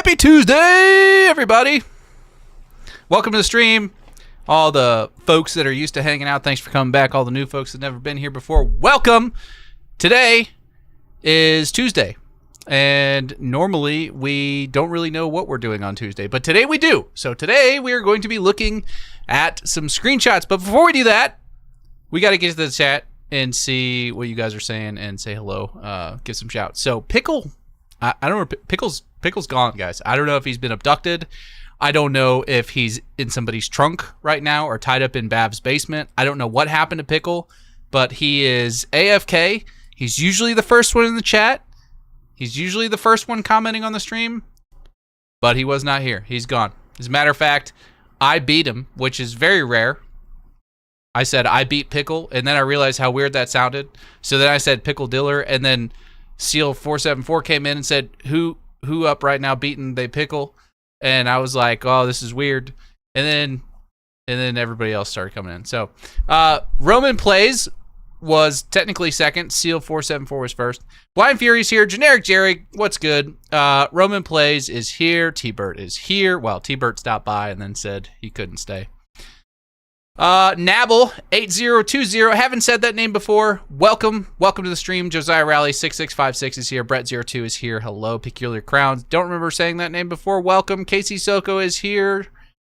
Happy Tuesday, everybody. Welcome to the stream. All the folks that are used to hanging out, thanks for coming back. All the new folks that never been here before, welcome. Today is Tuesday, and normally we don't really know what we're doing on Tuesday, but today we do. So today we are going to be looking at some screenshots, but before we do that, we got to get to the chat and see what you guys are saying and say hello, give some shouts. So Pickle, I don't know, Pickle's gone, guys. I don't know if he's been abducted. I don't know if he's in somebody's trunk right now or tied up in Bab's basement. I don't know what happened to Pickle, but he is AFK. He's usually the first one in the chat. He's usually the first one commenting on the stream, but he was not here. He's gone. As a matter of fact, I beat him, which is very rare. I said I beat Pickle, and then I realized how weird that sounded. So then I said Pickle Diller, and then Seal474 came in and said, who up right now beating they Pickle? And I was like, oh, this is weird. And then everybody else started coming in. So Roman Plays was technically second. Seal474 was first. Blind Fury's here. Generic Jerry, what's good? Roman Plays is here. T-Bert is here. Well, T-Bert stopped by and then said he couldn't stay. Nabble8020, haven't said that name before. Welcome to the stream. Josiah Rally 6656 is here. Brett02 is here. Hello. Peculiar Crowns, don't remember saying that name before. Welcome. Casey Soko is here.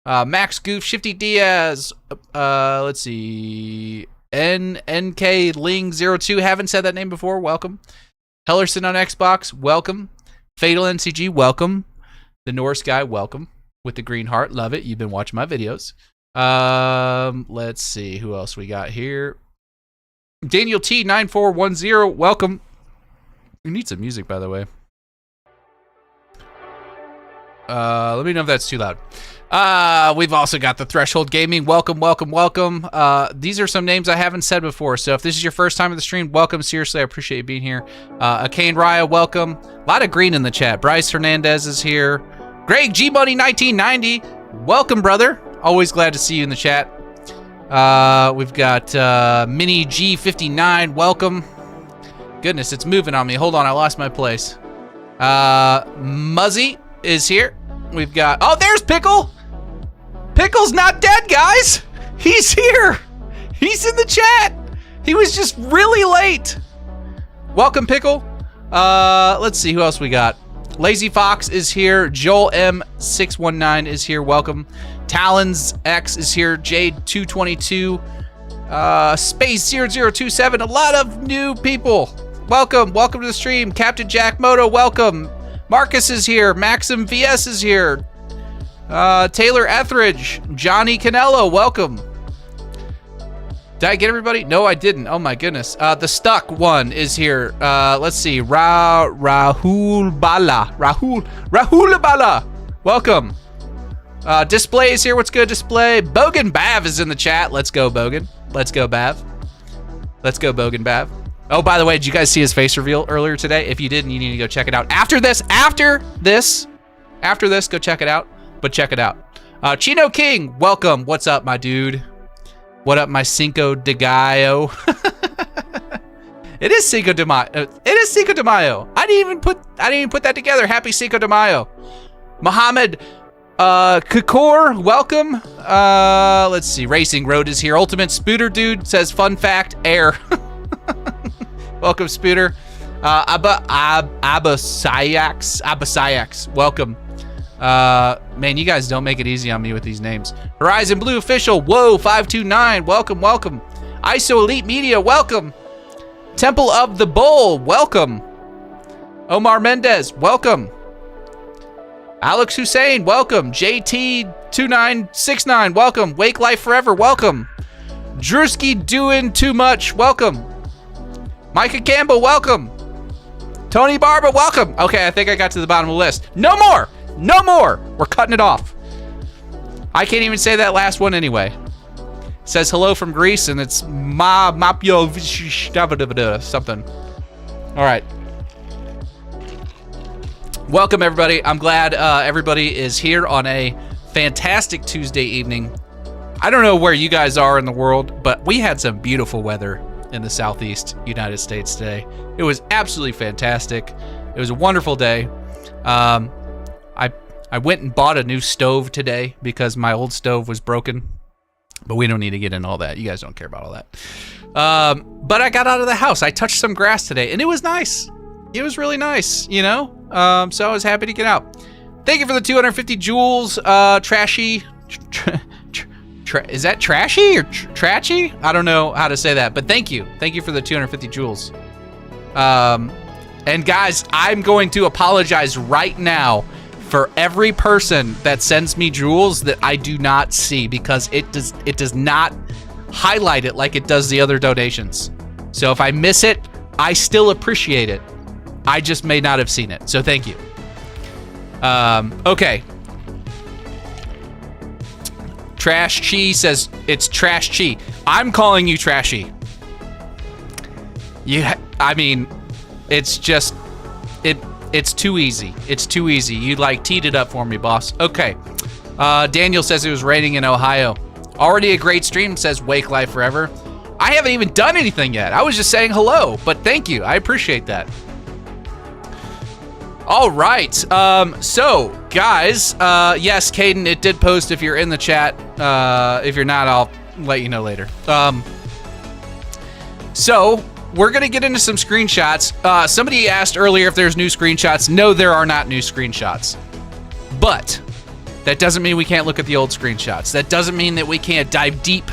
Max Goof, Shifty Diaz, let's see, NK Ling 02, haven't said that name before. Welcome. Hellerson on Xbox, welcome. Fatal NCG, welcome. The Norse guy, welcome. With the green heart, love it. You've been watching my videos. Let's see who else we got here. Daniel T9410, welcome. We need some music, by the way. Let me know if that's too loud. We've also got the Threshold Gaming, welcome. These are some names I haven't said before, so if this is your first time in the stream, welcome. Seriously, I appreciate you being here. Akane Raya, welcome. A lot of green in the chat. Bryce Hernandez is here. Greg G Money 1990, welcome, brother. Always glad to see you in the chat. We've got Mini G59, welcome. Goodness, it's moving on me. Hold on, I lost my place. Muzzy is here. We've got, oh, there's Pickle. Pickle's not dead, guys. He's here. He's in the chat. He was just really late. Welcome, Pickle. Let's see who else we got. Lazy Fox is here. Joel M619 is here. Welcome. Talons X is here. Jade222. Space 0027. A lot of new people. Welcome to the stream. Captain Jack Moto, welcome. Marcus is here. Maxim VS is here. Taylor Etheridge. Johnny Canelo, welcome. Did I get everybody? No, I didn't. Oh my goodness. The Stuck one is here. Let's see. Rahul Bala. Rahul Bala. Welcome. Display is here. What's good, Display? Bogan Bav is in the chat. Let's go, Bogan. Let's go, Bav. Let's go, Bogan Bav. Oh, by the way, did you guys see his face reveal earlier today? If you didn't, you need to go check it out. After this, go check it out. But check it out. Chino King, welcome. What's up, my dude? What up, my Cinco de Gallo? It is Cinco de Mayo. It is Cinco de Mayo. I didn't even put that together. Happy Cinco de Mayo. Muhammad Kakor, welcome. Let's see. Racing Road is here. Ultimate Spooter Dude says, fun fact, air. Welcome, Spooter. Abasayax, welcome. Man, you guys don't make it easy on me with these names. Horizon Blue Official, whoa, 529, welcome. ISO Elite Media, welcome. Temple of the Bull, welcome. Omar Mendez, welcome. Alex Hussein, welcome. JT2969, welcome. Wake Life Forever, welcome. Drewski Doing Too Much, welcome. Micah Campbell, welcome. Tony Barba, welcome. Okay, I think I got to the bottom of the list. No more. We're cutting it off. I can't even say that last one anyway. It says hello from Greece, and it's Mapio something. All right. Welcome, everybody. I'm glad everybody is here on a fantastic Tuesday evening. I don't know where you guys are in the world, but we had some beautiful weather in the Southeast United States today. It was absolutely fantastic. It was a wonderful day. I went and bought a new stove today because my old stove was broken. But we don't need to get into all that. You guys don't care about all that. But I got out of the house. I touched some grass today, and it was nice. It was really nice, you know? So I was happy to get out. Thank you for the 250 joules, Trashy. Is that Trashy or Trashy? I don't know how to say that, but thank you. Thank you for the 250 joules. And guys, I'm going to apologize right now for every person that sends me jewels that I do not see, because it does not highlight it like it does the other donations. So if I miss it, I still appreciate it. I just may not have seen it. So thank you. Okay. Trash Chi says it's Trash Chi. I'm calling you Trashy. I mean, it's just it's too easy. It's too easy. You like teed it up for me, boss. Okay. Daniel says it was raining in Ohio. Already a great stream, says Wake Life Forever. I haven't even done anything yet. I was just saying hello, but thank you. I appreciate that. All right. So, guys, yes, Caden, it did post if you're in the chat. If you're not, I'll let you know later. So, we're going to get into some screenshots. Somebody asked earlier if there's new screenshots. No, there are not new screenshots. But that doesn't mean we can't look at the old screenshots. That doesn't mean that we can't dive deep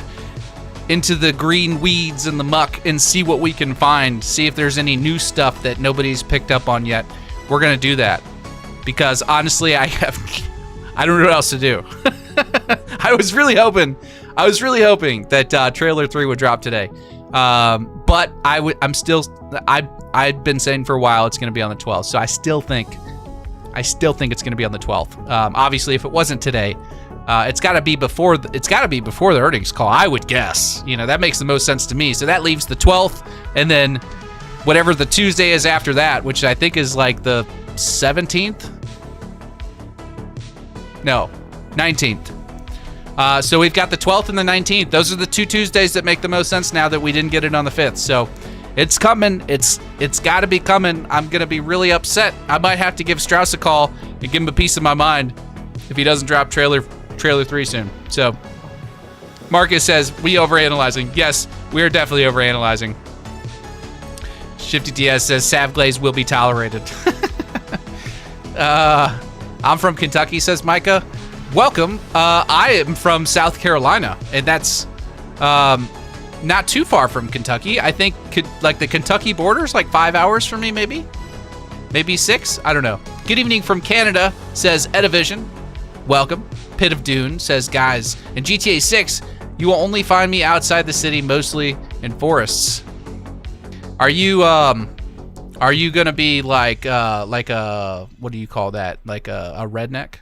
into the green weeds and the muck and see what we can find. See if there's any new stuff that nobody's picked up on yet. We're going to do that. Because honestly, I don't know what else to do. I was really hoping that trailer 3 would drop today. But I'd been saying for a while it's going to be on the 12th, so I still think it's going to be on the 12th. Obviously, if it wasn't today, it's got to be before the earnings call, I would guess. You know, that makes the most sense to me. So that leaves the 12th, and then whatever the Tuesday is after that, which I think is like the 17th. No, 19th. So we've got the 12th and the 19th. Those are the 2 Tuesdays that make the most sense now that we didn't get it on the 5th. So it's coming. It's got to be coming. I'm going to be really upset. I might have to give Strauss a call and give him a piece of my mind if he doesn't drop trailer 3 soon. So Marcus says, we overanalyzing. Yes, we are definitely overanalyzing. Shifty DS says, Sav Glaze will be tolerated. I'm from Kentucky, says Micah. Welcome. I am from South Carolina, and that's not too far from Kentucky. I think like the Kentucky border's like 5 hours from me, maybe 6. I don't know. Good evening from Canada, says Edivision. Welcome. Pit of Dune says, guys, in GTA 6, you will only find me outside the city, mostly in forests. Are you gonna be like a, what do you call that? Like a redneck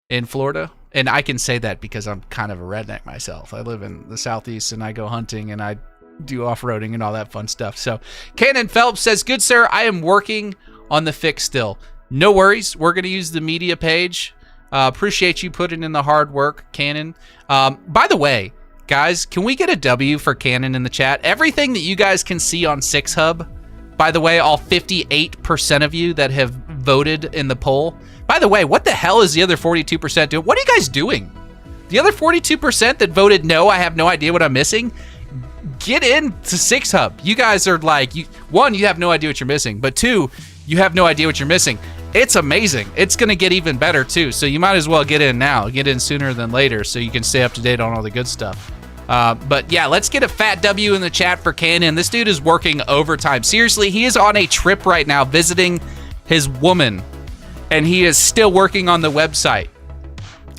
in Florida? And I can say that because I'm kind of a redneck myself. I live in the Southeast and I go hunting and I do off-roading and all that fun stuff. So Cannon Phelps says, good sir, I am working on the fix still. No worries. We're going to use the media page. Appreciate you putting in the hard work, Cannon. By the way, guys, can we get a W for Cannon in the chat? Everything that you guys can see on SixHub, by the way, all 58% of you that have voted in the poll. By the way, what the hell is the other 42% doing? What are you guys doing? The other 42% that voted no, I have no idea what I'm missing. Get into SixHub. You guys are like, one, you have no idea what you're missing, but 2, you have no idea what you're missing. It's amazing. It's going to get even better too. So you might as well get in now. Get in sooner than later so you can stay up to date on all the good stuff. But yeah, let's get a fat W in the chat for Cannon. This dude is working overtime. Seriously, he is on a trip right now visiting his woman, and he is still working on the website.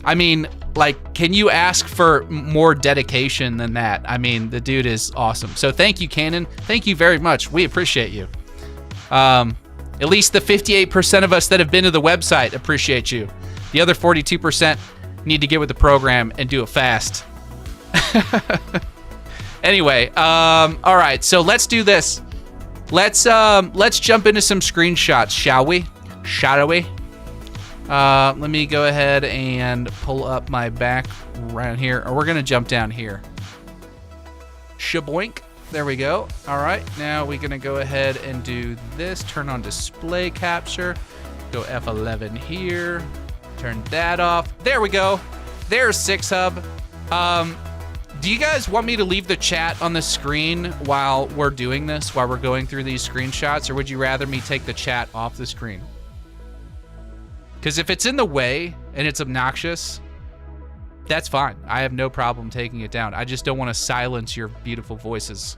I mean, like, can you ask for more dedication than that? I mean, the dude is awesome. So thank you, Cannon. Thank you very much. We appreciate you. At least the 58% of us that have been to the website appreciate you. The other 42% need to get with the program and do it fast. Anyway, all right, so let's do this. Let's jump into some screenshots, shall we? Let me go ahead and pull up my background here, or we're gonna jump down here. Shaboink. There we go. All right, now we're gonna go ahead and do this. Turn on display capture. Go F11 here. Turn that off. There we go. There's SixHub. Do you guys want me to leave the chat on the screen while we're doing this, while we're going through these screenshots, or would you rather me take the chat off the screen? Because if it's in the way and it's obnoxious, that's fine. I have no problem taking it down. I just don't want to silence your beautiful voices.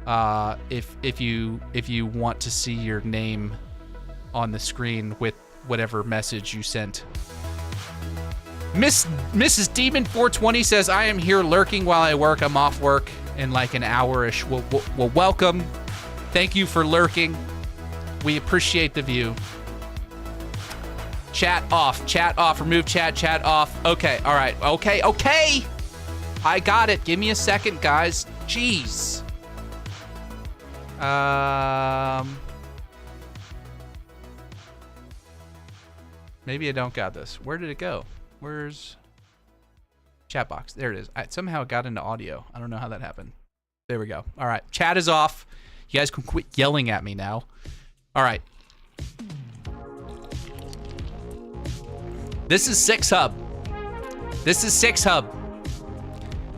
If you want to see your name on the screen with whatever message you sent. Mrs. Demon 420 says, I am here lurking while I work. I'm off work in like an hour-ish. Well, welcome. Thank you for lurking. We appreciate the view. Chat off. Chat off. Remove chat. Chat off. Okay. All right. Okay. Okay. I got it. Give me a second, guys. Jeez. Maybe I don't got this. Where did it go? Where's chat box? There it is. Somehow it got into audio. I don't know how that happened. There we go. All right. Chat is off. You guys can quit yelling at me now. All right. This is SixHub. This is SixHub.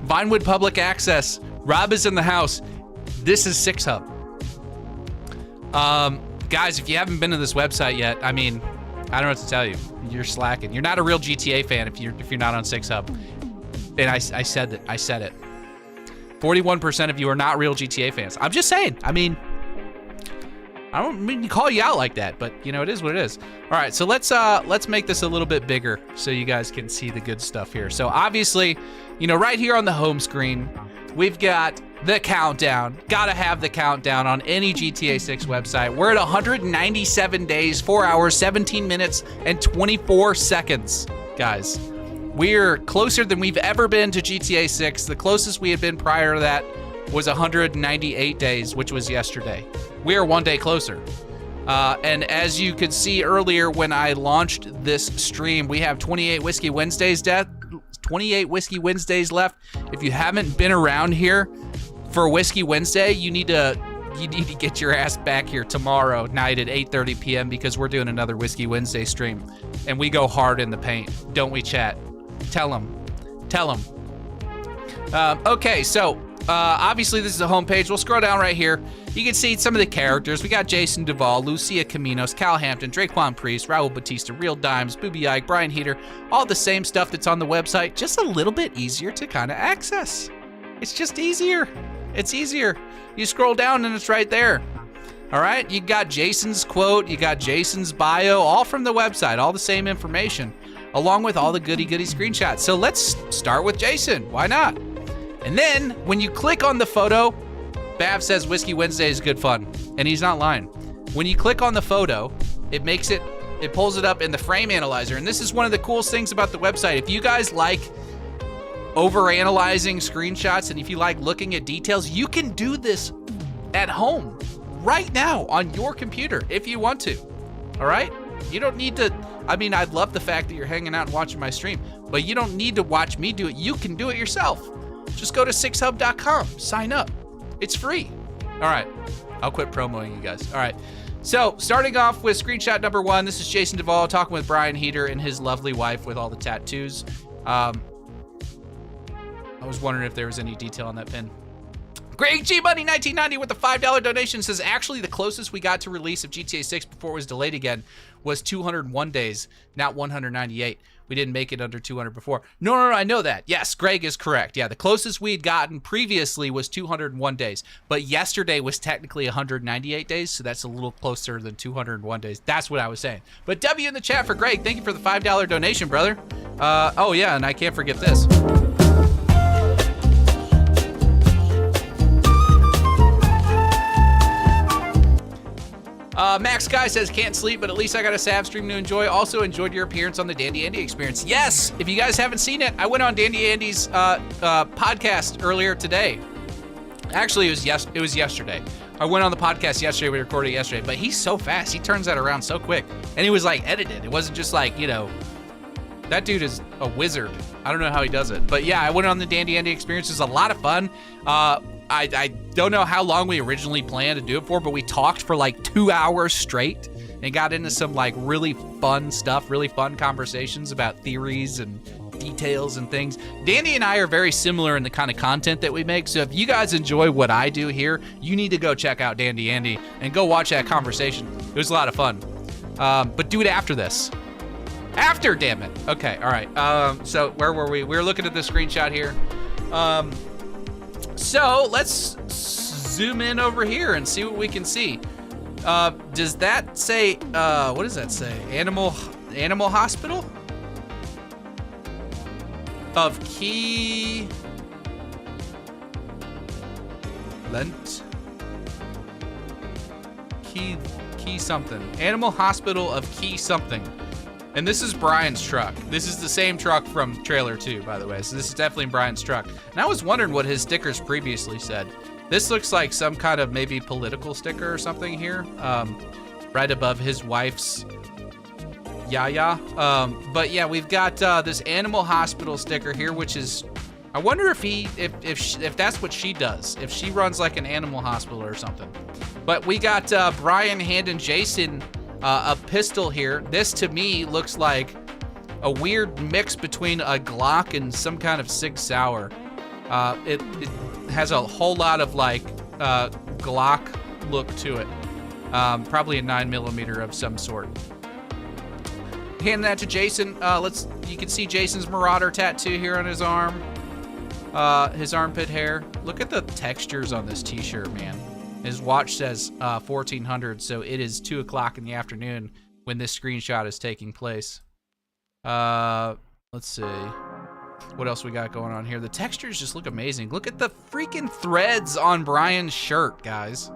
Vinewood Public Access. Rob is in the house. This is SixHub. Guys, if you haven't been to this website yet, I mean, I don't know what to tell you. You're slacking. You're not a real GTA fan if you're not on SixHub. And I said that. I said it. 41% of you are not real GTA fans. I'm just saying. I mean, I don't mean to call you out like that, but you know, it is what it is. All right, so let's make this a little bit bigger so you guys can see the good stuff here. So obviously, you know, right here on the home screen, we've got the countdown. Gotta have the countdown on any GTA 6 website. We're at 197 days, 4 hours, 17 minutes, and 24 seconds, guys. We're closer than we've ever been to GTA 6. The closest we had been prior to that was 198 days, which was yesterday. We are 1 day closer. And as you could see earlier when I launched this stream, we have 28 Whiskey Wednesdays left. If you haven't been around here for Whiskey Wednesday, you need to get your ass back here tomorrow night at 8:30 p.m. because we're doing another Whiskey Wednesday stream, and we go hard in the paint, don't we, chat? Tell them. Okay, so obviously this is the homepage. We'll scroll down right here. You can see some of the characters. We got Jason Duvall, Lucia Caminos, Cal Hampton, Draquan Priest, Raul Batista, Real Dimes, Booby Ike, Brian Heater, all the same stuff that's on the website, just a little bit easier to kind of access. It's just easier. It's easier. You scroll down and it's right there. All right, you got Jason's quote, you got Jason's bio, all from the website, all the same information, along with all the goody screenshots. So let's start with Jason. Why not? And then when you click on the photo, Bav says Whiskey Wednesday is good fun, and he's not lying. When you click on the photo, it pulls it up in the frame analyzer, and this is one of the coolest things about the website. If you guys like overanalyzing screenshots, and if you like looking at details, you can do this at home right now on your computer if you want to. All right? You don't need to, I mean, I love the fact that you're hanging out and watching my stream, but you don't need to watch me do it. You can do it yourself. Just go to SixHub.com, sign up. It's free. All right, I'll quit promoting you guys. All right, so starting off with screenshot number 1, this is Jason Duvall talking with Brian Heater and his lovely wife with all the tattoos. I was wondering if there was any detail on that pin. Greg G Money 1990 with the $5 donation says, actually the closest we got to release of GTA 6 before it was delayed again was 201 days, not 198. We didn't make it under 200 before. No, I know that. Yes, Greg is correct. Yeah, the closest we had gotten previously was 201 days, but yesterday was technically 198 days, so that's a little closer than 201 days. That's what I was saying. But W in the chat for Greg. Thank you for the $5 donation, brother. Oh yeah, and I can't forget this. Max Guy says, can't sleep, but at least I got a SAV stream to enjoy. Also enjoyed your appearance on the Dandy Andy experience. Yes, if you guys haven't seen it, I went on Dandy Andy's podcast earlier today. Actually, it was yesterday. I went on the podcast yesterday. We recorded it yesterday, but he's so fast. He turns that around so quick. And he was like edited. It wasn't just like, you know, that dude is a wizard. I don't know how he does it. But yeah, I went on the Dandy Andy experience. It was a lot of fun. I don't know how long we originally planned to do it for, but we talked for like 2 hours straight. and got into some like really fun stuff, really fun conversations about theories and details and things. Dandy and I are very similar in the kind of content that we make, so if you guys enjoy what I do here, you need to go check out Dandy Andy and go watch that conversation. It was a lot of fun. But do it after this. After, damn it. Okay, all right. So where were we? We were looking at the screenshot here. So let's zoom in over here and see what we can see. Does that say, what does that say? Animal hospital? Of Key something. Animal Hospital of Key something. And this is Brian's truck. This is the same truck from trailer 2, by the way. So this is definitely Brian's truck. And I was wondering what his stickers previously said. This looks like some kind of maybe political sticker or something here. Right above his wife's Yaya. But yeah, we've got this Animal Hospital sticker here, which is, I wonder if that's what she does, if she runs like an animal hospital or something. But we got Brian handing Jason a pistol here. This to me looks like a weird mix between a Glock and some kind of Sig Sauer. It has a whole lot of like Glock look to it. Probably a 9mm of some sort. Hand that to Jason. You can see Jason's Marauder tattoo here on his arm. His armpit hair. Look at the textures on this t-shirt, man. His watch says 1400, so it is 2 o'clock in the afternoon when this screenshot is taking place. Let's see. What else we got going on here? The textures just look amazing. Look at the freaking threads on Brian's shirt, guys.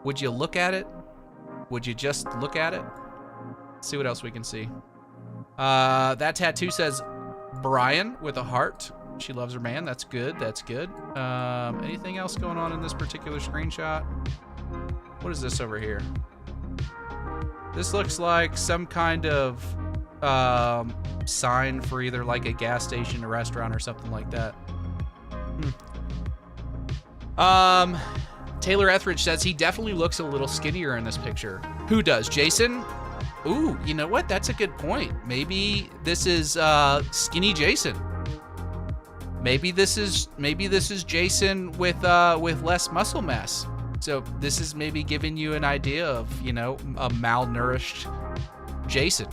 Would you look at it? Would you just look at it? Let's see what else we can see. That tattoo says Brian with a heart. She loves her man. That's good. That's good. Anything else going on in this particular screenshot? What is this over here? This looks like some kind of sign for either like a gas station, a restaurant, or something like that. Taylor Etheridge says he definitely looks a little skinnier in this picture. Who does? Jason? Ooh, you know what? That's a good point. Maybe this is skinny Jason. Maybe this is Jason with less muscle mass. So this is maybe giving you an idea of, you know, a malnourished Jason.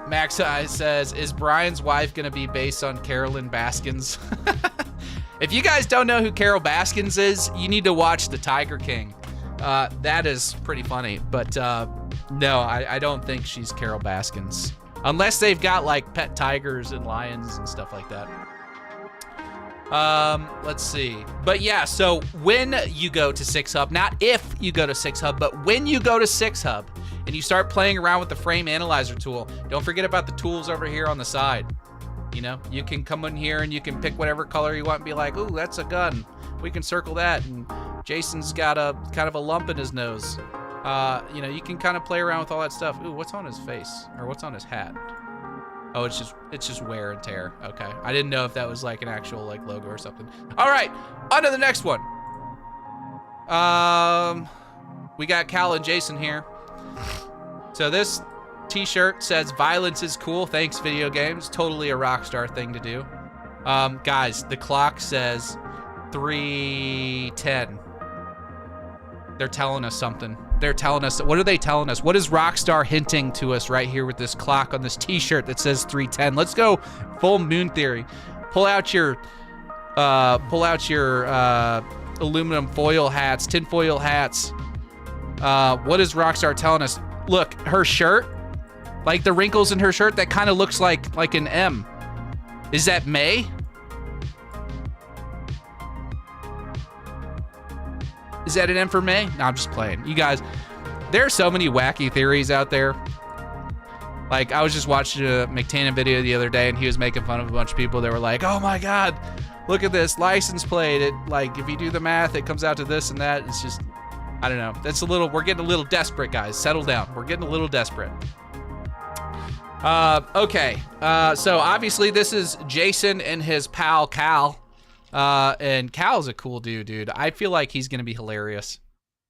Max Eyes says, is Brian's wife gonna be based on Carolyn Baskins? If you guys don't know who Carol Baskins is, you need to watch The Tiger King. That is pretty funny, but no, I don't think she's Carol Baskins. Unless they've got like pet tigers and lions and stuff like that. Let's see. But yeah, so when you go to SixHub, not if you go to SixHub, but when you go to SixHub and you start playing around with the frame analyzer tool, don't forget about the tools over here on the side. You know, you can come in here and you can pick whatever color you want and be like, ooh, that's a gun. We can circle that. And Jason's got a kind of a lump in his nose. You know, you can kind of play around with all that stuff. Ooh, what's on his face? Or what's on his hat? Oh, it's just wear and tear. Okay. I didn't know if that was like an actual like logo or something. All right, on to the next one. We got Cal and Jason here. So this t-shirt says violence is cool, thanks video games. Totally a Rockstar thing to do. Guys, the clock says 3:10. They're telling us something. They're telling us, what are they telling us? What is Rockstar hinting to us right here with this clock on this t-shirt that says 3:10? Let's go full moon theory. Pull out your aluminum foil hats, tinfoil hats. What is Rockstar telling us? Look, her shirt, like the wrinkles in her shirt, that kind of looks like an M. Is that May? Is that an M for May? No, I'm just playing. You guys, there are so many wacky theories out there. Like, I was just watching a McTannen video the other day, and he was making fun of a bunch of people that were like, oh my God, look at this license plate. It, like, if you do the math, it comes out to this and that. It's just, I don't know. That's a little, we're getting a little desperate, guys. Settle down. We're getting a little desperate. Okay. So obviously this is Jason and his pal, Cal. And Cal's a cool dude. I feel like he's going to be hilarious.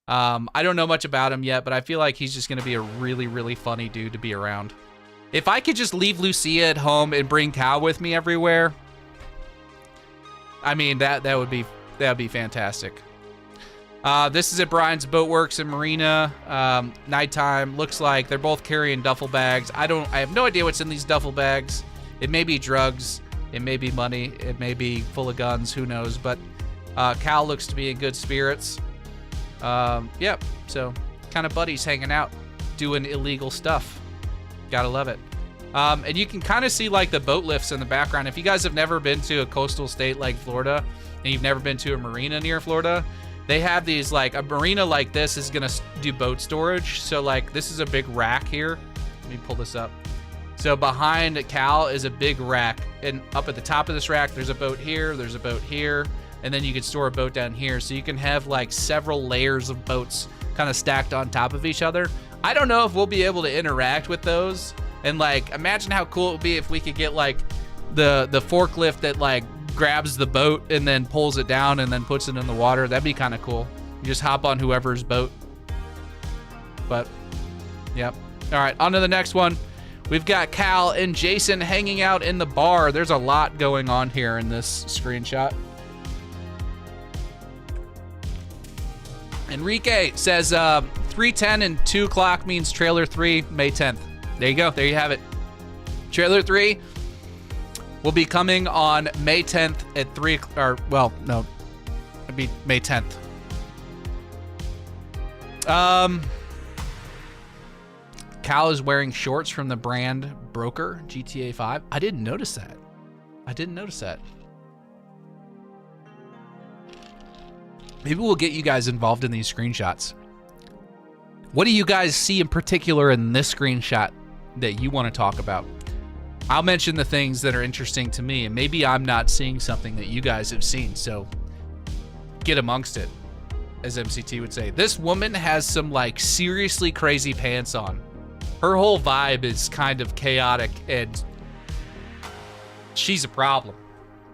I don't know much about him yet, but I feel like he's just going to be a really, really funny dude to be around. If I could just leave Lucia at home and bring Cal with me everywhere, I mean, that would be fantastic. This is at Brian's Boatworks and Marina. Nighttime. Looks like they're both carrying duffel bags. I have no idea what's in these duffel bags. It may be drugs. It may be money. It may be full of guns. Who knows? But Cal looks to be in good spirits. Yep. So kind of buddies hanging out, doing illegal stuff. Gotta love it. And you can kind of see like the boat lifts in the background. If you guys have never been to a coastal state like Florida, and you've never been to a marina near Florida, they have these, like, a marina like this is gonna do boat storage. So like this is a big rack here. Let me pull this up. So behind Cal is a big rack, and up at the top of this rack there's a boat here, there's a boat here, and then you can store a boat down here. So you can have like several layers of boats kind of stacked on top of each other. I don't know if we'll be able to interact with those. And like, imagine how cool it would be if we could get like the forklift that like grabs the boat and then pulls it down and then puts it in the water. That'd be kind of cool. You just hop on whoever's boat. But, yep. All right, on to the next one. We've got Cal and Jason hanging out in the bar. There's a lot going on here in this screenshot. Enrique says 3:10 and 2 o'clock means trailer 3, May 10th. There you go. There you have it. Trailer 3 will be coming on May 10th at 3 o'clock. Or, well, no. It'd be May 10th. Cal is wearing shorts from the brand Broker GTA 5. I didn't notice that. Maybe we'll get you guys involved in these screenshots. What do you guys see in particular in this screenshot that you want to talk about? I'll mention the things that are interesting to me, and maybe I'm not seeing something that you guys have seen, so get amongst it, as MCT would say. This woman has some like seriously crazy pants on. Her whole vibe is kind of chaotic, and she's a problem.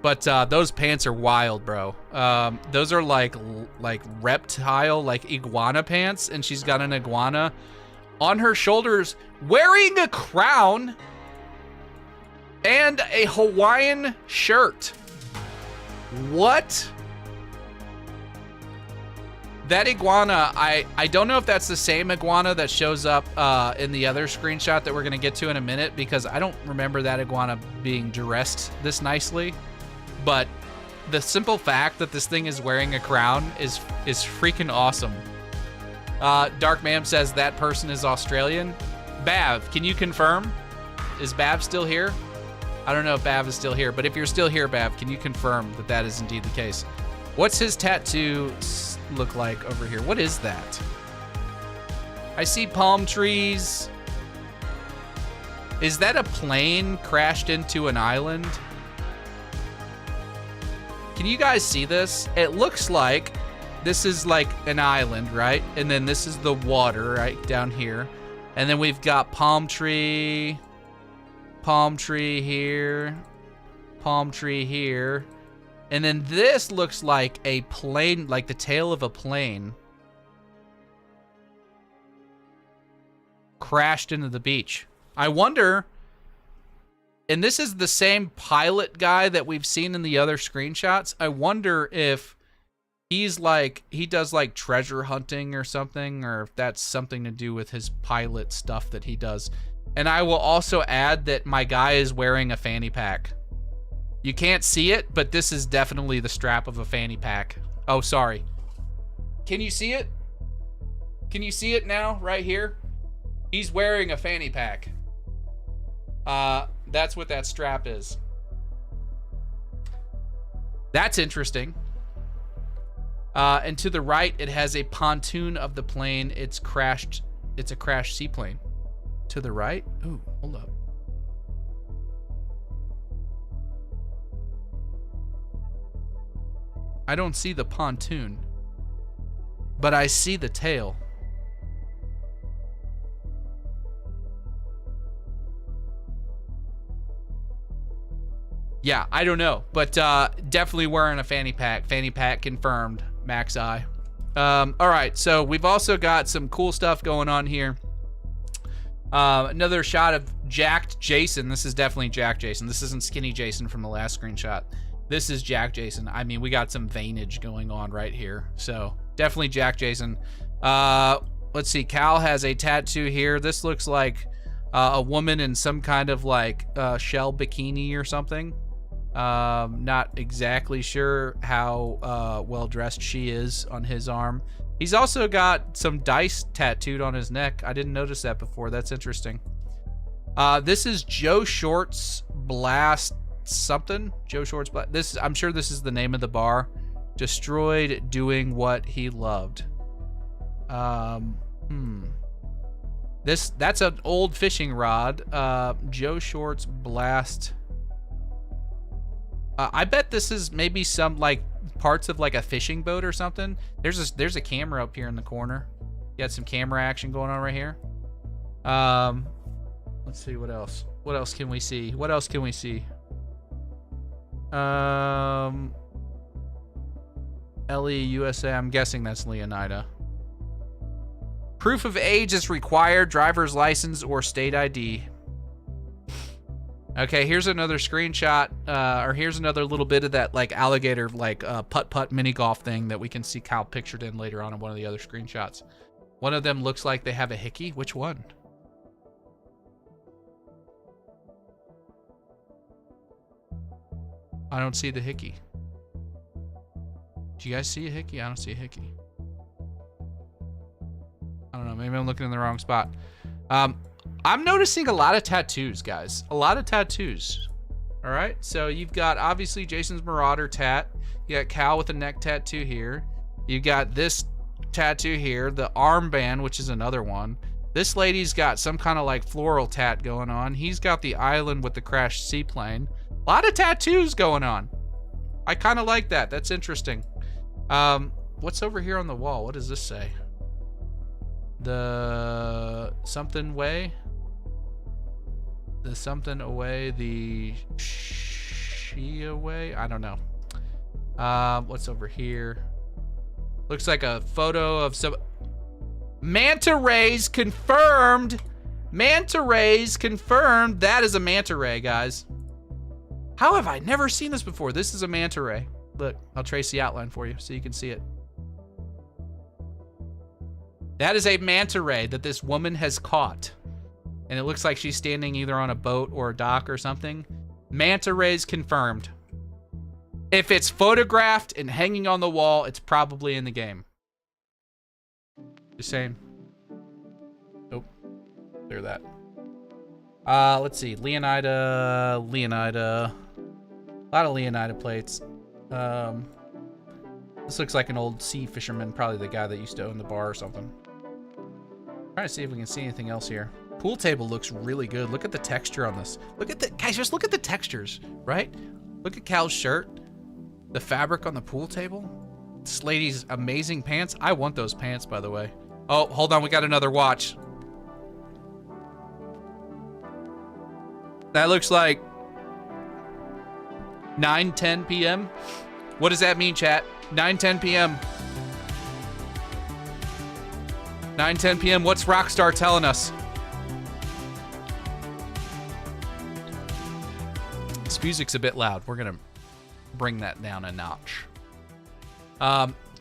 But those pants are wild, bro. Those are like reptile, like iguana pants, and she's got an iguana on her shoulders wearing a crown and a Hawaiian shirt. What? That iguana, I don't know if that's the same iguana that shows up in the other screenshot that we're gonna get to in a minute, because I don't remember that iguana being dressed this nicely. But the simple fact that this thing is wearing a crown is freaking awesome. Dark Mam says that person is Australian. Bav, can you confirm? Is Bav still here? I don't know if Bav is still here, but if you're still here, Bav, can you confirm that that is indeed the case? What's his tattoo look like over here? What is that? I see palm trees. Is that a plane crashed into an island? Can you guys see this? It looks like this is like an island, right? And then this is the water right down here. And then we've got palm tree here, palm tree here. And then this looks like a plane, like the tail of a plane crashed into the beach. I wonder, and this is the same pilot guy that we've seen in the other screenshots. I wonder if he's like, he does like treasure hunting or something, or if that's something to do with his pilot stuff that he does. And I will also add that my guy is wearing a fanny pack. You can't see it, but this is definitely the strap of a fanny pack. Oh, sorry. Can you see it? Can you see it now, right here? He's wearing a fanny pack. That's what that strap is. That's interesting. And to the right, it has a pontoon of the plane. It's crashed. It's a crashed seaplane. To the right? Ooh, hold up. I don't see the pontoon, but I see the tail. Yeah, I don't know, but definitely wearing a fanny pack. Fanny pack confirmed. Max I. All right, so we've also got some cool stuff going on here. Another shot of jacked Jason. This is definitely Jack Jason. This isn't skinny Jason from the last screenshot. This is Jack Jason. I mean, we got some veinage going on right here. So definitely Jack Jason. Let's see. Cal has a tattoo here. This looks like a woman in some kind of like shell bikini or something. Not exactly sure how well dressed she is on his arm. He's also got some dice tattooed on his neck. I didn't notice that before. That's interesting. This is Joe Short's Blast something. Joe Short's Blast. I'm sure this is the name of the bar. Destroyed doing what he loved. That's an old fishing rod. Joe Short's Blast. I bet this is maybe some like parts of like a fishing boat or something. There's a camera up here in the corner. You got some camera action going on right here. Let's see what else. What else can we see? What else can we see? LE USA. I'm guessing that's Leonida. Proof of age is required. Driver's license or state ID. Okay, here's another screenshot, or here's another little bit of that like alligator, like putt-putt mini golf thing that we can see Cal pictured in later on in one of the other screenshots. One of them looks like they have a hickey. Which one? I don't see the hickey. Do you guys see a hickey? I don't see a hickey. I don't know, maybe I'm looking in the wrong spot. I'm noticing a lot of tattoos, guys. A lot of tattoos. All right, so you've got obviously Jason's Marauder tat. You got Cal with a neck tattoo here. You got this tattoo here, the armband, which is another one. This lady's got some kind of like floral tat going on. He's got the island with the crashed seaplane. A lot of tattoos going on. I kind of like that. That's interesting. What's over here on the wall? What does this say? The something way? The something away, the she away? I don't know. What's over here? Looks like a photo of some manta rays confirmed. Manta rays confirmed. That is a manta ray, guys. How have I never seen this before? This is a manta ray. Look, I'll trace the outline for you so you can see it. That is a manta ray that this woman has caught. And it looks like she's standing either on a boat or a dock or something. Manta rays confirmed. If it's photographed and hanging on the wall, it's probably in the game. Just saying. Nope. Clear that. Let's see. Leonida. A lot of Leonida plates. This looks like an old sea fisherman, probably the guy that used to own the bar or something. Trying to see if we can see anything else here. Pool table looks really good. Look at the texture on this. Look at the guys, just look at the textures, right? Look at Cal's shirt. The fabric on the pool table. This lady's amazing pants. I want those pants, by the way. Oh, hold on, we got another watch. That looks like 9:10 p.m. What does that mean, chat? 9:10 p.m. 9:10 p.m. What's Rockstar telling us? This music's a bit loud. We're gonna bring that down a notch.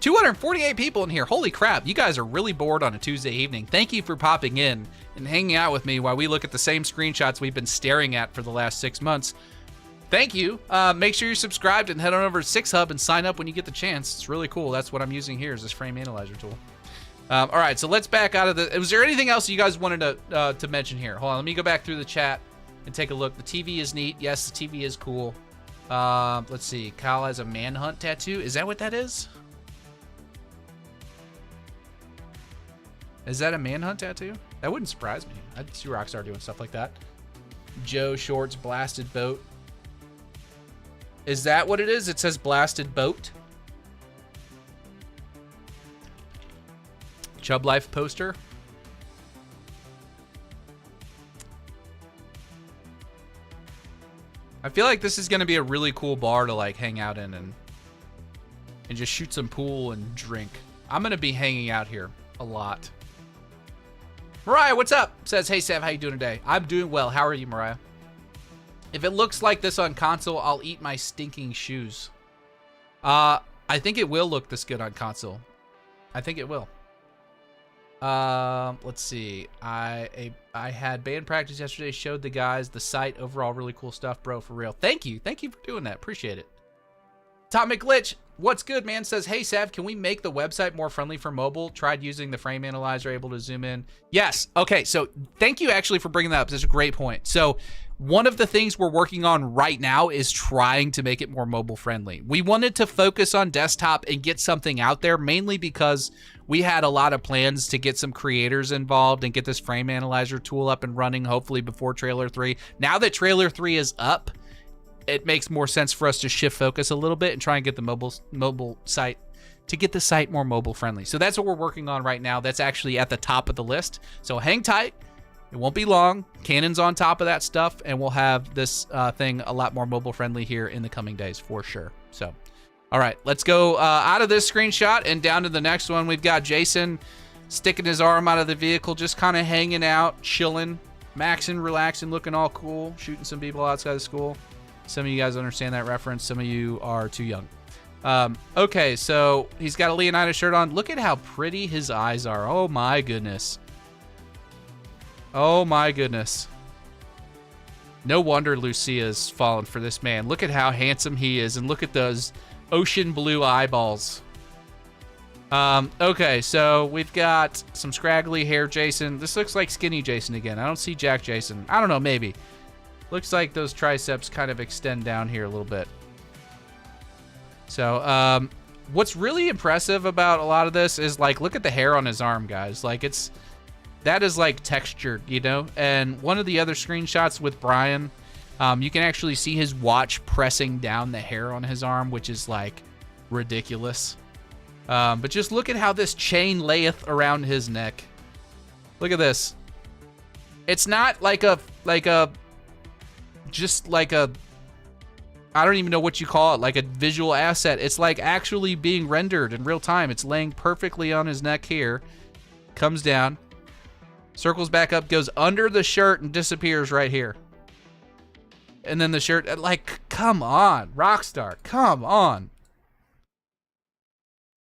248 people in here. Holy crap, you guys are really bored on a Tuesday evening. Thank you for popping in and hanging out with me while we look at the same screenshots we've been staring at for the last 6 months. Thank you. Make sure you're subscribed and head on over to SixHub and sign up when you get the chance. It's really cool. That's what I'm using here is this frame analyzer tool. All right, so let's back out of the... Was there anything else you guys wanted to mention here? Hold on, let me go back through the chat and take a look. The TV is neat. Yes, the TV is cool. Let's see. Kyle has a manhunt tattoo. Is that what that is? Is that a manhunt tattoo? That wouldn't surprise me. I'd see Rockstar doing stuff like that. Joe Short's Blasted Boat. Is that what it is? It says Blasted Boat. Chub Life poster. I feel like this is going to be a really cool bar to like hang out in and just shoot some pool and drink. I'm going to be hanging out here a lot. Mariah, what's up? Says, hey, Sav, how you doing today? I'm doing well. How are you, Mariah? If it looks like this on console, I'll eat my stinking shoes. I think it will look this good on console. I think it will. Let's see. I had band practice yesterday. Showed the guys the site. Overall, really cool stuff, bro. For real. Thank you. Thank you for doing that. Appreciate it. Atomic Glitch, what's good, man? Says, hey, Sav, can we make the website more friendly for mobile? Tried using the frame analyzer, able to zoom in. Yes. Okay, so thank you actually for bringing that up. That's a great point. So one of the things we're working on right now is trying to make it more mobile friendly. We wanted to focus on desktop and get something out there, mainly because we had a lot of plans to get some creators involved and get this frame analyzer tool up and running, hopefully before Trailer 3. Now that Trailer 3 is up, it makes more sense for us to shift focus a little bit and try and get the mobile site, to get the site more mobile friendly. So that's what we're working on right now. That's actually at the top of the list. So hang tight. It won't be long. Canon's on top of that stuff, and we'll have this thing a lot more mobile friendly here in the coming days for sure. So, all right, let's go out of this screenshot and down to the next one. We've got Jason sticking his arm out of the vehicle, just kind of hanging out, chilling, maxing, relaxing, looking all cool, shooting some people outside of school. Some of you guys understand that reference. Some of you are too young. Okay, so he's got a Leonidas shirt on. Look at how pretty his eyes are. Oh, my goodness. Oh, my goodness. No wonder Lucia's fallen for this man. Look at how handsome he is, and look at those ocean blue eyeballs. Okay, so we've got some scraggly hair Jason. This looks like skinny Jason again. I don't see Jack Jason. I don't know, maybe. Looks like those triceps kind of extend down here a little bit. So, what's really impressive about a lot of this is, like, look at the hair on his arm, guys. Like, that is, like, textured, you know? And one of the other screenshots with Brian, you can actually see his watch pressing down the hair on his arm, which is, like, ridiculous. But just look at how this chain layeth around his neck. Look at this. It's not like a I don't even know what you call it, like a visual asset. It's like actually being rendered in real time. It's laying perfectly on his neck here. Comes down, circles back up, goes under the shirt and disappears right here. And then the shirt, like, come on, Rockstar, come on.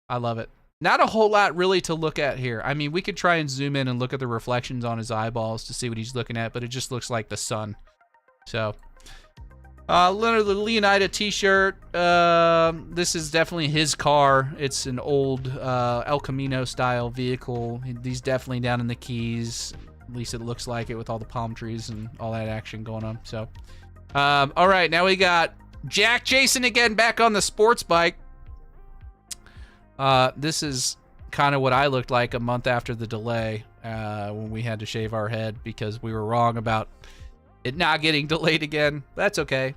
I love it. Not a whole lot really to look at here. I mean, we could try and zoom in and look at the reflections on his eyeballs to see what he's looking at, but it just looks like the sun. So, Leonard the Leonida t-shirt. This is definitely his car. It's an old El Camino style vehicle. He's definitely down in the Keys. At least it looks like it with all the palm trees and all that action going on. So, all right, now we got Jack Jason again back on the sports bike. This is kind of what I looked like a month after the delay when we had to shave our head because we were wrong about it not getting delayed again. That's okay.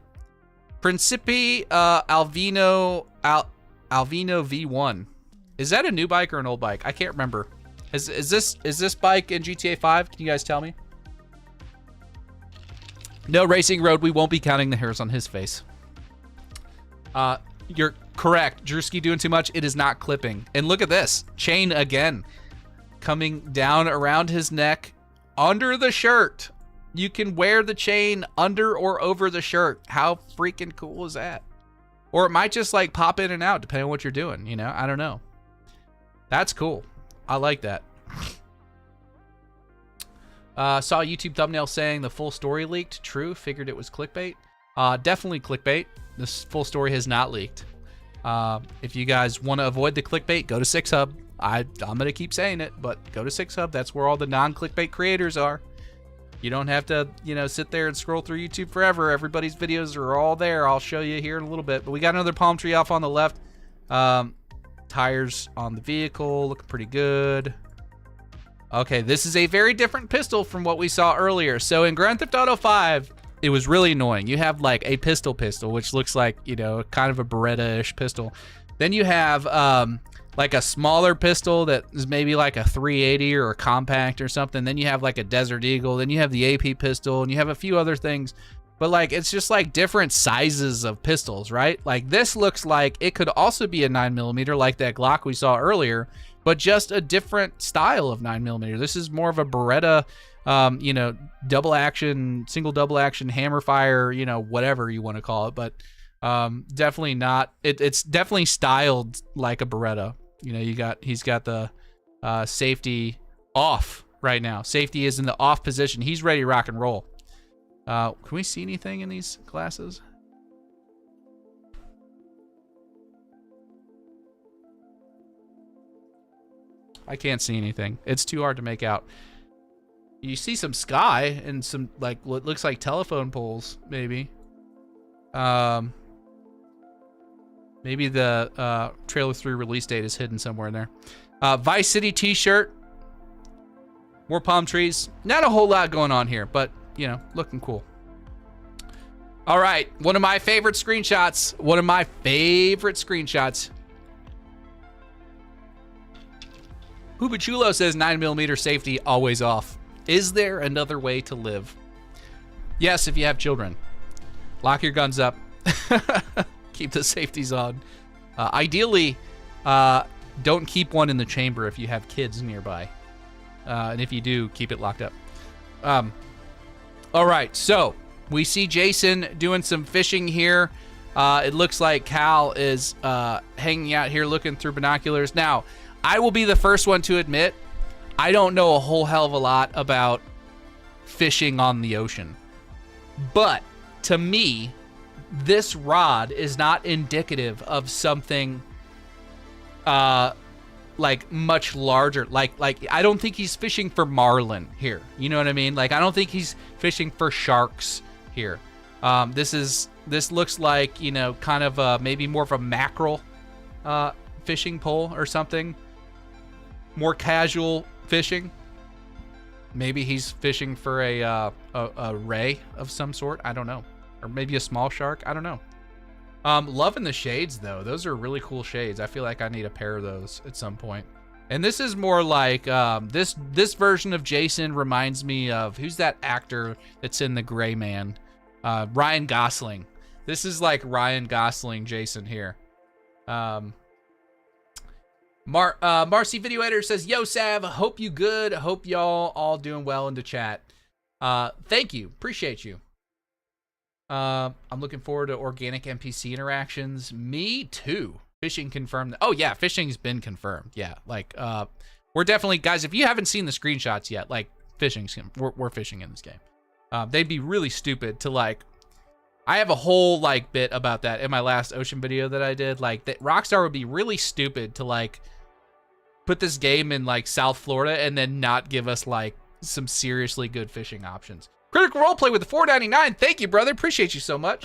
Principi Alvino V1. Is that a new bike or an old bike? I can't remember. Is this bike in GTA 5? Can you guys tell me? No, Racing Road. We won't be counting the hairs on his face. You're correct. Drewski doing too much. It is not clipping. And look at this. Chain again. Coming down around his neck. Under the shirt. You can wear the chain under or over the shirt. How freaking cool is that? Or it might just like pop in and out depending on what you're doing. You know, I don't know. That's cool. I like that. Saw a YouTube thumbnail saying the full story leaked. True. Figured it was clickbait. Definitely clickbait. This full story has not leaked. If you guys want to avoid the clickbait, go to SixHub. I'm going to keep saying it, but go to SixHub. That's where all the non-clickbait creators are. You don't have to, you know, sit there and scroll through YouTube forever. Everybody's videos are all there. I'll show you here in a little bit. But we got another palm tree off on the left. Tires on the vehicle looking pretty good. Okay, this is a very different pistol from what we saw earlier. So in Grand Theft Auto 5, it was really annoying. You have like a pistol, which looks like, you know, kind of a Beretta-ish pistol. Then you have like a smaller pistol that is maybe like a 380 or a compact or something. Then you have like a Desert Eagle. Then you have the AP pistol, and you have a few other things. but like it's just like different sizes of pistols, right? Like this looks like it could also be a 9mm like that Glock we saw earlier, but just a different style of 9mm. This is more of a Beretta, you know, double action, single double action, hammer fire, you know, whatever you want to call it, but definitely not. It's definitely styled like a Beretta. You know, he's got the safety off right now. Safety is in the off position. He's ready to rock and roll. Can we see anything in these glasses? I can't see anything. It's too hard to make out. You see some sky and some like what looks like telephone poles, maybe. Maybe the Trailer 3 release date is hidden somewhere in there. Vice City t-shirt. More palm trees. Not a whole lot going on here, but you know, looking cool. All right, one of my favorite screenshots. One of my favorite screenshots. Hubachulo says 9mm safety always off. Is there another way to live? Yes, if you have children. Lock your guns up. Keep the safeties on. Ideally, don't keep one in the chamber if you have kids nearby. And if you do, keep it locked up. All right, so we see Jason doing some fishing here. It looks like Cal is hanging out here looking through binoculars. Now, I will be the first one to admit, I don't know a whole hell of a lot about fishing on the ocean. But to me, this rod is not indicative of something like much larger. Like I don't think he's fishing for marlin here. You know what I mean? Like I don't think he's fishing for sharks here. This looks like, you know, kind of maybe more of a mackerel fishing pole or something. More casual fishing. Maybe he's fishing for a ray of some sort. I don't know. Or maybe a small shark. I don't know. Loving the shades though. Those are really cool shades. I feel like I need a pair of those at some point. And this is more like this version of Jason reminds me of, who's that actor that's in The Gray Man? Ryan Gosling. This is like Ryan Gosling Jason here. Marcy Video Editor says, "Yo, Sav, hope you good. Hope y'all all doing well in the chat. Thank you. Appreciate you. I'm looking forward to organic NPC interactions. Me too. Fishing confirmed. Oh yeah, fishing's been confirmed. Yeah, like we're definitely, guys, if you haven't seen the screenshots yet, like we're fishing in this game. They'd be really stupid to like. I have a whole like bit about that in my last ocean video that I did. Like that Rockstar would be really stupid to like put this game in like South Florida and then not give us like some seriously good fishing options. Critical Roleplay with the $4.99. Thank you, brother. Appreciate you so much.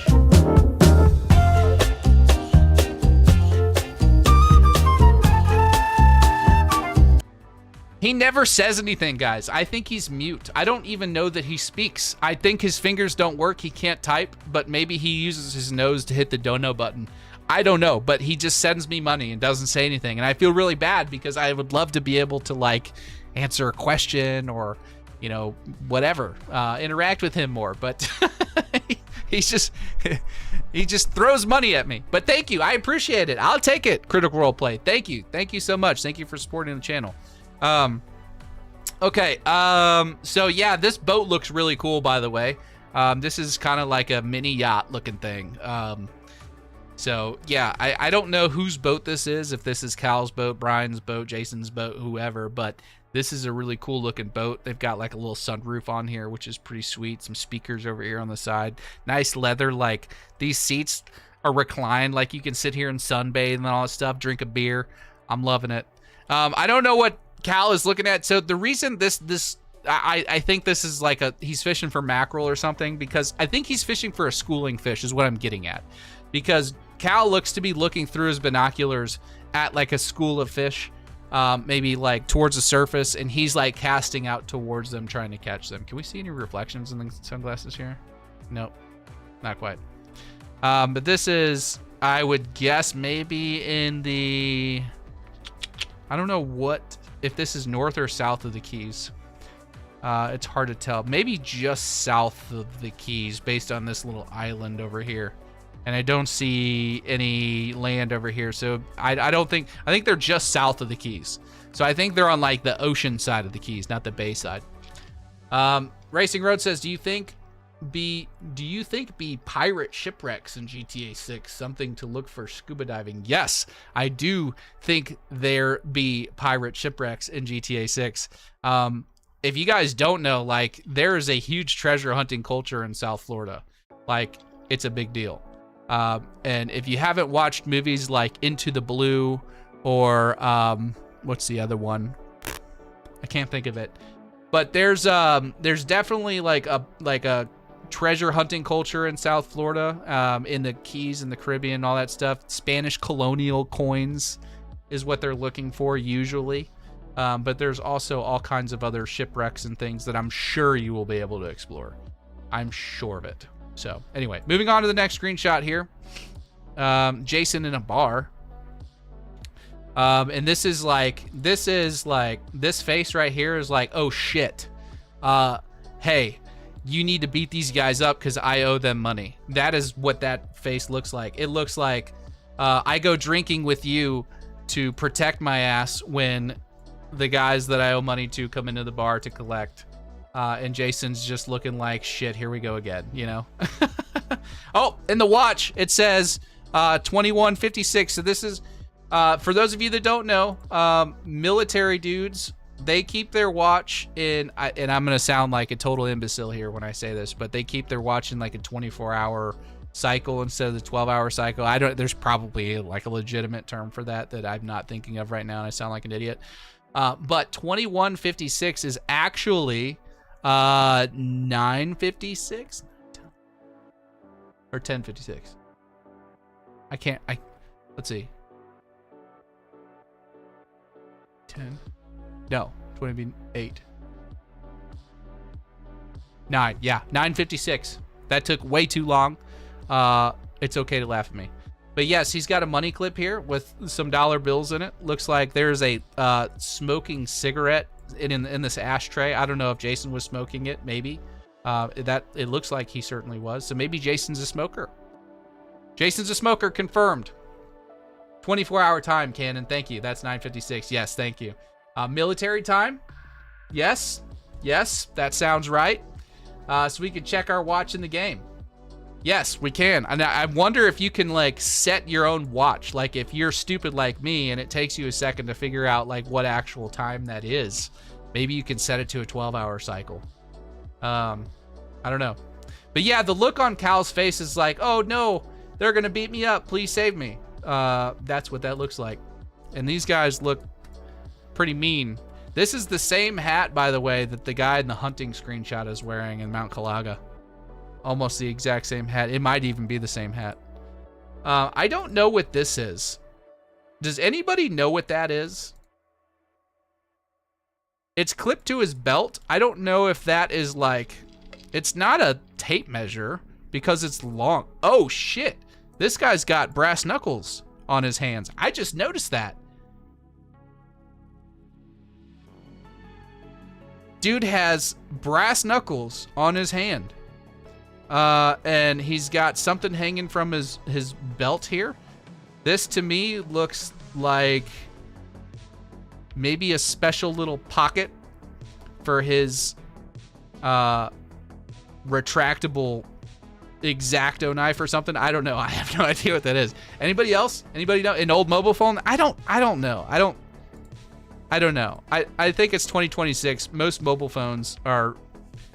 He never says anything, guys. I think he's mute. I don't even know that he speaks. I think his fingers don't work. He can't type, but maybe he uses his nose to hit the dono button. I don't know, but he just sends me money and doesn't say anything. And I feel really bad because I would love to be able to like answer a question or, you know, whatever, interact with him more, but he just throws money at me. But thank you. I appreciate it. I'll take it. Critical Roleplay. Thank you. Thank you so much. Thank you for supporting the channel. Okay. So yeah, this boat looks really cool, by the way. This is kind of like a mini yacht looking thing. So yeah, I don't know whose boat this is, if this is Cal's boat, Brian's boat, Jason's boat, whoever, but this is a really cool looking boat. They've got like a little sunroof on here, which is pretty sweet. Some speakers over here on the side. Nice leather, like these seats are reclined, like you can sit here and sunbathe and all that stuff, drink a beer. I'm loving it. I don't know what Cal is looking at. So the reason I think this is like he's fishing for mackerel or something, because I think he's fishing for a schooling fish is what I'm getting at. Because Cal looks to be looking through his binoculars at like a school of fish, maybe like towards the surface, and he's like casting out towards them, trying to catch them. Can we see any reflections in the sunglasses here? Nope, not quite. But this is, I would guess, maybe in the, I don't know what, if this is north or south of the Keys. It's hard to tell. Maybe just south of the Keys based on this little island over here. And I don't see any land over here. So I don't think, I think they're just south of the Keys. So I think they're on like the ocean side of the Keys, not the bay side. Racing Road says, do you think be pirate shipwrecks in GTA 6 something to look for scuba diving? Yes, I do think there be pirate shipwrecks in GTA 6. If you guys don't know, like, there is a huge treasure hunting culture in South Florida. Like, it's a big deal. And if you haven't watched movies like Into the Blue or what's the other one? I can't think of it. But there's definitely like a treasure hunting culture in South Florida, in the Keys and the Caribbean, all that stuff. Spanish colonial coins is what they're looking for usually. But there's also all kinds of other shipwrecks and things that I'm sure you will be able to explore. I'm sure of it. So anyway, moving on to the next screenshot here. Jason in a bar. And this face right here is like, oh shit. Hey, you need to beat these guys up because I owe them money. That is what that face looks like. It looks like I go drinking with you to protect my ass when the guys that I owe money to come into the bar to collect. And Jason's just looking like, shit, here we go again, you know? Oh, in the watch, it says 2156. So this is, for those of you that don't know, military dudes, they keep their watch in, and I'm going to sound like a total imbecile here when I say this, but they keep their watch in like a 24-hour cycle instead of the 12-hour cycle. There's probably like a legitimate term for that I'm not thinking of right now, and I sound like an idiot. But 2156 is actually 956 or 1056. Let's see. 10. No, 28. 9. Yeah, 956. That took way too long. It's okay to laugh at me. But yes, he's got a money clip here with some dollar bills in it. Looks like there's a smoking cigarette in this ashtray. I don't know if Jason was smoking it. Maybe. It looks like he certainly was. So maybe Jason's a smoker. Jason's a smoker, confirmed. 24-hour time, Cannon. Thank you. That's 9:56. Yes, thank you. Military time. Yes. Yes, that sounds right. So we can check our watch in the game. Yes, we can. And I wonder if you can like set your own watch. Like if you're stupid like me and it takes you a second to figure out like what actual time that is, maybe you can set it to a 12-hour cycle. I don't know. But yeah, the look on Cal's face is like, oh no, they're gonna beat me up. Please save me. That's what that looks like. And these guys look pretty mean. This is the same hat, by the way, that the guy in the hunting screenshot is wearing in Mount Calaga. Almost the exact same hat. It might even be the same hat. I don't know what this is. Does anybody know what that is? It's clipped to his belt. I don't know if that is like... It's not a tape measure because it's long. Oh, shit. This guy's got brass knuckles on his hands. I just noticed that. Dude has brass knuckles on his hand. And he's got something hanging from his belt here. This to me looks like maybe a special little pocket for his retractable X-Acto knife or something. I don't know. I have no idea what that is. Anybody else? Anybody know? An old mobile phone? I don't know. I don't know. I think it's 2026. Most mobile phones are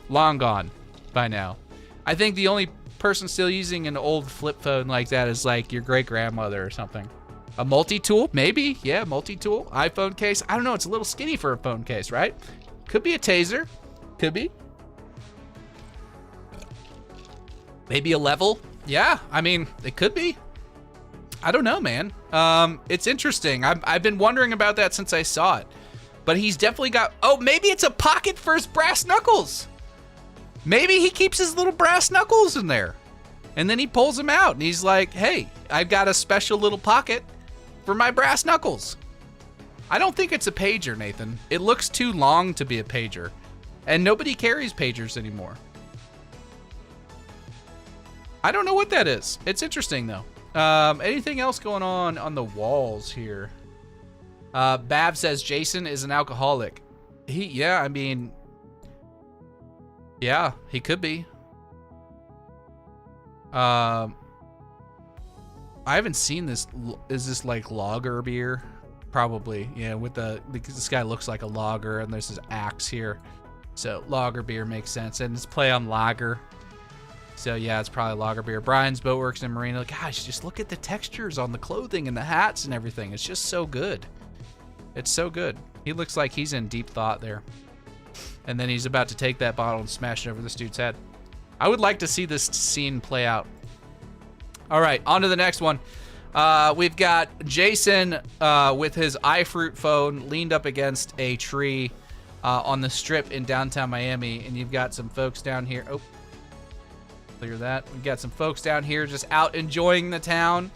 long gone by now. I think the only person still using an old flip phone like that is like your great grandmother or something. A multi-tool? Maybe. Yeah, multi-tool. iPhone case. I don't know. It's a little skinny for a phone case, right? Could be a taser. Could be. Maybe a level. Yeah, I mean, it could be. I don't know, man. It's interesting. I've been wondering about that since I saw it. But he's definitely got... Oh, maybe it's a pocket for his brass knuckles. Maybe he keeps his little brass knuckles in there. And then he pulls them out. And he's like, hey, I've got a special little pocket for my brass knuckles. I don't think it's a pager, Nathan. It looks too long to be a pager. And nobody carries pagers anymore. I don't know what that is. It's interesting, though. Anything else going on the walls here? Bav says Jason is an alcoholic. Yeah, I mean, yeah, he could be. I haven't seen this. Is this like lager beer? Probably, yeah. Because this guy looks like a lager, and there's his axe here, so lager beer makes sense, and it's play on lager. So yeah, it's probably lager beer. Brian's Boatworks and Marina. Gosh, just look at the textures on the clothing and the hats and everything. It's just so good. It's so good. He looks like he's in deep thought there. And then he's about to take that bottle and smash it over this dude's head. I would like to see this scene play out. All right, on to the next one. We've got Jason with his iFruit phone leaned up against a tree on the strip in downtown Miami. And you've got some folks down here. Oh, clear that. We've got some folks down here just out enjoying the town.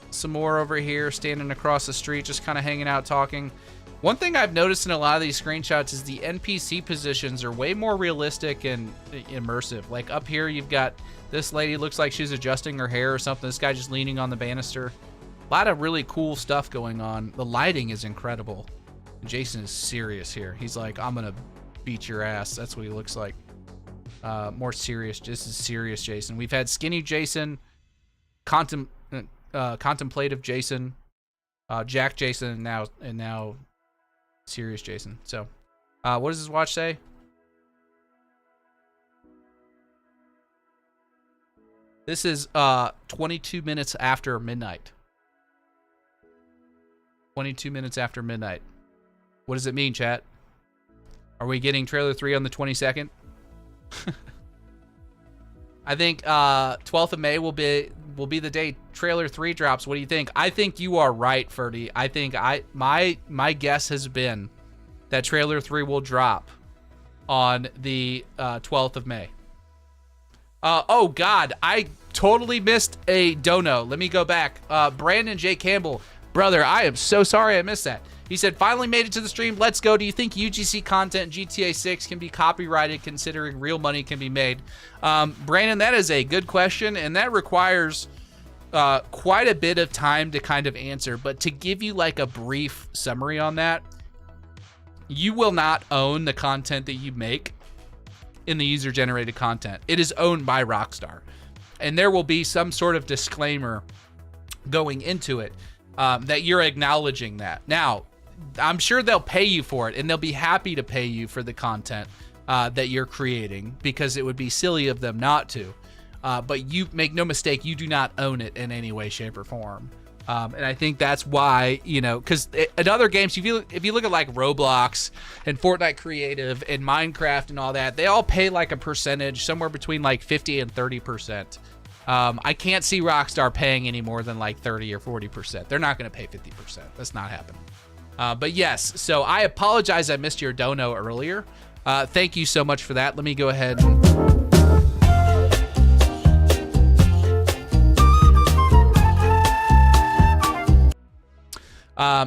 Some more over here standing across the street, just kind of hanging out, talking. One thing I've noticed in a lot of these screenshots is the NPC positions are way more realistic and immersive. Like up here, you've got this lady, looks like she's adjusting her hair or something. This guy just leaning on the banister. A lot of really cool stuff going on. The lighting is incredible. Jason is serious here. He's like, I'm gonna beat your ass. That's what he looks like. More serious. This is serious Jason. We've had skinny Jason, contemplative Jason, Jack Jason, and now serious Jason. So what does this watch say? This is 22 minutes after midnight. 22 minutes after midnight. What does it mean, chat? Are we getting trailer 3 on the 22nd? I think 12th of May will be the day trailer 3 drops. What do you think? I think you are right, Ferdy. I think my guess has been that trailer 3 will drop on the 12th of May. Oh God, I totally missed a dono. Let me go back. Brandon J. Campbell, brother, I am so sorry I missed that. He said, finally made it to the stream. Let's go. Do you think UGC content GTA 6 can be copyrighted considering real money can be made? Brandon, that is a good question, and that requires quite a bit of time to kind of answer. But to give you like a brief summary on that, you will not own the content that you make in the user-generated content. It is owned by Rockstar. And there will be some sort of disclaimer going into it that you're acknowledging that. Now, I'm sure they'll pay you for it, and they'll be happy to pay you for the content that you're creating, because it would be silly of them not to. But you make no mistake, you do not own it in any way, shape, or form. And I think that's why, you know, because in other games, if you look at like Roblox and Fortnite Creative and Minecraft and all that, they all pay like a percentage, somewhere between like 50 and 30%. I can't see Rockstar paying any more than like 30 or 40%. They're not going to pay 50%. That's not happening. But yes, so I apologize I missed your dono earlier. Thank you so much for that. Let me go ahead and...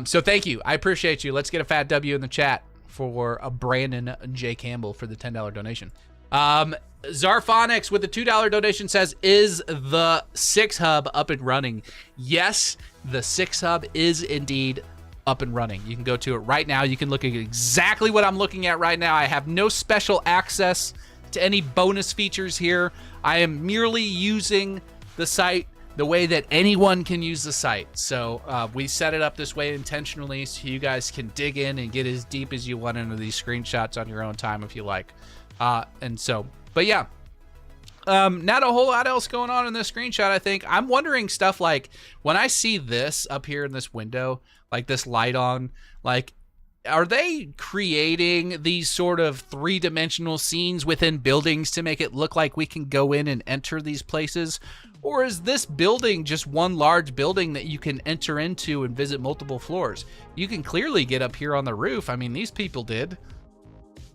So thank you. I appreciate you. Let's get a fat W in the chat for a Brandon J. Campbell for the $10 donation. Zarphonics with the $2 donation says, is the SixHub up and running? Yes, the SixHub is indeed up and running. You can go to it right now. You can look at exactly what I'm looking at right now. I have no special access to any bonus features here. I am merely using the site the way that anyone can use the site. So we set it up this way intentionally so you guys can dig in and get as deep as you want into these screenshots on your own time if you like. But yeah, not a whole lot else going on in this screenshot. I think I'm wondering stuff like, when I see this up here in this window, like this light on, like, are they creating these sort of three-dimensional scenes within buildings to make it look like we can go in and enter these places? Or is this building just one large building that you can enter into and visit multiple floors? You can clearly get up here on the roof. I mean, these people did,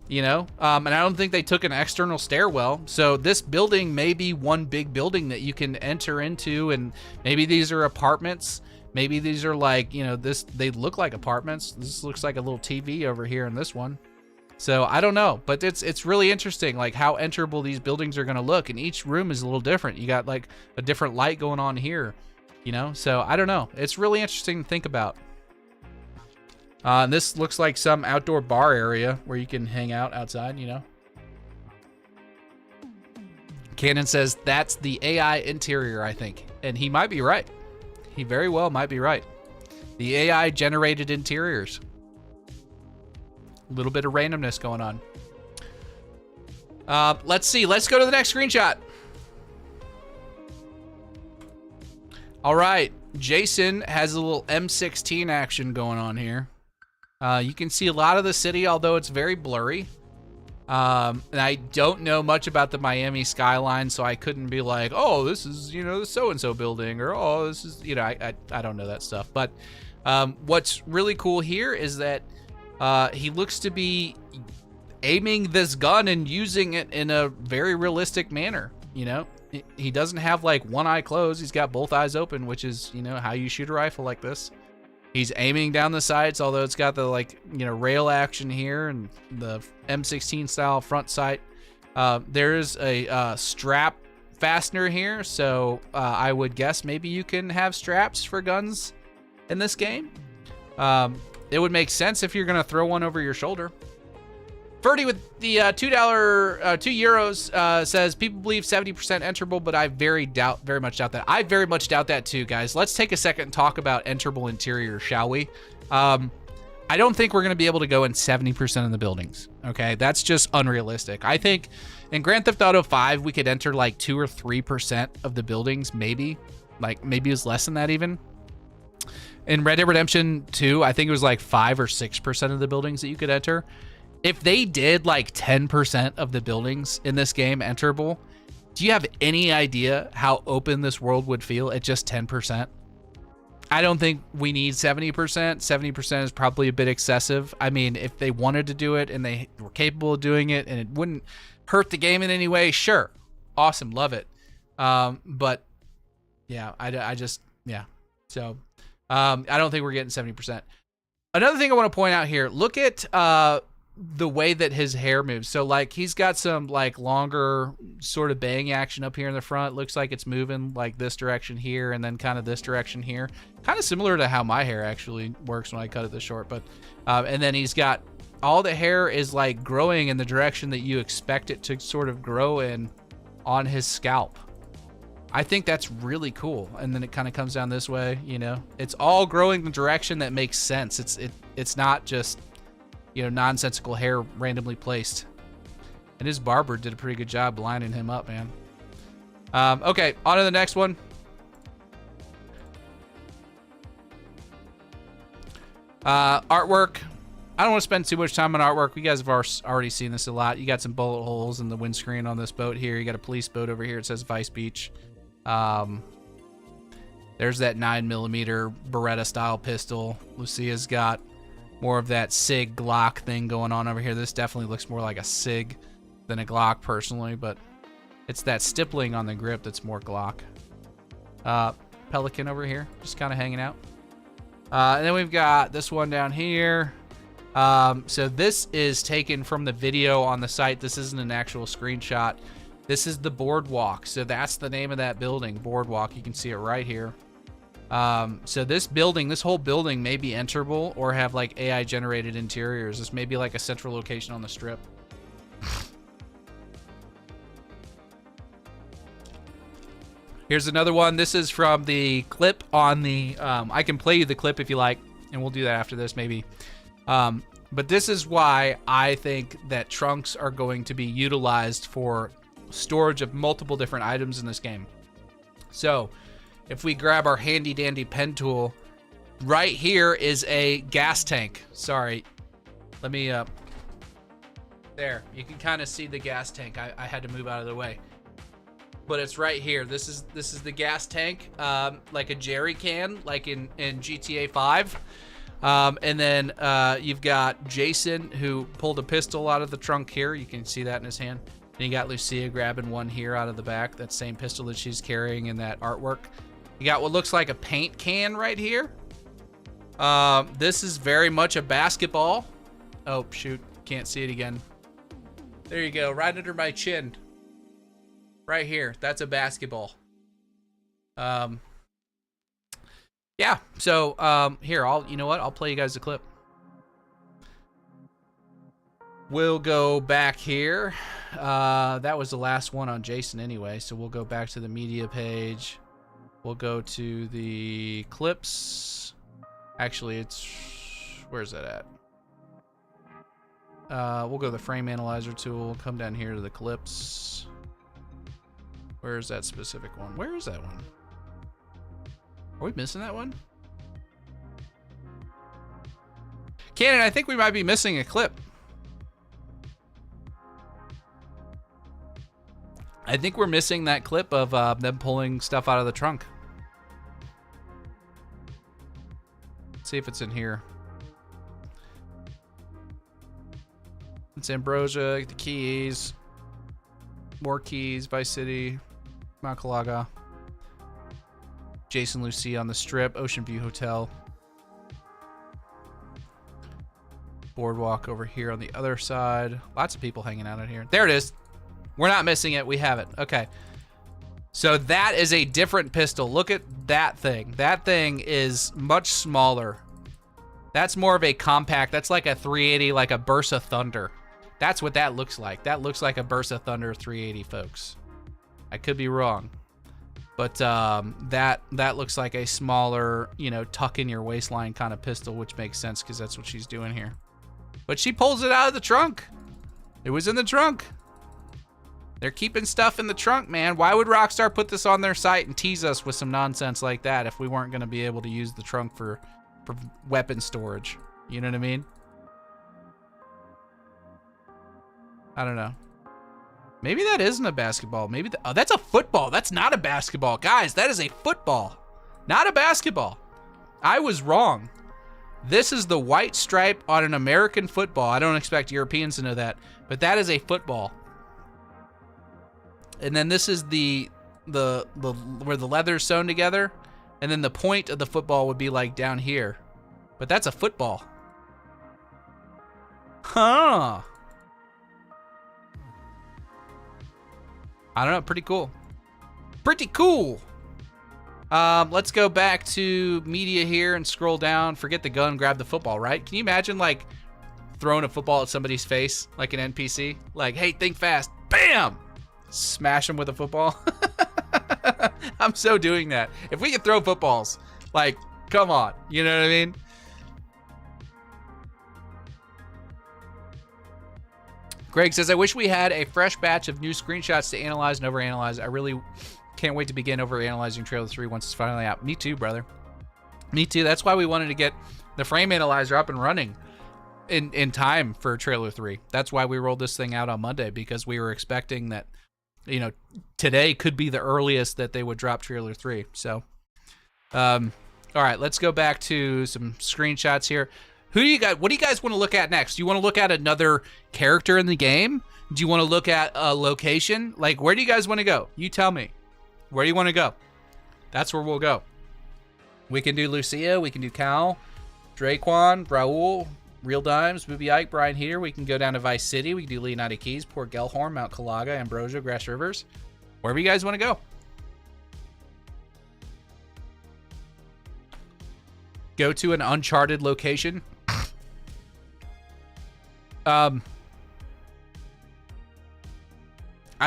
you know, and I don't think they took an external stairwell. So this building may be one big building that you can enter into, and maybe these are apartments. Maybe these are like, you know, they look like apartments. This looks like a little TV over here in this one. So I don't know, but it's really interesting, like how enterable these buildings are going to look, and each room is a little different. You got like a different light going on here, you know. So I don't know. It's really interesting to think about. This looks like some outdoor bar area where you can hang out outside, you know. Cannon says that's the AI interior, I think, and he might be right. He very well might be right. The AI generated interiors. A little bit of randomness going on. Let's see. Let's go to the next screenshot. All right. Jason has a little M16 action going on here. You can see a lot of the city, although it's very blurry. And I don't know much about the Miami skyline, so I couldn't be like, oh, this is, you know, the so-and-so building, or, oh, this is, you know, I don't know that stuff. But what's really cool here is that he looks to be aiming this gun and using it in a very realistic manner, you know? He doesn't have, like, one eye closed. He's got both eyes open, which is, you know, how you shoot a rifle like this. He's aiming down the sights, although it's got the, like, you know, rail action here and the M16 style front sight. There's a strap fastener here, so I would guess maybe you can have straps for guns in this game. It would make sense if you're going to throw one over your shoulder. Ferdy with the €2 says, people believe 70% enterable, but I very much doubt that. I very much doubt that too, guys. Let's take a second and talk about enterable interior, shall we? I don't think we're going to be able to go in 70% of the buildings, okay? That's just unrealistic. I think in Grand Theft Auto 5, we could enter like 2 or 3% of the buildings, maybe. Like, maybe it's less than that even. In Red Dead Redemption 2, I think it was like 5 or 6% of the buildings that you could enter. If they did like 10% of the buildings in this game enterable, do you have any idea how open this world would feel at just 10%? I don't think we need 70%. 70% is probably a bit excessive. I mean, if they wanted to do it and they were capable of doing it and it wouldn't hurt the game in any way, sure. Awesome, love it. But yeah, I just, yeah. So I don't think we're getting 70%. Another thing I want to point out here, look at the way that his hair moves. So like he's got some like longer sort of bang action up here in the front. Looks like it's moving like this direction here and then kind of this direction here. Kind of similar to how my hair actually works when I cut it this short. But and then he's got all the hair is like growing in the direction that you expect it to sort of grow in on his scalp. I think that's really cool. And then it kind of comes down this way, you know. It's all growing the direction that makes sense. It's not just, you know, nonsensical hair randomly placed. And his barber did a pretty good job lining him up, man. Okay, on to the next one. Artwork. I don't want to spend too much time on artwork. You guys have already seen this a lot. You got some bullet holes in the windscreen on this boat here. You got a police boat over here. It says Vice Beach. There's that 9mm Beretta style pistol. Lucia's got more of that SIG Glock thing going on over here. This definitely looks more like a SIG than a Glock personally, but it's that stippling on the grip that's more Glock. Pelican over here, just kind of hanging out. And then we've got this one down here. So this is taken from the video on the site. This isn't an actual screenshot. This is the Boardwalk. So that's the name of that building, Boardwalk. You can see it right here. So this whole building may be enterable or have like AI generated interiors. This may be like a central location on the strip. Here's another one. This is from the clip on the, I can play you the clip if you like, and we'll do that after this maybe. But this is why I think that trunks are going to be utilized for storage of multiple different items in this game. So if we grab our handy dandy pen tool, right here is a gas tank. Sorry, let me, there, you can kind of see the gas tank. I had to move out of the way. But it's right here. This is the gas tank, like a jerry can, like in GTA 5. And then you've got Jason, who pulled a pistol out of the trunk here. You can see that in his hand. And you got Lucia grabbing one here out of the back, that same pistol that she's carrying in that artwork. You got what looks like a paint can right here. This is very much a basketball. Oh, shoot. Can't see it again. There you go, right under my chin. Right here, that's a basketball. Yeah, so here, you know what? I'll play you guys a clip. We'll go back here. That was the last one on Jason anyway, so we'll go back to the media page. We'll go to the clips. Actually, where's that at? We'll go to the frame analyzer tool, come down here to the clips. Where's that specific one? Where is that one? Are we missing that one? Cannon, I think we might be missing a clip. I think we're missing that clip of them pulling stuff out of the trunk. Let's see if it's in here. It's Ambrosia, the keys. More keys, Vice City, Mount Calaga. Jason Lucy on the Strip, Ocean View Hotel. Boardwalk over here on the other side. Lots of people hanging out in here. There it is. We're not missing it. We have it. Okay. So that is a different pistol. Look at that thing. That thing is much smaller. That's more of a compact. That's like a 380, like a Bursa Thunder. That's what that looks like. That looks like a Bursa Thunder 380, folks. I could be wrong. But that looks like a smaller, you know, tuck in your waistline kind of pistol, which makes sense because that's what she's doing here. But she pulls it out of the trunk. It was in the trunk. They're keeping stuff in the trunk, man. Why would Rockstar put this on their site and tease us with some nonsense like that if we weren't going to be able to use the trunk for weapon storage? You know what I mean? I don't know. Maybe that isn't a basketball. Maybe oh, that's a football. That's not a basketball. Guys, that is a football, not a basketball. I was wrong. This is the white stripe on an American football. I don't expect Europeans to know that, but that is a football. And then this is the where the leather is sewn together, and then the point of the football would be like down here. But that's a football. Huh. I don't know, pretty cool. Pretty cool. Let's go back to media here and scroll down. Forget the gun, grab the football, right? Can you imagine like throwing a football at somebody's face like an NPC? Like, hey, think fast. Bam! Smash them with a football. I'm so doing that. If we could throw footballs, like, come on. You know what I mean? Greg says, I wish we had a fresh batch of new screenshots to analyze and overanalyze. I really can't wait to begin overanalyzing Trailer 3 once it's finally out. Me too, brother. Me too. That's why we wanted to get the frame analyzer up and running in time for Trailer 3. That's why we rolled this thing out on Monday, because we were expecting that, you know, today could be the earliest that they would drop Trailer 3. So, all right, let's go back to some screenshots here. Who do you guys? What do you guys want to look at next? Do you want to look at another character in the game? Do you want to look at a location? Like, where do you guys want to go? You tell me. Where do you want to go? That's where we'll go. We can do Lucia. We can do Cal, Draquan, Raul, Real Dimes, Booby Ike, Brian Heater. We can go down to Vice City. We can do Leonardo Keys, Port Gellhorn, Mount Calaga, Ambrosia, Grass Rivers. Wherever you guys want to go. Go to an uncharted location. I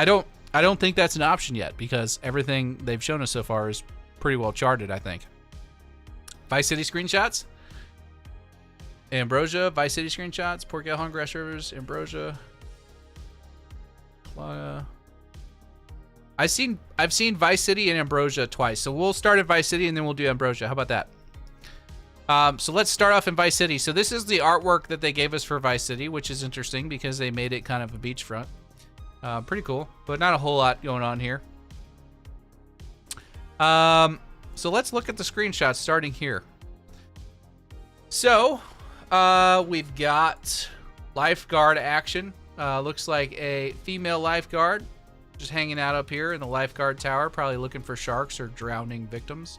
don't think that's an option yet, because everything they've shown us so far is pretty well charted, I think. Vice City screenshots. Ambrosia, Vice City screenshots, Port Gellhorn, Grass Rivers, Ambrosia. I've seen Vice City and Ambrosia twice, so we'll start at Vice City and then we'll do Ambrosia. How about that? So let's start off in Vice City. So this is the artwork that they gave us for Vice City, which is interesting because they made it kind of a beachfront. Pretty cool, but not a whole lot going on here. So let's look at the screenshots starting here. So we've got lifeguard action. Looks like a female lifeguard just hanging out up here in the lifeguard tower, probably looking for sharks or drowning victims.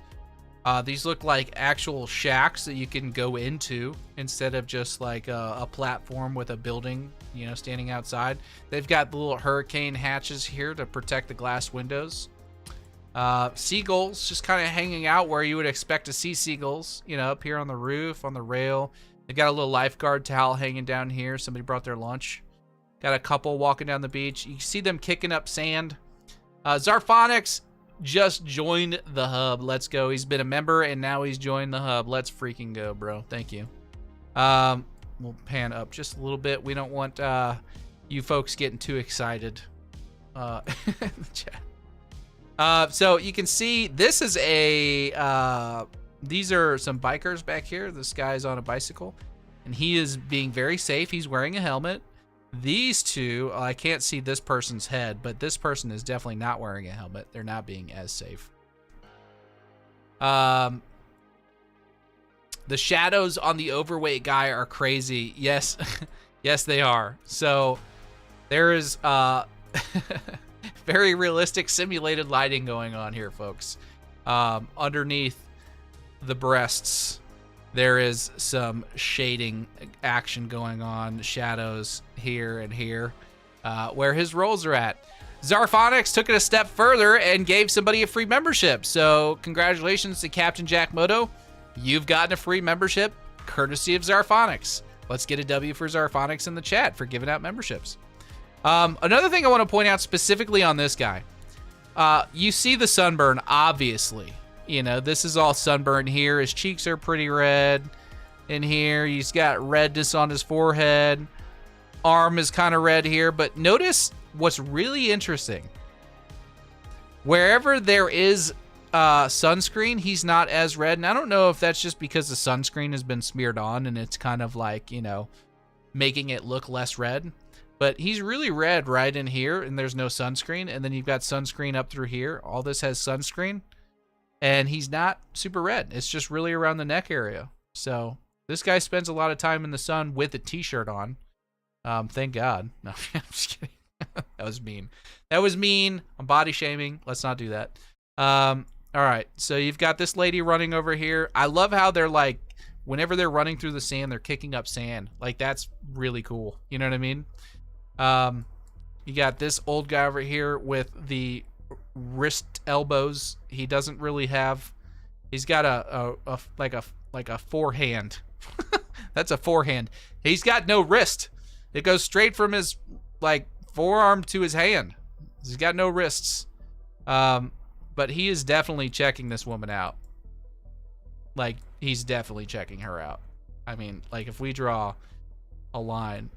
These look like actual shacks that you can go into instead of just like a platform with a building, you know, standing outside. They've got the little hurricane hatches here to protect the glass windows. Seagulls just kind of hanging out where you would expect to see seagulls, you know, up here on the roof, on the rail. They've got a little lifeguard towel hanging down here. Somebody brought their lunch. Got a couple walking down the beach. You see them kicking up sand. Zarphonics just joined the hub. Let's go. He's been a member and now he's joined the hub. Let's freaking go, bro. Thank you. We'll pan up just a little bit. We don't want you folks getting too excited in the chat. So you can see this is a these are some bikers back here. This guy's on a bicycle and he is being very safe. He's wearing a helmet. These two, I can't see this person's head, but this person is definitely not wearing a helmet. They're not being as safe. The shadows on the overweight guy are crazy. Yes, yes they are. So there is very realistic simulated lighting going on here, folks. Underneath the breasts, there is some shading action going on, shadows here and here, where his rolls are at. Zarphonics took it a step further and gave somebody a free membership. So congratulations to Captain Jack Moto. You've gotten a free membership courtesy of Zarphonics. Let's get a W for Zarphonics in the chat for giving out memberships. Another thing I want to point out specifically on this guy, you see the sunburn, obviously. You know, this is all sunburn here. His cheeks are pretty red in here. He's got redness on his forehead. Arm is kind of red here. But notice what's really interesting. Wherever there is sunscreen, he's not as red. And I don't know if that's just because the sunscreen has been smeared on and it's kind of like, you know, making it look less red. But he's really red right in here and there's no sunscreen. And then you've got sunscreen up through here. All this has sunscreen. And he's not super red. It's just really around the neck area. So this guy spends a lot of time in the sun with a t-shirt on. Thank God. No, I'm just kidding. That was mean. That was mean. I'm body shaming. Let's not do that. All right. So you've got this lady running over here. I love how they're like, whenever they're running through the sand, they're kicking up sand. Like, that's really cool. You know what I mean? You got this old guy over here with the wrist elbows. He doesn't really have, he's got a forehand. That's a forehand. He's got no wrist. It goes straight from his like forearm to his hand. He's got no wrists. But he is definitely checking this woman out. Like, he's definitely checking her out. I mean, like, if we draw a line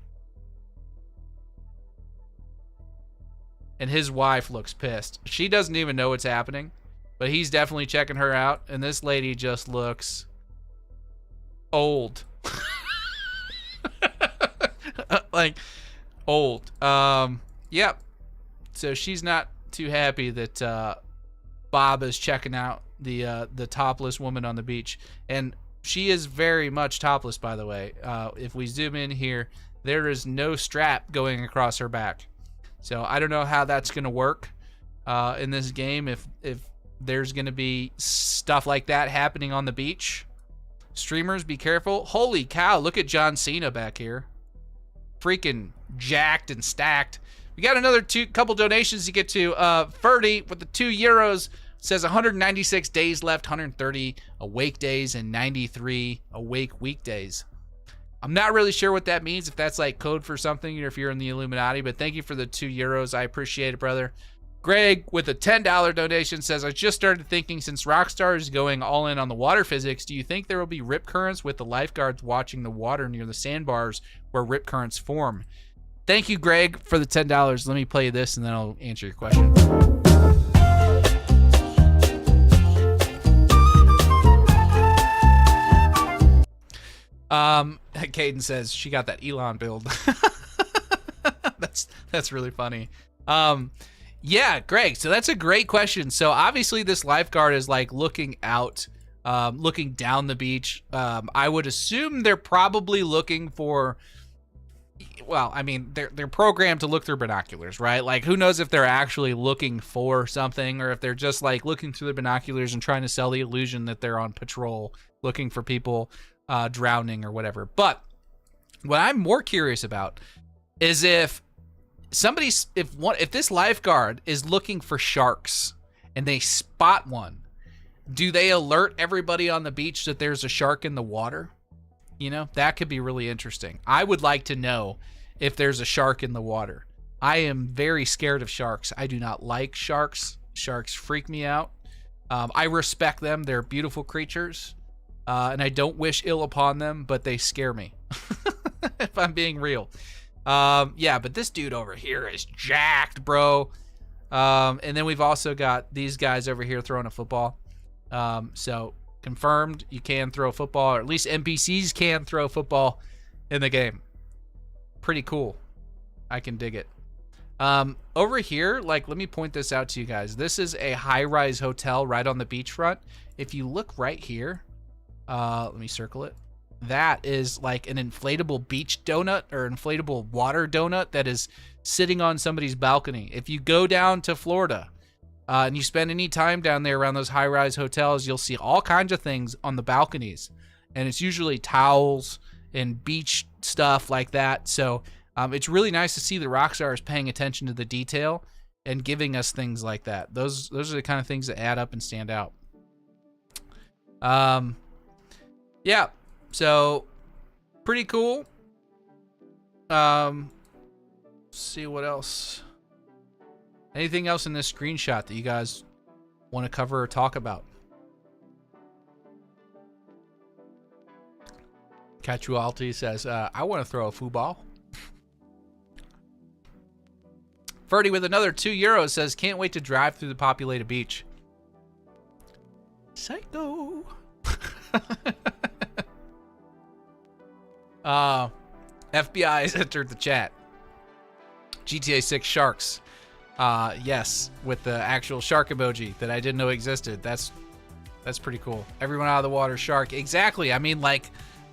and his wife looks pissed. She doesn't even know what's happening, but he's definitely checking her out. And this lady just looks old. Like, old. Yep. So she's not too happy that Bob is checking out the topless woman on the beach. And she is very much topless, by the way. If we zoom in here, there is no strap going across her back. So I don't know how that's going to work in this game, if there's going to be stuff like that happening on the beach. Streamers, be careful. Holy cow, look at John Cena back here. Freaking jacked and stacked. We got another couple donations to get to. Ferdy with the €2 says 196 days left, 130 awake days, and 93 awake weekdays. I'm not really sure what that means, if that's like code for something or if you're in the Illuminati, but thank you for the €2. I appreciate it, brother. Greg with a $10 donation says, I just started thinking, since Rockstar is going all in on the water physics, do you think there will be rip currents with the lifeguards watching the water near the sandbars where rip currents form? Thank you, Greg, for the $10. Let me play this and then I'll answer your question. Caden says she got that Elon build. That's really funny. Yeah, Greg, so that's a great question. So obviously this lifeguard is like looking out, looking down the beach. I would assume they're probably looking for, well, I mean, they're programmed to look through binoculars, right? Like, who knows if they're actually looking for something or if they're just like looking through the binoculars and trying to sell the illusion that they're on patrol looking for people drowning or whatever. But what I'm more curious about is if this lifeguard is looking for sharks and they spot one, do they alert everybody on the beach that there's a shark in the water? You know, that could be really interesting. I would like to know if there's a shark in the water. I am very scared of sharks. I do not like sharks. Sharks freak me out. I respect them. They're beautiful creatures. And I don't wish ill upon them, but they scare me. If I'm being real. Yeah, but this dude over here is jacked, bro. And then we've also got these guys over here throwing a football. So confirmed, you can throw a football, or at least NPCs can throw a football in the game. Pretty cool. I can dig it. Over here, like, let me point this out to you guys. This is a high-rise hotel right on the beachfront. If you look right here, let me circle it. That is like an inflatable beach donut or inflatable water donut that is sitting on somebody's balcony. If you go down to Florida and you spend any time down there around those high-rise hotels, you'll see all kinds of things on the balconies. And it's usually towels and beach stuff like that. So it's really nice to see the Rockstar is paying attention to the detail and giving us things like that. Those are the kind of things that add up and stand out. Yeah. So, pretty cool. See what else. Anything else in this screenshot that you guys want to cover or talk about? Casualty says, I want to throw a football. Ferdy with another €2 says, can't wait to drive through the populated beach. Psycho. FBI has entered the chat. GTA6 sharks. Yes, with the actual shark emoji that I didn't know existed. That's pretty cool. Everyone out of the water, shark. Exactly. I mean, like,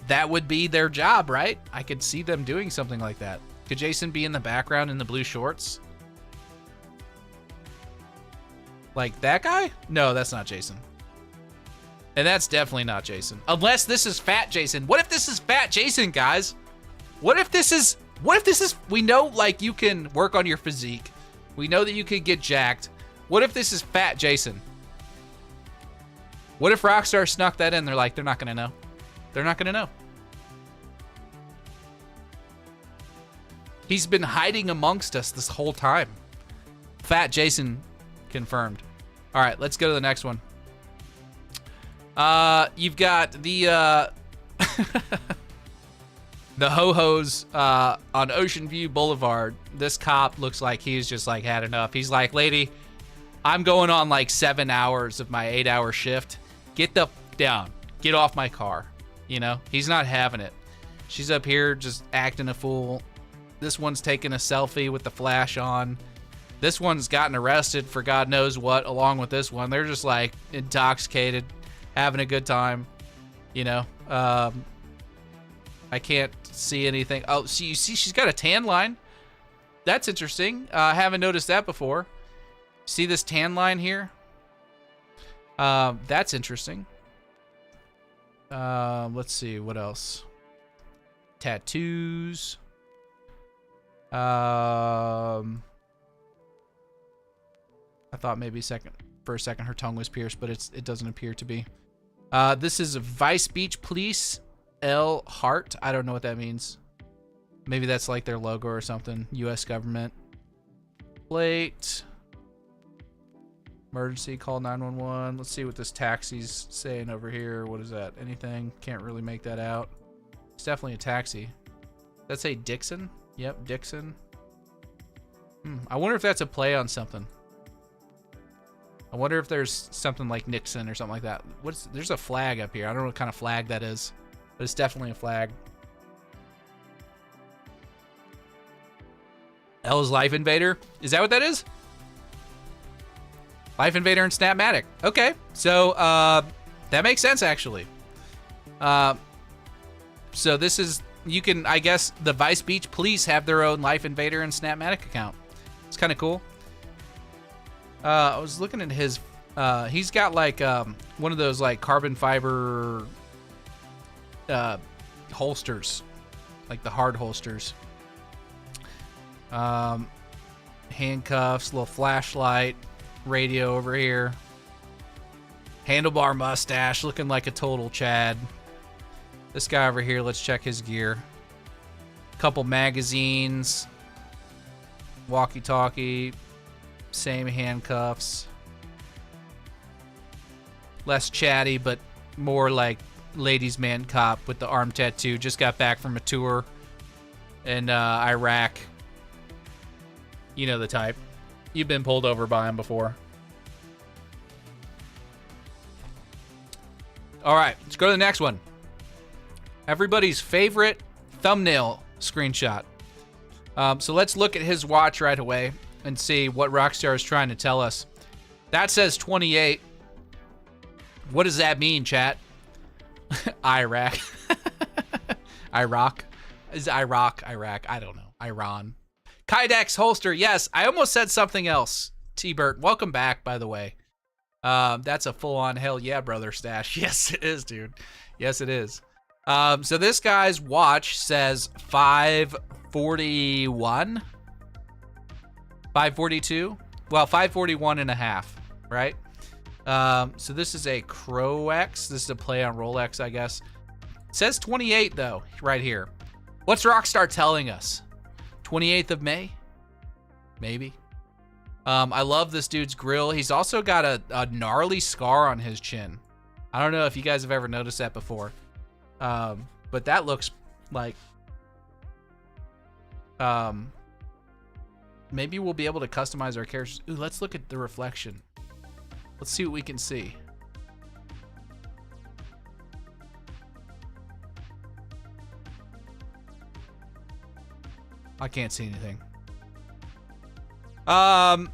that would be their job, right? I could see them doing something like that. Could Jason be in the background in the blue shorts? Like that guy? No, that's not Jason. And that's definitely not Jason. Unless this is Fat Jason. What if this is Fat Jason, guys? What if this is, we know, like, you can work on your physique. We know that you can get jacked. What if this is Fat Jason? What if Rockstar snuck that in? They're like, they're not gonna know. They're not gonna know. He's been hiding amongst us this whole time. Fat Jason confirmed. All right, let's go to the next one. You've got the the ho-hos on Ocean View Boulevard. This cop looks like he's just like had enough. He's like, lady, I'm going on like 7 hours of my 8-hour shift. Get the f down. Get off my car. You know, he's not having it. She's up here just acting a fool. This one's taking a selfie with the flash on. This one's gotten arrested for God knows what along with this one. They're just like intoxicated, having a good time, you know. I can't see anything. Oh, see, you see she's got a tan line. That's interesting. I haven't noticed that before. See this tan line here? That's interesting. Let's see, what else? Tattoos. I thought maybe for a second her tongue was pierced, but it doesn't appear to be. This is Vice Beach Police L Heart. I don't know what that means. Maybe that's like their logo or something. U.S. government. Plate. Emergency call 911. Let's see what this taxi's saying over here. What is that? Anything? Can't really make that out. It's definitely a taxi. Does that say Dixon? Yep, Dixon. I wonder if that's a play on something. I wonder if there's something like Nixon or something like that. There's a flag up here. I don't know what kind of flag that is, but it's definitely a flag. L is Life Invader. Is that what that is? Life Invader and Snapmatic. Okay, so that makes sense actually. So this is, you can, I guess, the Vice Beach police have their own Life Invader and Snapmatic account. It's kind of cool. I was looking at his, he's got like one of those like carbon fiber holsters, like the hard holsters. Handcuffs, little flashlight, radio over here. Handlebar mustache, looking like a total Chad. This guy over here, let's check his gear. Couple magazines. Walkie-talkie. Same handcuffs. Less chatty, but more like ladies' man cop with the arm tattoo. Just got back from a tour in Iraq. You know the type. You've been pulled over by him before. All right, let's go to the next one. Everybody's favorite thumbnail screenshot. So let's look at his watch right away and see what Rockstar is trying to tell us. That says 28. What does that mean, chat? Iraq. Iraq? Is Iraq? I don't know. Iran. Kydex holster. Yes, I almost said something else. T-Bert, welcome back, by the way. That's a full-on hell yeah, brother stash. Yes, it is, dude. Yes, it is. So this guy's watch says 541? 542? Well, 541 and a half, right? So this is a Crow-X. This is a play on Rolex, I guess. It says 28, though, right here. What's Rockstar telling us? 28th of May? Maybe. I love this dude's grill. He's also got a gnarly scar on his chin. I don't know if you guys have ever noticed that before. But that looks like... maybe we'll be able to customize our characters. Ooh, let's look at the reflection. Let's see what we can see. I can't see anything. Let's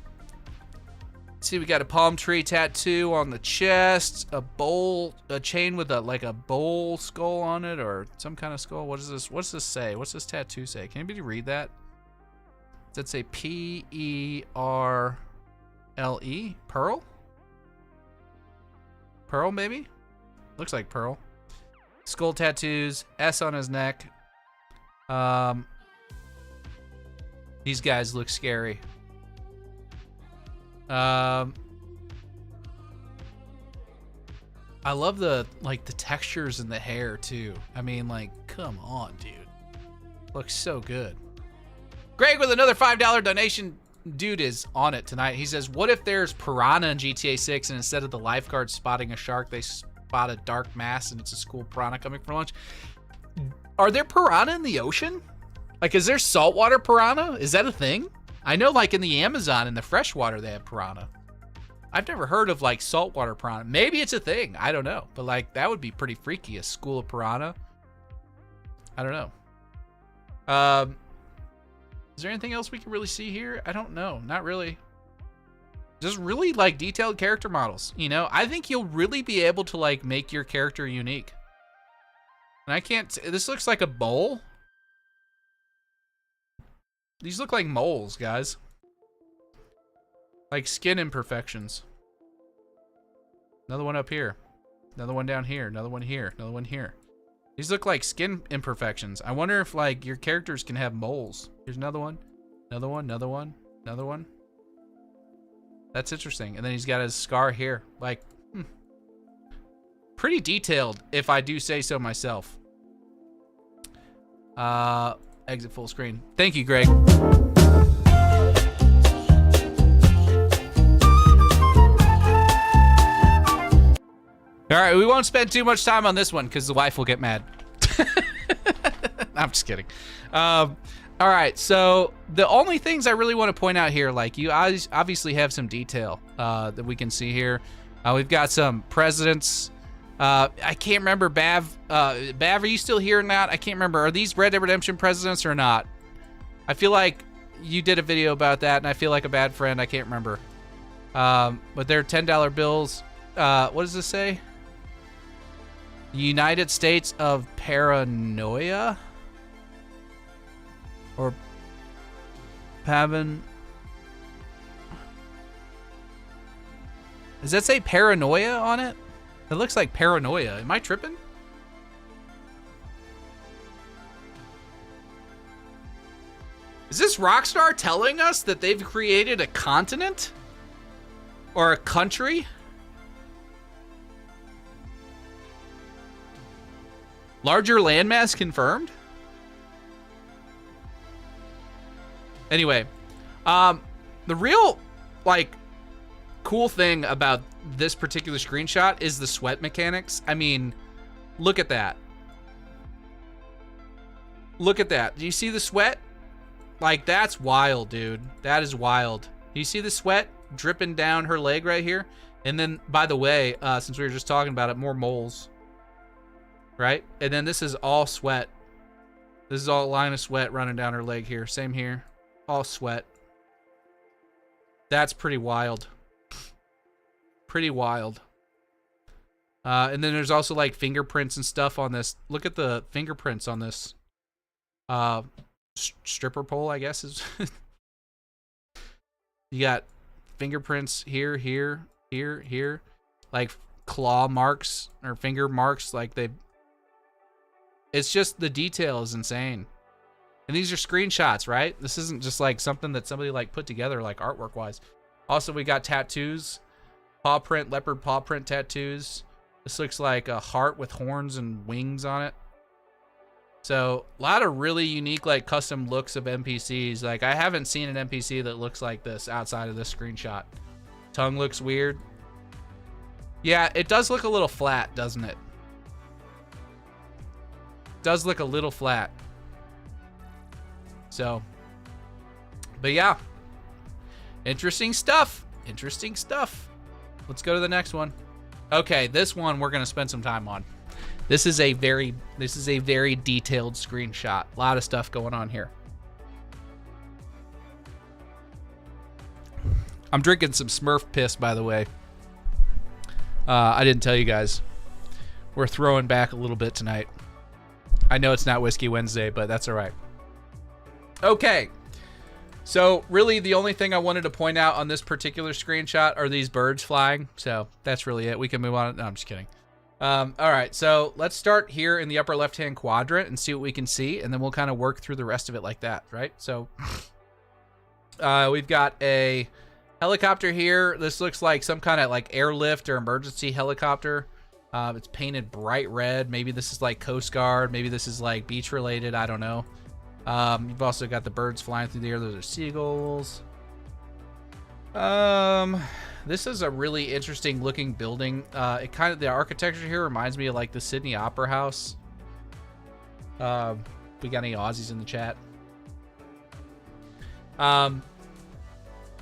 see, we got a palm tree tattoo on the chest, a chain with a bowl skull on it, or some kind of skull. What is this? What's this say? What's this tattoo say? Can anybody read that? Does it say P-E-R-L-E? Pearl? Pearl, maybe? Looks like pearl. Skull tattoos, S on his neck. These guys look scary. I love the textures in the hair too. I mean, like, come on, dude. Looks so good. Greg with another $5 donation. Dude is on it tonight. He says, what if there's piranha in GTA 6 and instead of the lifeguard spotting a shark, they spot a dark mass and it's a school piranha coming for lunch? Are there piranha in the ocean? Like, is there saltwater piranha? Is that a thing? I know, like, in the Amazon, in the freshwater, they have piranha. I've never heard of, like, saltwater piranha. Maybe it's a thing. I don't know. But, like, that would be pretty freaky, a school of piranha. I don't know. Is there anything else we can really see here? I don't know. Not really. Just really, like, detailed character models, you know? I think you'll really be able to, like, make your character unique. And I can't... This looks like a bowl. These look like moles, guys. Like skin imperfections. Another one up here. Another one down here. Another one here. Another one here. These look like skin imperfections. I wonder if, like, your characters can have moles. Here's another one. Another one. Another one. Another one. That's interesting. And then he's got his scar here. Like, pretty detailed, if I do say so myself. Exit full screen. Thank you, Greg. All right, we won't spend too much time on this one because the wife will get mad. I'm just kidding. All right, so the only things I really want to point out here, like, you obviously have some detail that we can see here. We've got some presidents. I can't remember, Bav. Bav, are you still here or not? I can't remember. Are these Red Dead Redemption presidents or not? I feel like you did a video about that, and I feel like a bad friend. I can't remember. But they're $10 bills. What does this say? United States of Paranoia? Or Pavin. Does that say paranoia on it? It looks like paranoia. Am I tripping? Is this Rockstar telling us that they've created a continent? Or a country? Larger landmass confirmed? Anyway, the real, like, cool thing about this particular screenshot is the sweat mechanics. I mean, look at that. Look at that. Do you see the sweat? Like, that's wild, dude. That is wild. Do you see the sweat dripping down her leg right here? And then, by the way, since we were just talking about it, more moles. Right? And then this is all sweat. This is all a line of sweat running down her leg here. Same here. All sweat. That's pretty wild. Pretty wild. And then there's also like fingerprints and stuff on this. Look at the fingerprints on this stripper pole, I guess is. You got fingerprints here, here, here, here, like claw marks or finger marks. Like they. It's just the detail is insane. And these are screenshots, right? This isn't just like something that somebody like put together like artwork wise. Also, we got tattoos. Paw print, leopard paw print tattoos. This looks like a heart with horns and wings on it. So, a lot of really unique, like, custom looks of NPCs. Like, I haven't seen an NPC that looks like this outside of this screenshot. Tongue looks weird. Yeah, it does look a little flat, doesn't it? Does look a little flat. So, but yeah. Interesting stuff. Interesting stuff. Let's go to the next one. Okay, this one we're gonna spend some time on. This is a very detailed screenshot. A lot of stuff going on here. I'm drinking some Smurf piss, by the way. I didn't tell you guys. We're throwing back a little bit tonight. I know it's not Whiskey Wednesday, but that's all right. Okay. So really the only thing I wanted to point out on this particular screenshot are these birds flying. So that's really it. We can move on. No, I'm just kidding. All right. So let's start here in the upper left-hand quadrant and see what we can see. And then we'll kind of work through the rest of it like that. Right. So we've got a helicopter here. This looks like some kind of like airlift or emergency helicopter. It's painted bright red. Maybe this is like Coast Guard. Maybe this is like beach related. I don't know. You've also got the birds flying through the air. Those are seagulls. This is a really interesting looking building. It kind of, the architecture here reminds me of like the Sydney Opera House. We got any Aussies in the chat?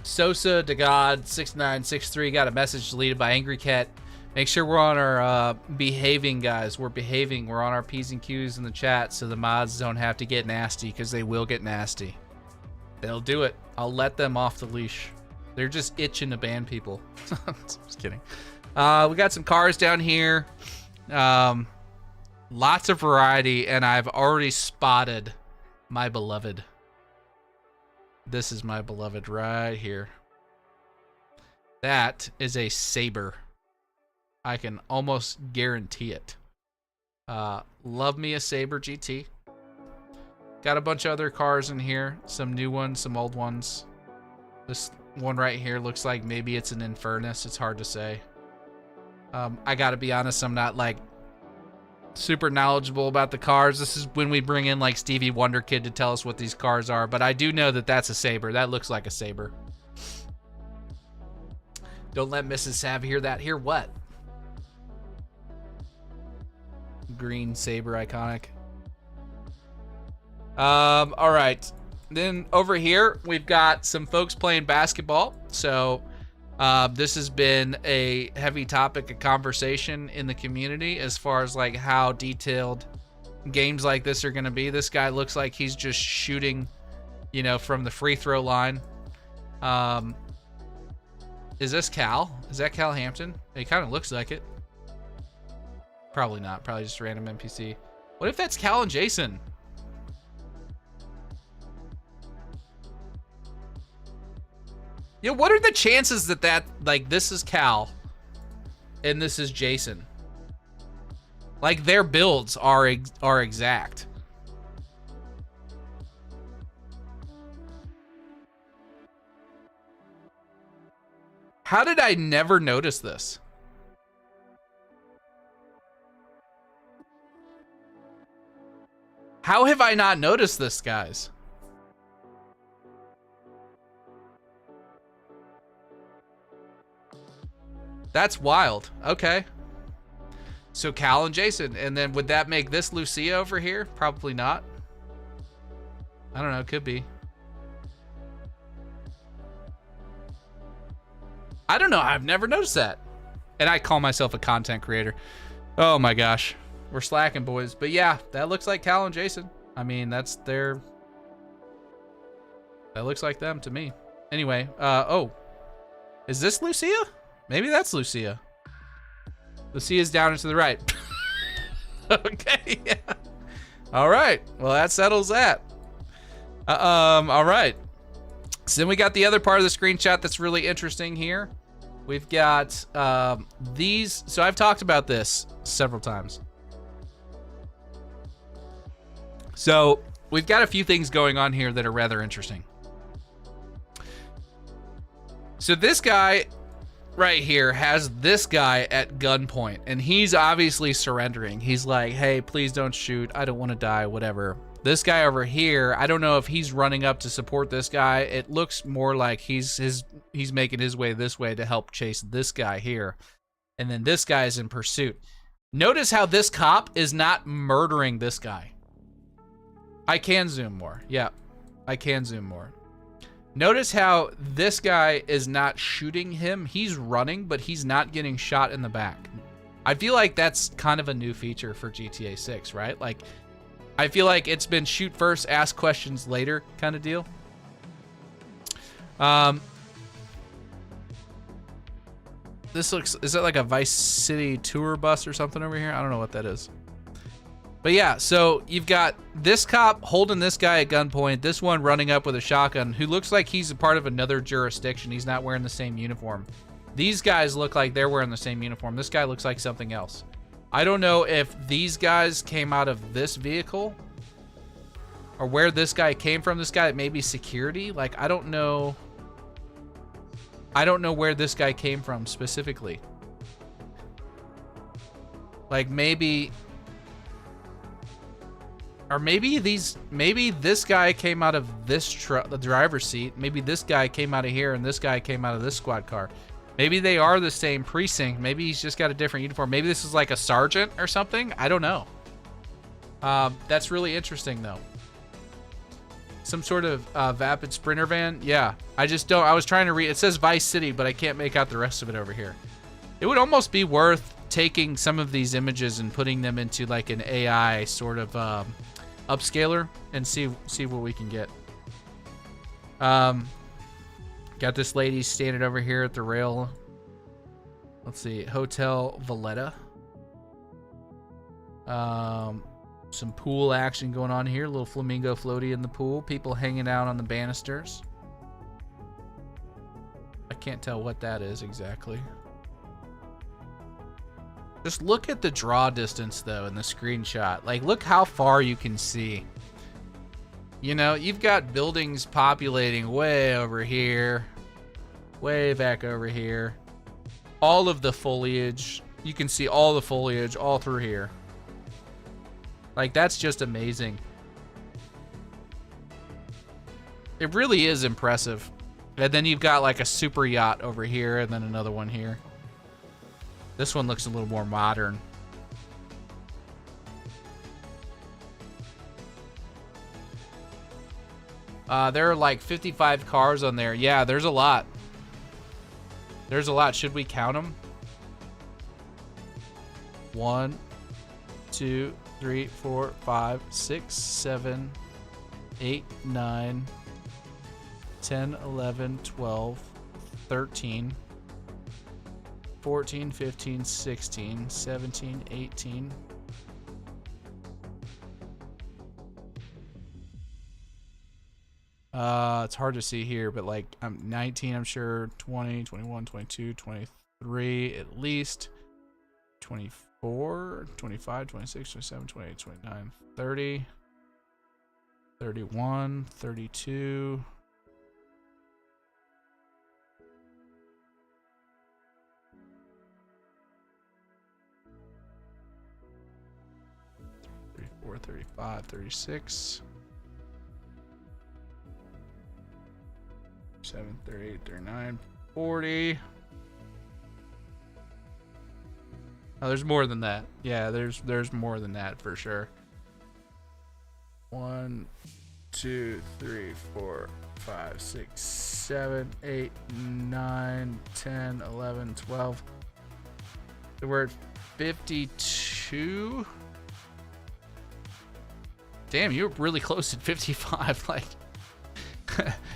Sosa to God 6963 got a message deleted by Angry Cat. Make sure we're on our behaving, guys. We're behaving. We're on our P's and Q's in the chat so the mods don't have to get nasty, because they will get nasty. They'll do it. I'll let them off the leash. They're just itching to ban people. Just kidding. We got some cars down here. Lots of variety, and I've already spotted my beloved. This is my beloved right here. That is a Sabre. I can almost guarantee it. Love me a Sabre GT. Got a bunch of other cars in here. Some new ones, some old ones. This one right here looks like maybe it's an Infernus. It's hard to say. I gotta be honest, I'm not like super knowledgeable about the cars. This is when we bring in like Stevie Wonder Kid to tell us what these cars are. But I do know that that's a Sabre. That looks like a Sabre. Don't let Mrs. Sav hear that. Hear what? Green Sabre iconic. All right. Then over here, we've got some folks playing basketball. So this has been a heavy topic of conversation in the community as far as like how detailed games like this are going to be. This guy looks like he's just shooting, you know, from the free throw line. Is this Cal? Is that Cal Hampton? It kind of looks like it. Probably not. Probably just a random NPC. What if that's Cal and Jason? Yeah, what are the chances that like this is Cal and this is Jason? Like their builds are exact. How did I never notice this? How have I not noticed this, guys? That's wild. Okay. So Cal and Jason. And then would that make this Lucia over here? Probably not. I don't know. Could be. I don't know. I've never noticed that. And I call myself a content creator. Oh my gosh. We're slacking, boys. But yeah, that looks like Cal and Jason. I mean, that's their... That looks like them to me. Anyway, oh. Is this Lucia? Maybe that's Lucia. Lucia's down and to the right. Okay, yeah. All right. Well, that settles that. All right. So then we got the other part of the screenshot that's really interesting here. We've got these. So I've talked about this several times. So we've got a few things going on here that are rather interesting. So this guy right here has this guy at gunpoint, and he's obviously surrendering. He's like, hey, please don't shoot. I don't want to die, whatever. This guy over here, I don't know if he's running up to support this guy. It looks more like he's making his way this way to help chase this guy here. And then this guy is in pursuit. Notice how this cop is not murdering this guy. I can zoom more. Yeah, I can zoom more. Notice how this guy is not shooting him. He's running, but he's not getting shot in the back. I feel like that's kind of a new feature for GTA 6, right? Like, I feel like it's been shoot first, ask questions later kind of deal. This looks, is that like a Vice City tour bus or something over here? I don't know what that is. But yeah, so you've got this cop holding this guy at gunpoint, this one running up with a shotgun who looks like he's a part of another jurisdiction. He's not wearing the same uniform. These guys look like they're wearing the same uniform. This guy looks like something else. I don't know if these guys came out of this vehicle or where this guy came from. This guy may be security. Like, I don't know. I don't know where this guy came from specifically. Like, maybe... Or maybe this guy came out of this truck, the driver's seat. Maybe this guy came out of here and this guy came out of this squad car. Maybe they are the same precinct. Maybe he's just got a different uniform. Maybe this is like a sergeant or something. I don't know. That's really interesting though. Some sort of Vapid Sprinter van. Yeah, I just don't. I was trying to read. It says Vice City, but I can't make out the rest of it over here. It would almost be worth taking some of these images and putting them into like an AI sort of upscaler and see what we can get. Got this lady standing over here at the rail. Let's see, Hotel Valletta. Some pool action going on here. A little flamingo floaty in the pool. People hanging out on the banisters. I can't tell what that is exactly. Just look at the draw distance though in the screenshot. Like, look how far you can see. You know, you've got buildings populating way over here, way back over here. All of the foliage, you can see all the foliage all through here. Like, that's just amazing. It really is impressive. And then you've got like a super yacht over here and then another one here. This one looks a little more modern. There are like 55 cars on there. Yeah, there's a lot. There's a lot. Should we count them? 1, 2, 3, 4, 5, 6, 7, 8, 9, 10, 11, 12, 13, 14, 15, 16, 17, 18. It's hard to see here, but like I'm 19, I'm sure, 20, 21, 22, 23 at least, 24, 25, 26, 27, 28, 29, 30, 31, 32. Or 35, 36, 7, 38, 39, 40. Oh, there's more than that. Yeah, there's more than that for sure. 1, 2, 3, 4, 5, 6, 7, 8, 9, 10, 11, 12. So we're at 52. Damn, you're really close at 55. Like,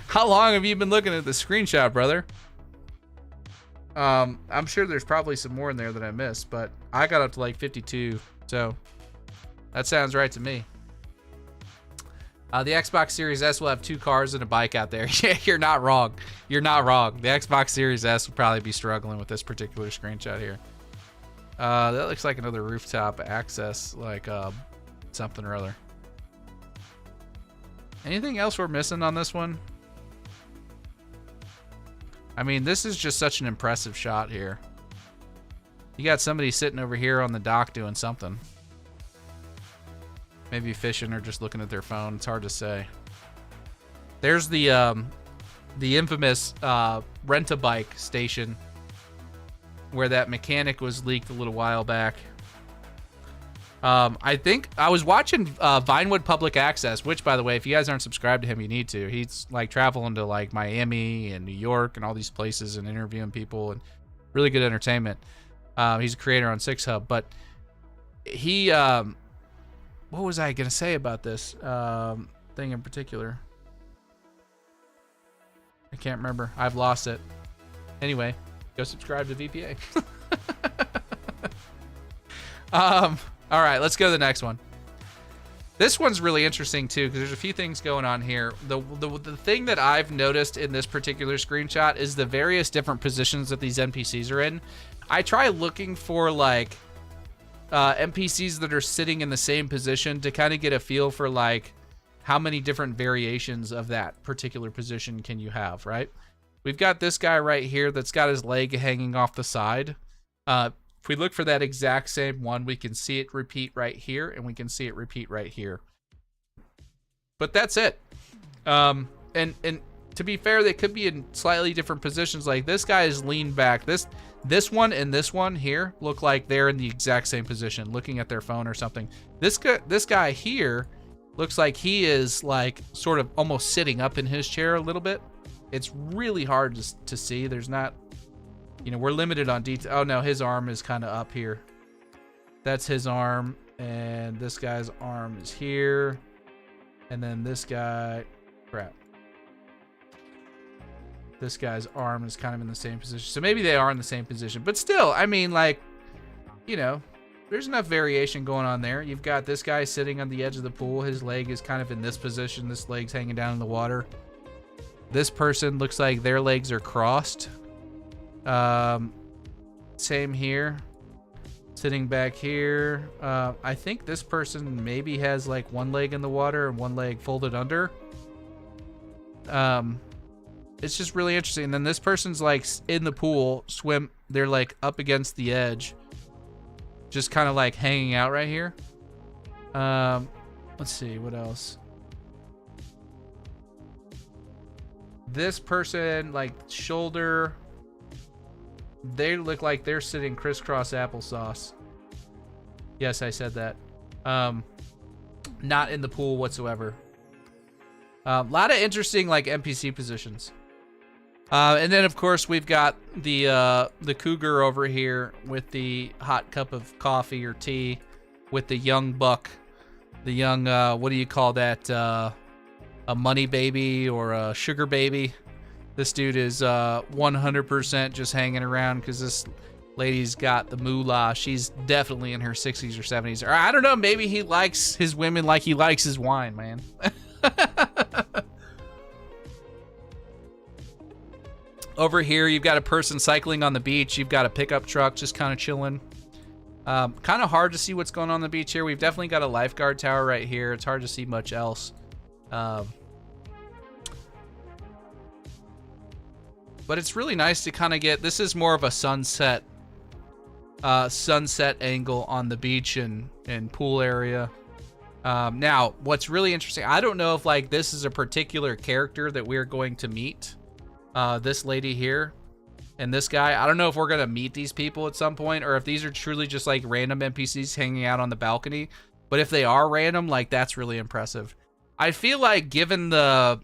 how long have you been looking at the screenshot, brother? I'm sure there's probably some more in there that I missed, but I got up to like 52, so that sounds right to me. The Xbox Series S will have 2 cars and a bike out there. Yeah, you're not wrong. You're not wrong. The Xbox Series S will probably be struggling with this particular screenshot here. That looks like another rooftop access, like something or other. Anything else we're missing on this one? I mean, this is just such an impressive shot here. You got somebody sitting over here on the dock doing something. Maybe fishing or just looking at their phone. It's hard to say. There's the infamous rent-a-bike station where that mechanic was leaked a little while back. I think I was watching Vinewood Public Access, which, by the way, if you guys aren't subscribed to him, you need to. He's like traveling to like Miami and New York and all these places and interviewing people and really good entertainment. He's a creator on SixHub, but he, what was I gonna say about this thing in particular? I can't remember. I've lost it. Anyway, go subscribe to VPA. All right, let's go to the next one. This one's really interesting too because there's a few things going on here. The thing that I've noticed in this particular screenshot is the various different positions that these NPCs are in. I try looking for like NPCs that are sitting in the same position to kind of get a feel for like how many different variations of that particular position can you have, right? We've got this guy right here that's got his leg hanging off the side. If we look for that exact same one, we can see it repeat right here, and we can see it repeat right here. But that's it. And to be fair, they could be in slightly different positions. Like this guy is leaned back. This one and this one here look like they're in the exact same position, looking at their phone or something. This guy here looks like he is like sort of almost sitting up in his chair a little bit. It's really hard to see. There's not... You know, we're limited on detail. Oh, no, his arm is kind of up here. That's his arm. And this guy's arm is here. And then this guy... Crap. This guy's arm is kind of in the same position. So maybe they are in the same position. But still, I mean, like, you know, there's enough variation going on there. You've got this guy sitting on the edge of the pool. His leg is kind of in this position. This leg's hanging down in the water. This person looks like their legs are crossed. Same here, sitting back here. I think this person maybe has like one leg in the water and one leg folded under. It's just really interesting. And then this person's like in the pool, they're like up against the edge, just kind of like hanging out right here. Let's see what else. This person, like shoulder, they look like they're sitting crisscross applesauce. Yes, I said that. Not in the pool whatsoever. A lot of interesting like NPC positions. And then of course we've got the cougar over here with the hot cup of coffee or tea, with the young buck, the young what do you call that? A money baby or a sugar baby. This dude is 100% just hanging around because this lady's got the moolah. She's definitely in her 60s or 70s. Or I don't know, maybe he likes his women like he likes his wine, man. Over here, you've got a person cycling on the beach. You've got a pickup truck just kind of chilling. Kind of hard to see what's going on the beach here. We've definitely got a lifeguard tower right here. It's hard to see much else. But it's really nice to kind of get, this is more of a sunset angle on the beach and pool area. Now, what's really interesting, I don't know if like this is a particular character that we're going to meet. This lady here and this guy. I don't know if we're going to meet these people at some point or if these are truly just like random NPCs hanging out on the balcony. But if they are random, like that's really impressive. I feel like given the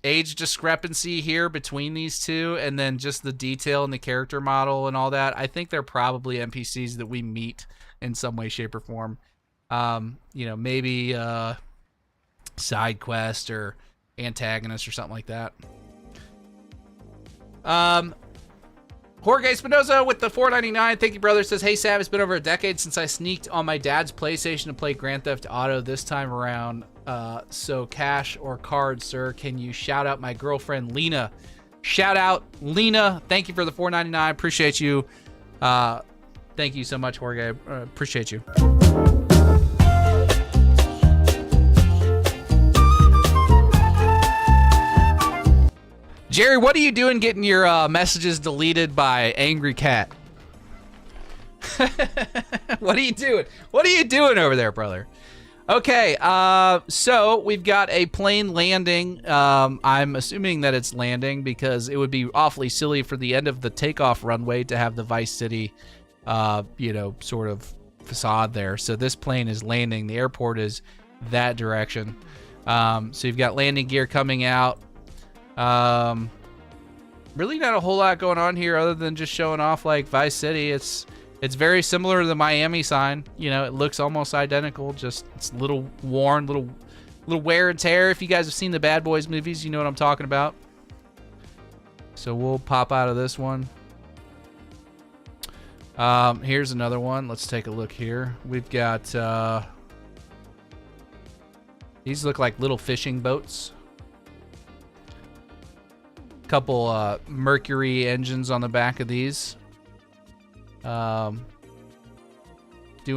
age discrepancy here between these two and then just the detail in the character model and all that, I think they're probably NPCs that we meet in some way, shape, or form. You know, maybe side quest or antagonist or something like that. Jorge Espinoza with the $4.99. Thank you, brother. Says, hey, Sav, it's been over a decade since I sneaked on my dad's PlayStation to play Grand Theft Auto this time around. So cash or card, sir? Can you shout out my girlfriend, Lena? Shout out, Lena. Thank you for the $4.99. Appreciate you. Thank you so much, Jorge. Appreciate you. Jerry, what are you doing getting your messages deleted by Angry Cat? What are you doing? What are you doing over there, brother? Okay, so we've got a plane landing. I'm assuming that it's landing because it would be awfully silly for the end of the takeoff runway to have the Vice City, you know, sort of facade there. So this plane is landing. The airport is that direction. So you've got landing gear coming out. Really not a whole lot going on here other than just showing off like Vice City. It's very similar to the Miami sign. You know, it looks almost identical, just it's a little worn, little wear and tear. If you guys have seen the Bad Boys movies, you know what I'm talking about. So we'll pop out of this one. Here's another one. Let's take a look here. We've got these look like little fishing boats. Couple Mercury engines on the back of these. Doing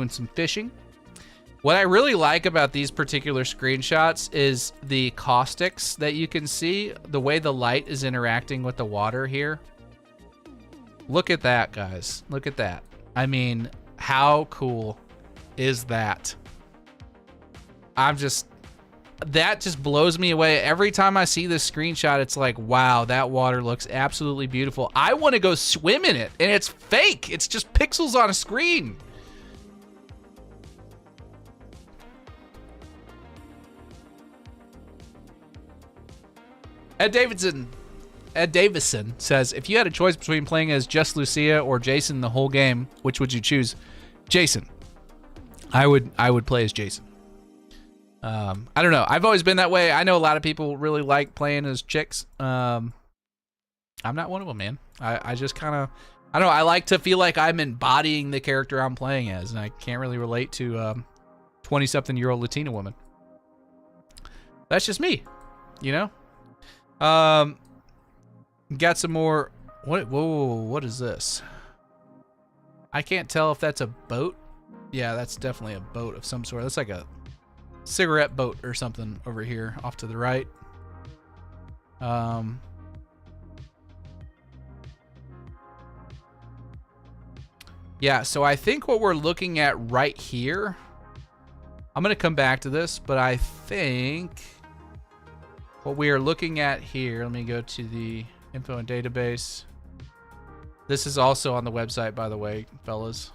some fishing. What I really like about these particular screenshots is the caustics that you can see, the way the light is interacting with the water here. Look at that, guys. Look at that. I mean, how cool is that? That just blows me away. Every time I see this screenshot, it's like, wow, that water looks absolutely beautiful. I want to go swim in it, and it's fake. It's just pixels on a screen. Ed Davison says, if you had a choice between playing as just Lucia or Jason the whole game, which would you choose? Jason. I would play as Jason. I don't know. I've always been that way. I know a lot of people really like playing as chicks. I'm not one of them, man. I just kind of, I don't know. I like to feel like I'm embodying the character I'm playing as, and I can't really relate to 20-something-year-old Latina woman. That's just me, you know? Got some more. Whoa, what is this? I can't tell if that's a boat. Yeah, that's definitely a boat of some sort. That's like a cigarette boat or something over here off to the right. Yeah, so I think what we're looking at right here, I'm going to come back to this, but I think what we are looking at here, let me go to the info and database. This is also on the website, by the way, fellas.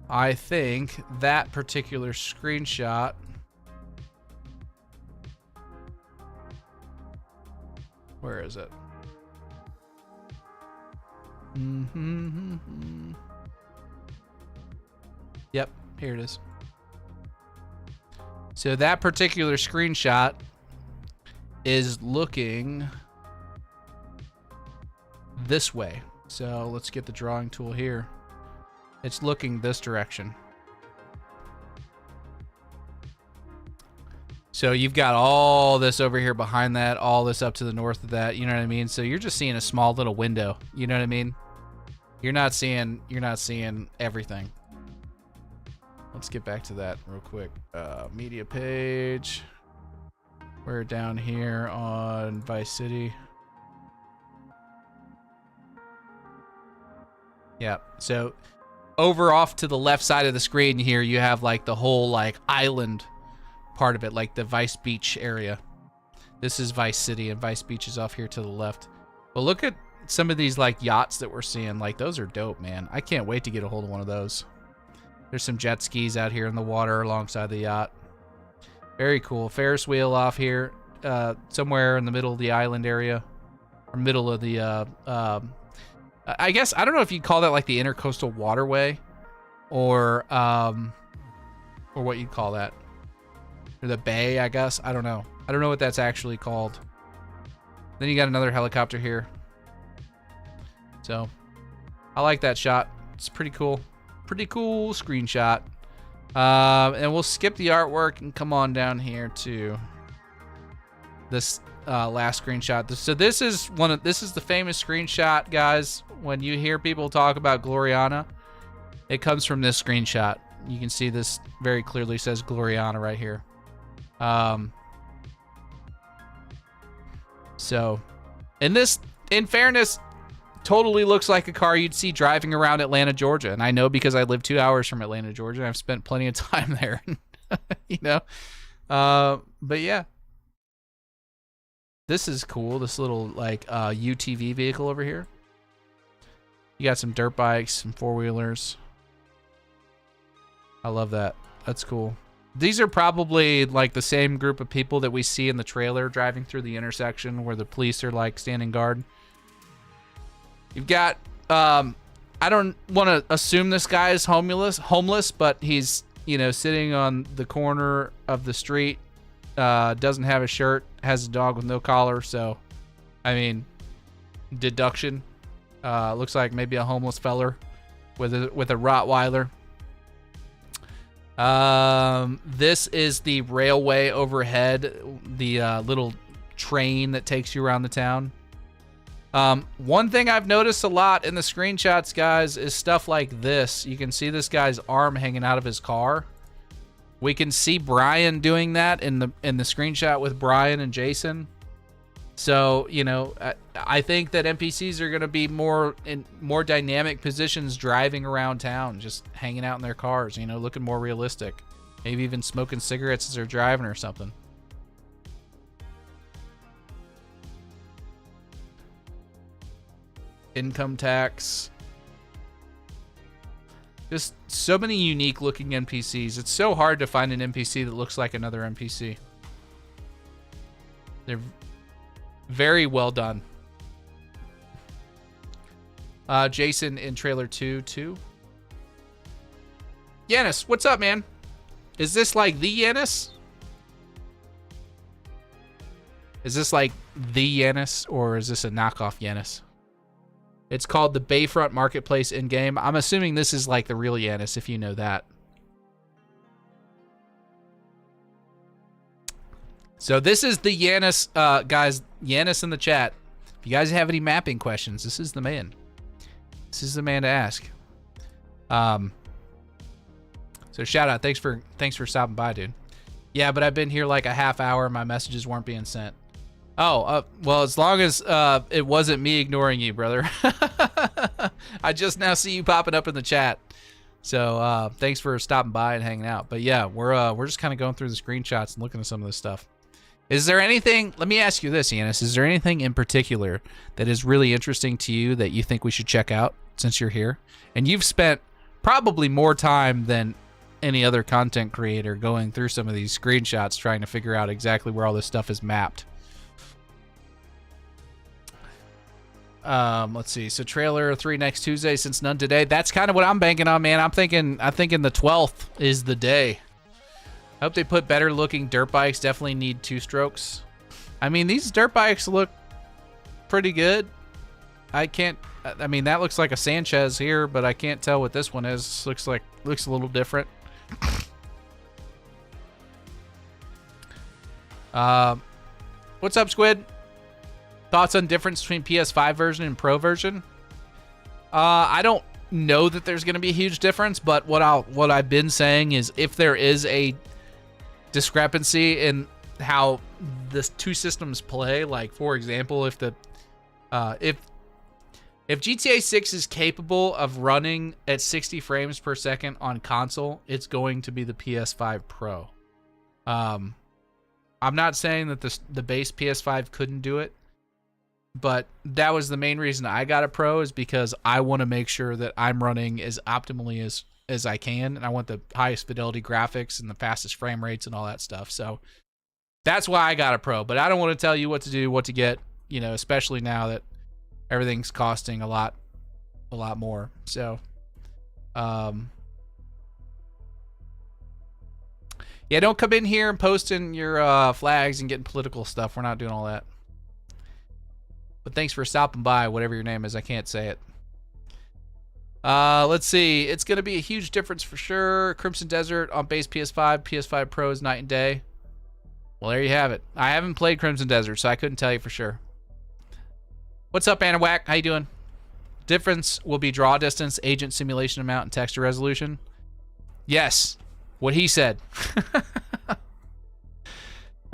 I think that particular screenshot where is it? Yep, here it is. So that particular screenshot is looking this way. So let's get the drawing tool here. It's looking this direction. So you've got all this over here behind that, all this up to the north of that, you know what I mean? So you're just seeing a small little window, you know what I mean? You're not seeing everything. Let's get back to that real quick. Media page. We're down here on Vice City. Yeah, so over off to the left side of the screen here, you have like the whole like island part of it, like the Vice Beach area. This is Vice City, and Vice Beach is off here to the left. But look at some of these like yachts that we're seeing. Like, those are dope, man. I can't wait to get a hold of one of those. There's some jet skis out here in the water alongside the yacht. Very cool. Ferris wheel off here, somewhere in the middle of the island area, or middle of the I guess, I don't know if you'd call that like the intercoastal waterway, or what you'd call that. Or the bay, I guess. I don't know. I don't know what that's actually called. Then you got another helicopter here. So, I like that shot. It's pretty cool. Pretty cool screenshot. And we'll skip the artwork and come on down here to this last screenshot. So this is the famous screenshot, guys. When you hear people talk about Gloriana, it comes from this screenshot. You can see this very clearly says Gloriana right here. So, in fairness, totally looks like a car you'd see driving around Atlanta, Georgia. And I know because I live 2 hours from Atlanta, Georgia. And I've spent plenty of time there, you know. But yeah, this is cool. This little like UTV vehicle over here. You got some dirt bikes, some four-wheelers. I love that. That's cool. These are probably like the same group of people that we see in the trailer driving through the intersection where the police are like standing guard. You've got, I don't want to assume this guy is homeless, but he's, you know, sitting on the corner of the street, doesn't have a shirt, has a dog with no collar. So, I mean, deduction. Looks like maybe a homeless feller with a Rottweiler. This is the railway overhead, the little train that takes you around the town. One thing I've noticed a lot in the screenshots, guys, is stuff like this. You can see this guy's arm hanging out of his car. We can see Brian doing that in the screenshot with Brian and Jason. So, you know, I think that NPCs are going to be in more dynamic positions driving around town, just hanging out in their cars, you know, looking more realistic. Maybe even smoking cigarettes as they're driving or something. Income tax. Just so many unique looking NPCs. It's so hard to find an NPC that looks like another NPC. They're very well done. Jason in trailer 2 too. Yanis, what's up, man? Is this like the Yanis? Is this like the Yanis, or is this a knockoff Yanis? It's called the Bayfront Marketplace in-game. I'm assuming this is like the real Yanis, if you know that. So this is the Yanis, guys. Yanis in the chat. If you guys have any mapping questions, this is the man. This is the man to ask. So shout out. Thanks for stopping by, dude. Yeah, but I've been here like a half hour. My messages weren't being sent. Oh, well, as long as it wasn't me ignoring you, brother. I just now see you popping up in the chat. So thanks for stopping by and hanging out. But yeah, we're just kind of going through the screenshots and looking at some of this stuff. Is there anything, let me ask you this, Yanis, is there anything in particular that is really interesting to you that you think we should check out since you're here? And you've spent probably more time than any other content creator going through some of these screenshots trying to figure out exactly where all this stuff is mapped. Let's see. So trailer 3 next Tuesday, since none today. That's kind of what I'm banking on, man. I'm thinking the 12th is the day. I hope they put better looking dirt bikes. Definitely need 2 strokes. I mean, these dirt bikes look pretty good. I mean, that looks like a Sanchez here, but I can't tell what this one is. Looks a little different. What's up, Squid? Thoughts on difference between PS5 version and Pro version? I don't know that there's going to be a huge difference, but what I've been saying is if there is a discrepancy in how the two systems play, like for example, if GTA 6 is capable of running at 60 frames per second on console, it's going to be the PS5 Pro. I'm not saying that the base PS5 couldn't do it, but that was the main reason I got a Pro, is because I want to make sure that I'm running as optimally as I can, and I want the highest fidelity graphics and the fastest frame rates and all that stuff. So that's why I got a Pro, but I don't want to tell you what to do, what to get, you know, especially now that everything's costing a lot more. So, yeah, don't come in here and posting your flags and getting political stuff. We're not doing all that. But thanks for stopping by, whatever your name is. I can't say it. Let's see. It's going to be a huge difference for sure. Crimson Desert on base PS5. PS5 Pro is night and day. Well, there you have it. I haven't played Crimson Desert, so I couldn't tell you for sure. What's up, Anawack? How you doing? Difference will be draw distance, agent simulation amount, and texture resolution. Yes. What he said.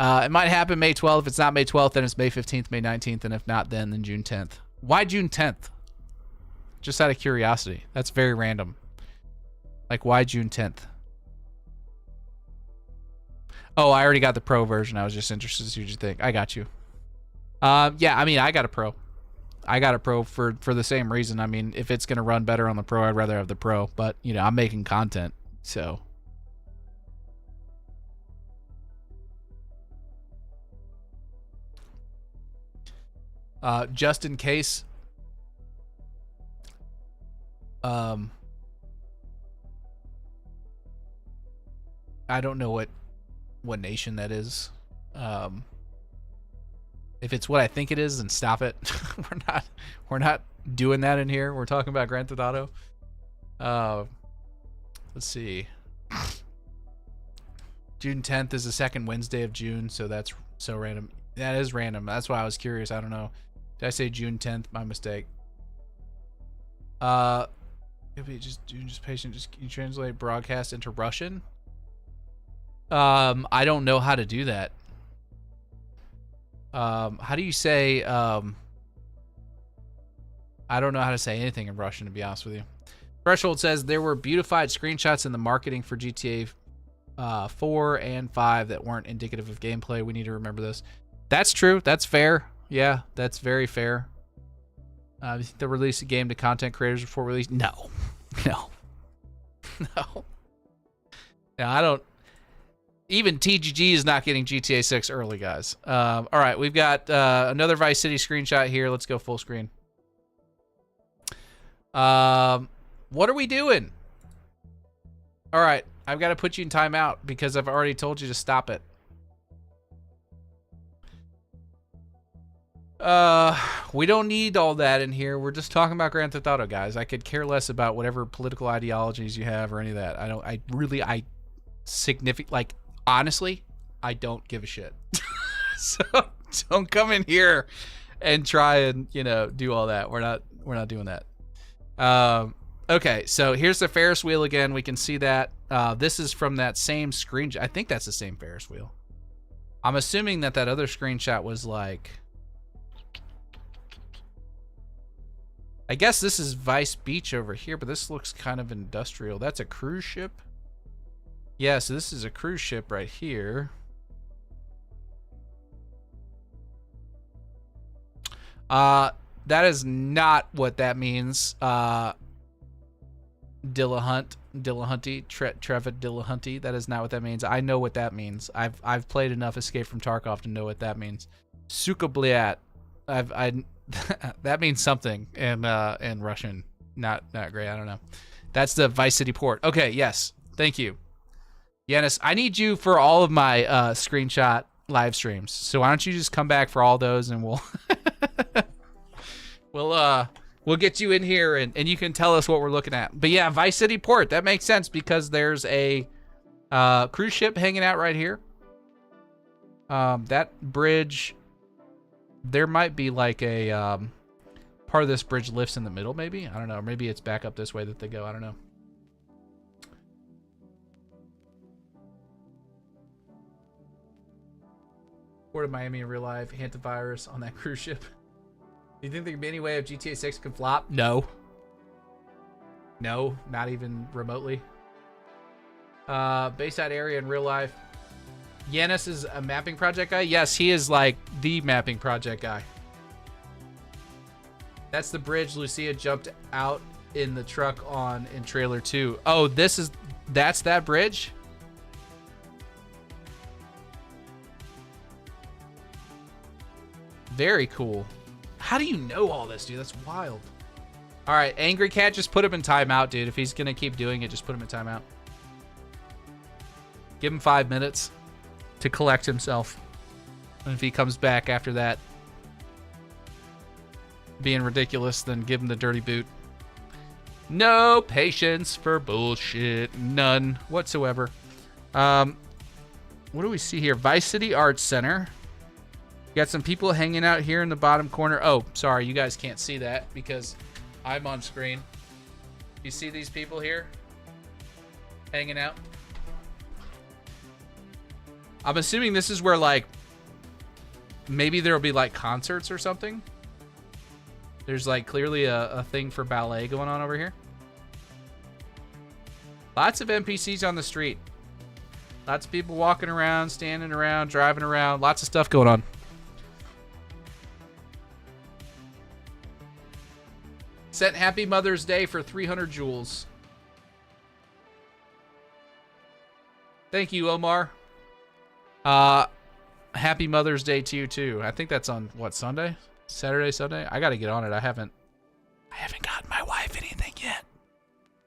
It might happen May 12th. If it's not May 12th, then it's May 15th, May 19th, and if not, then June 10th. Why June 10th? Just out of curiosity. That's very random. Like, why June 10th? Oh, I already got the Pro version. I was just interested to see what you think. I got you. Yeah, I mean, I got a Pro. I got a Pro for the same reason. I mean, if it's going to run better on the Pro, I'd rather have the Pro. But, you know, I'm making content, so... just in case, I don't know what nation that is. If it's what I think it is, then stop it. we're not doing that in here. We're talking about Grand Theft Auto. Let's see. June 10th is the second Wednesday of June, so that's so random. That is random. That's why I was curious. I don't know. Did I say June 10th? My mistake. Just patient. Just can you translate broadcast into Russian? I don't know how to do that. How do you say? I don't know how to say anything in Russian, to be honest with you. Threshold says there were beautified screenshots in the marketing for GTA 4 and 5 that weren't indicative of gameplay. We need to remember this. That's true. That's fair. Yeah, that's very fair. You think they'll release a game to content creators before release? No. No. No. No, I don't. Even TGG is not getting GTA 6 early, guys. All right, we've got another Vice City screenshot here. Let's go full screen. What are we doing? All right, I've got to put you in timeout because I've already told you to stop it. We don't need all that in here. We're just talking about Grand Theft Auto, guys. I could care less about whatever political ideologies you have or any of that. Honestly, I don't give a shit. So don't come in here and try and, you know, do all that. We're not doing that. Okay, so here's the Ferris wheel again. We can see that. This is from that same screenshot. I think that's the same Ferris wheel. I'm assuming that other screenshot was like... I guess this is Vice Beach over here, but this looks kind of industrial. That's a cruise ship? Yeah, so this is a cruise ship right here. That is not what that means. Trevor Dillahunty. That is not what that means. I know what that means. I've played enough Escape from Tarkov to know what that means. Sukabliat. That means something in Russian. Not great. I don't know. That's the Vice City port. Okay, yes. Thank you. Yanis, I need you for all of my screenshot live streams. So why don't you just come back for all those and we'll get you in here and you can tell us what we're looking at. But yeah, Vice City port. That makes sense because there's a cruise ship hanging out right here. That bridge, there might be like a part of this bridge lifts in the middle, maybe? I don't know. Maybe it's back up this way that they go. I don't know. Port of Miami in real life, hantavirus on that cruise ship. Do you think there could be any way of GTA 6 could flop? No. No, not even remotely. Bayside area in real life. Yanis is a mapping project guy? Yes, he is like the mapping project guy. That's the bridge Lucia jumped out in the truck on in trailer 2. Oh, that's that bridge? Very cool. How do you know all this, dude? That's wild. All right, Angry Cat, just put him in timeout, dude. If he's gonna keep doing it, just put him in timeout. Give him 5 minutes to collect himself. And if he comes back after that being ridiculous, then give him the dirty boot. No patience for bullshit. None whatsoever. What do we see here? Vice City Arts Center. Got some people hanging out here in the bottom corner. Oh, sorry, you guys can't see that because I'm on screen. You see these people here hanging out? I'm assuming this is where, like, maybe there'll be, like, concerts or something. There's, like, clearly a thing for ballet going on over here. Lots of NPCs on the street. Lots of people walking around, standing around, driving around. Lots of stuff going on. Sent Happy Mother's Day for 300 joules. Thank you, Omar. Happy Mother's Day to you too. I think that's on what, Sunday? Saturday, Sunday? I gotta get on it. I haven't gotten my wife anything yet.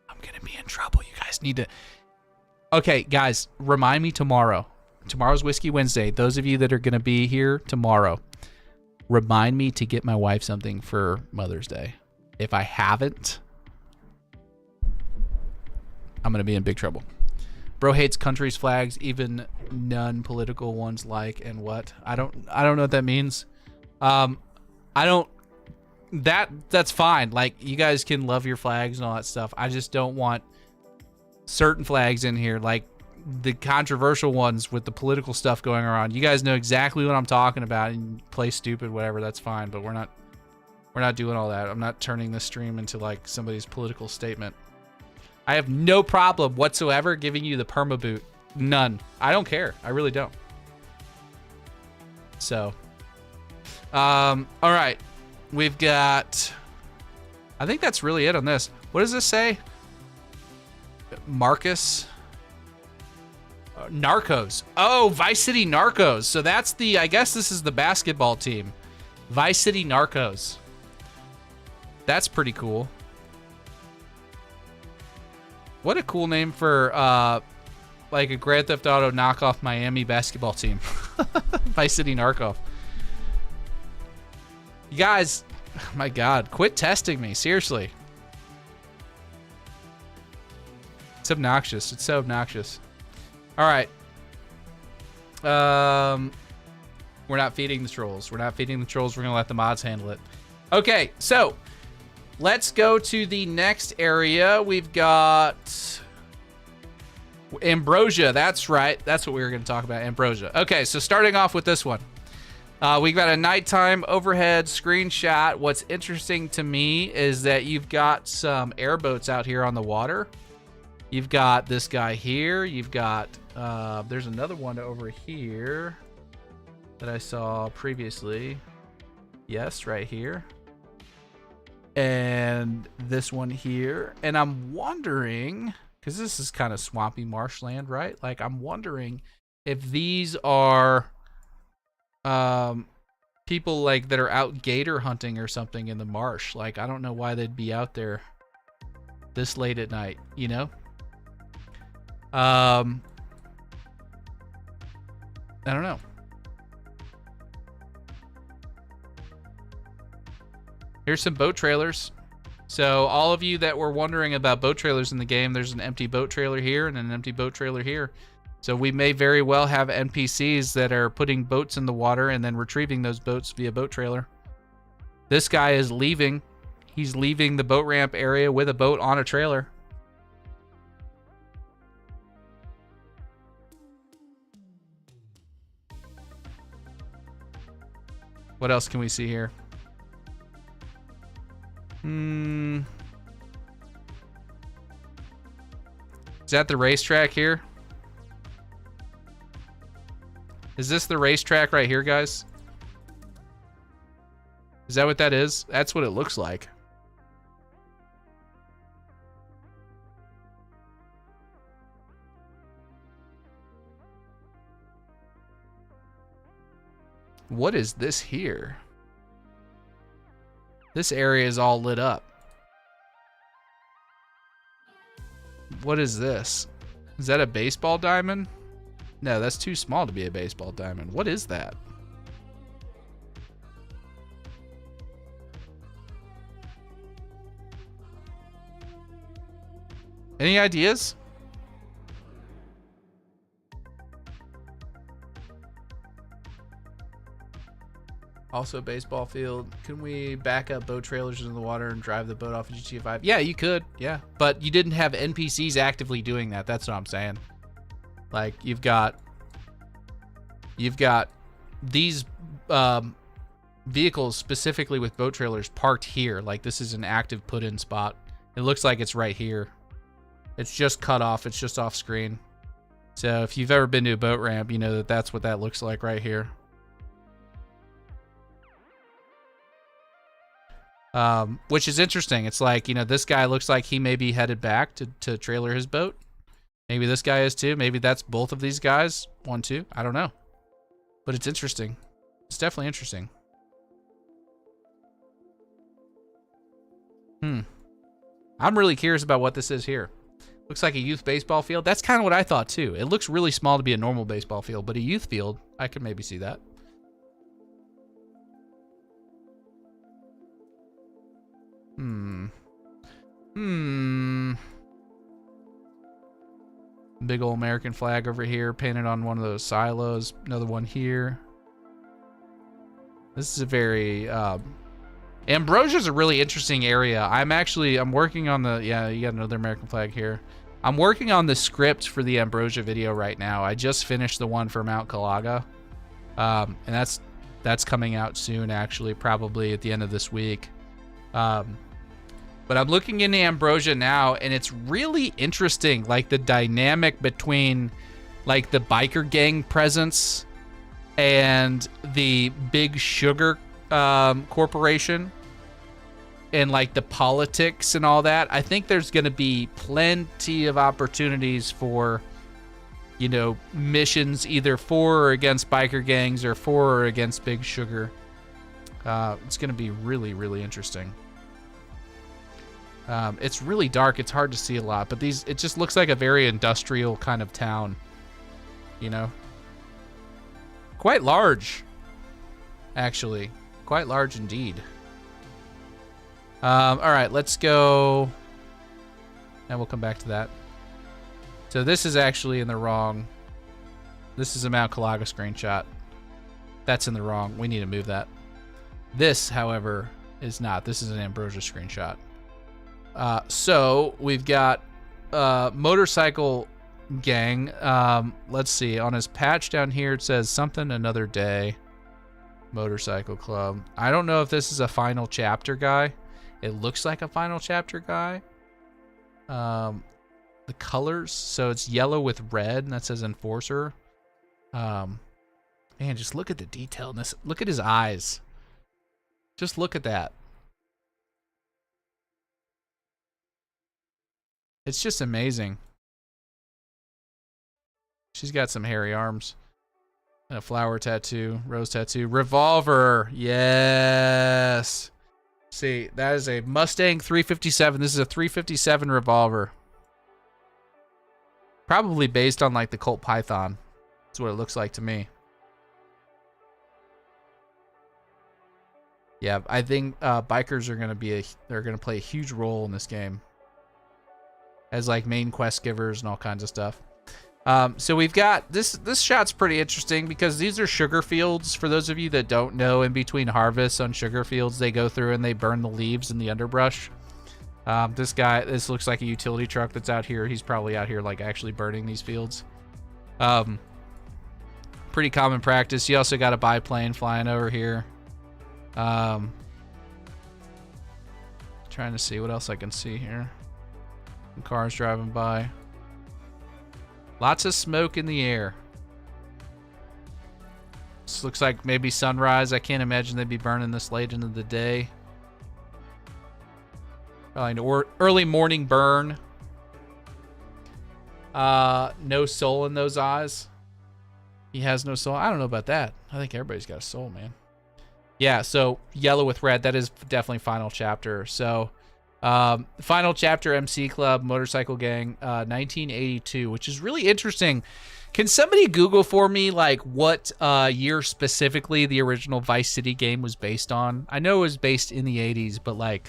I'm gonna be in trouble. You guys need to. Okay, guys, remind me tomorrow. Tomorrow's Whiskey Wednesday. Those of you that are gonna be here tomorrow, remind me to get my wife something for Mother's Day. If I haven't, I'm gonna be in big trouble. Bro hates countries' flags, even non-political ones like and what? I don't know what that means. That's fine. Like, you guys can love your flags and all that stuff. I just don't want certain flags in here, like the controversial ones with the political stuff going around. You guys know exactly what I'm talking about, and play stupid, whatever, that's fine, but we're not doing all that. I'm not turning this stream into like somebody's political statement. I have no problem whatsoever giving you the perma boot. None. I don't care. I really don't. So, all right. We've got, I think that's really it on this. What does this say? Marcus? Narcos. Oh, Vice City Narcos. So that's the, I guess this is the basketball team. Vice City Narcos. That's pretty cool. What a cool name for like a Grand Theft Auto knockoff Miami basketball team. Vice City Narco. You guys, oh my God, quit testing me, seriously. It's obnoxious. It's so obnoxious. All right. We're not feeding the trolls. We're not feeding the trolls. We're gonna let the mods handle it. Okay, so let's go to the next area. We've got Ambrosia. That's right. That's what we were going to talk about, Ambrosia. Okay, so starting off with this one. We've got a nighttime overhead screenshot. What's interesting to me is that you've got some airboats out here on the water. You've got this guy here. You've got, there's another one over here that I saw previously. Yes, right here. And this one here. And I'm wondering, because this is kind of swampy marshland, right? Like, I'm wondering if these are people like that are out gator hunting or something in the marsh. Like, I don't know why they'd be out there this late at night, you know? I don't know. Here's some boat trailers. So all of you that were wondering about boat trailers in the game, there's an empty boat trailer here and an empty boat trailer here. So we may very well have NPCs that are putting boats in the water and then retrieving those boats via boat trailer. This guy is leaving. He's leaving the boat ramp area with a boat on a trailer. What else can we see here? Is that the racetrack here? Is this the racetrack right here, guys? Is that what that is? That's what it looks like. What is this here? This area is all lit up. What is this? Is that a baseball diamond? No, that's too small to be a baseball diamond. What is that? Any ideas? Also, baseball field. Can we back up boat trailers into the water and drive the boat off of GTA 5? Yeah, you could. Yeah, but you didn't have NPCs actively doing that. That's what I'm saying. Like, you've got these vehicles specifically with boat trailers parked here. Like, this is an active put-in spot. It looks like it's right here. It's just cut off. It's just off screen. So if you've ever been to a boat ramp, you know that that's what that looks like right here. Which is interesting. It's like, you know, this guy looks like he may be headed back to trailer his boat. Maybe this guy is too. Maybe that's both of these guys. 1, 2. I don't know. But it's interesting. It's definitely interesting. I'm really curious about what this is here. Looks like a youth baseball field. That's kind of what I thought too. It looks really small to be a normal baseball field, but a youth field, I could maybe see that. Big old American flag over here, painted on one of those silos. Another one here. This is a very Ambrosia's a really interesting area. I'm working on the, yeah, you got another American flag here. I'm working on the script for the Ambrosia video right now. I just finished the one for Mount Calaga. And that's coming out soon, actually, probably at the end of this week. But I'm looking into Ambrosia now, and it's really interesting, like the dynamic between like the biker gang presence and the Big Sugar corporation, and like the politics and all that. I think there's going to be plenty of opportunities for, you know, missions either for or against biker gangs or for or against Big Sugar. It's going to be really, really interesting. It's really dark. It's hard to see a lot, but it just looks like a very industrial kind of town, you know? Quite large, actually. Quite large indeed. All right, let's go. And we'll come back to that. So this is actually in the wrong. This is a Mount Calaga screenshot. That's in the wrong. We need to move that. This, however, is not. This is an Ambrosia screenshot. So we've got motorcycle gang. Let's see. On his patch down here, it says something another day. Motorcycle club. I don't know if this is a final chapter guy. It looks like a final chapter guy. The colors, so it's yellow with red, and that says enforcer. Man, just look at the detail in this. Look at his eyes. Just look at that. It's just amazing. She's got some hairy arms. And a flower tattoo, rose tattoo, revolver. Yes. See, that is a Mustang 357. This is a 357 revolver. Probably based on like the Colt Python. That's what it looks like to me. Yeah, I think bikers are gonna play a huge role in this game as like main quest givers and all kinds of stuff. So we've got this shot's pretty interesting because these are sugar fields. For those of you that don't know, in between harvests on sugar fields, they go through and they burn the leaves and the underbrush. This looks like a utility truck that's out here. He's probably out here like actually burning these fields. Pretty common practice. You also got a biplane flying over here. Trying to see what else I can see here. Some cars driving by. Lots of smoke in the air. This looks like maybe sunrise. I can't imagine they'd be burning this late into the day. Probably an early morning burn. No soul in those eyes. He has no soul. I don't know about that. I think everybody's got a soul, man. Yeah, so yellow with red. That is definitely final chapter. So... final chapter, MC Club, Motorcycle Gang, 1982, which is really interesting. Can somebody Google for me, like, what year specifically the original Vice City game was based on? I know it was based in the 80s, but, like,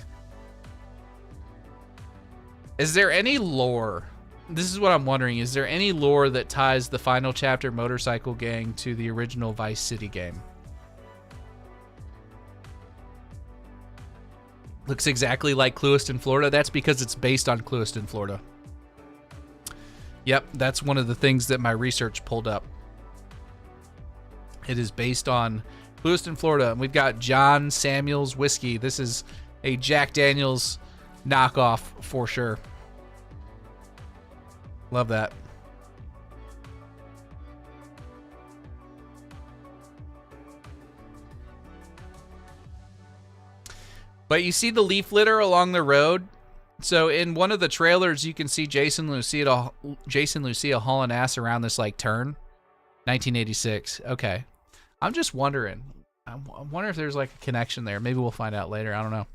is there any lore? This is what I'm wondering. Is there any lore that ties the final chapter Motorcycle Gang to the original Vice City game? Looks exactly like Clewiston, Florida. That's because it's based on Clewiston, Florida. Yep, that's one of the things that my research pulled up. It is based on Clewiston, Florida. And we've got John Samuel's Whiskey. This is a Jack Daniels knockoff for sure. Love that. But you see the leaf litter along the road. So in one of the trailers, you can see Jason Lucia hauling ass around this like turn. 1986. Okay. I'm just wondering. I wonder if there's like a connection there. Maybe we'll find out later. I don't know.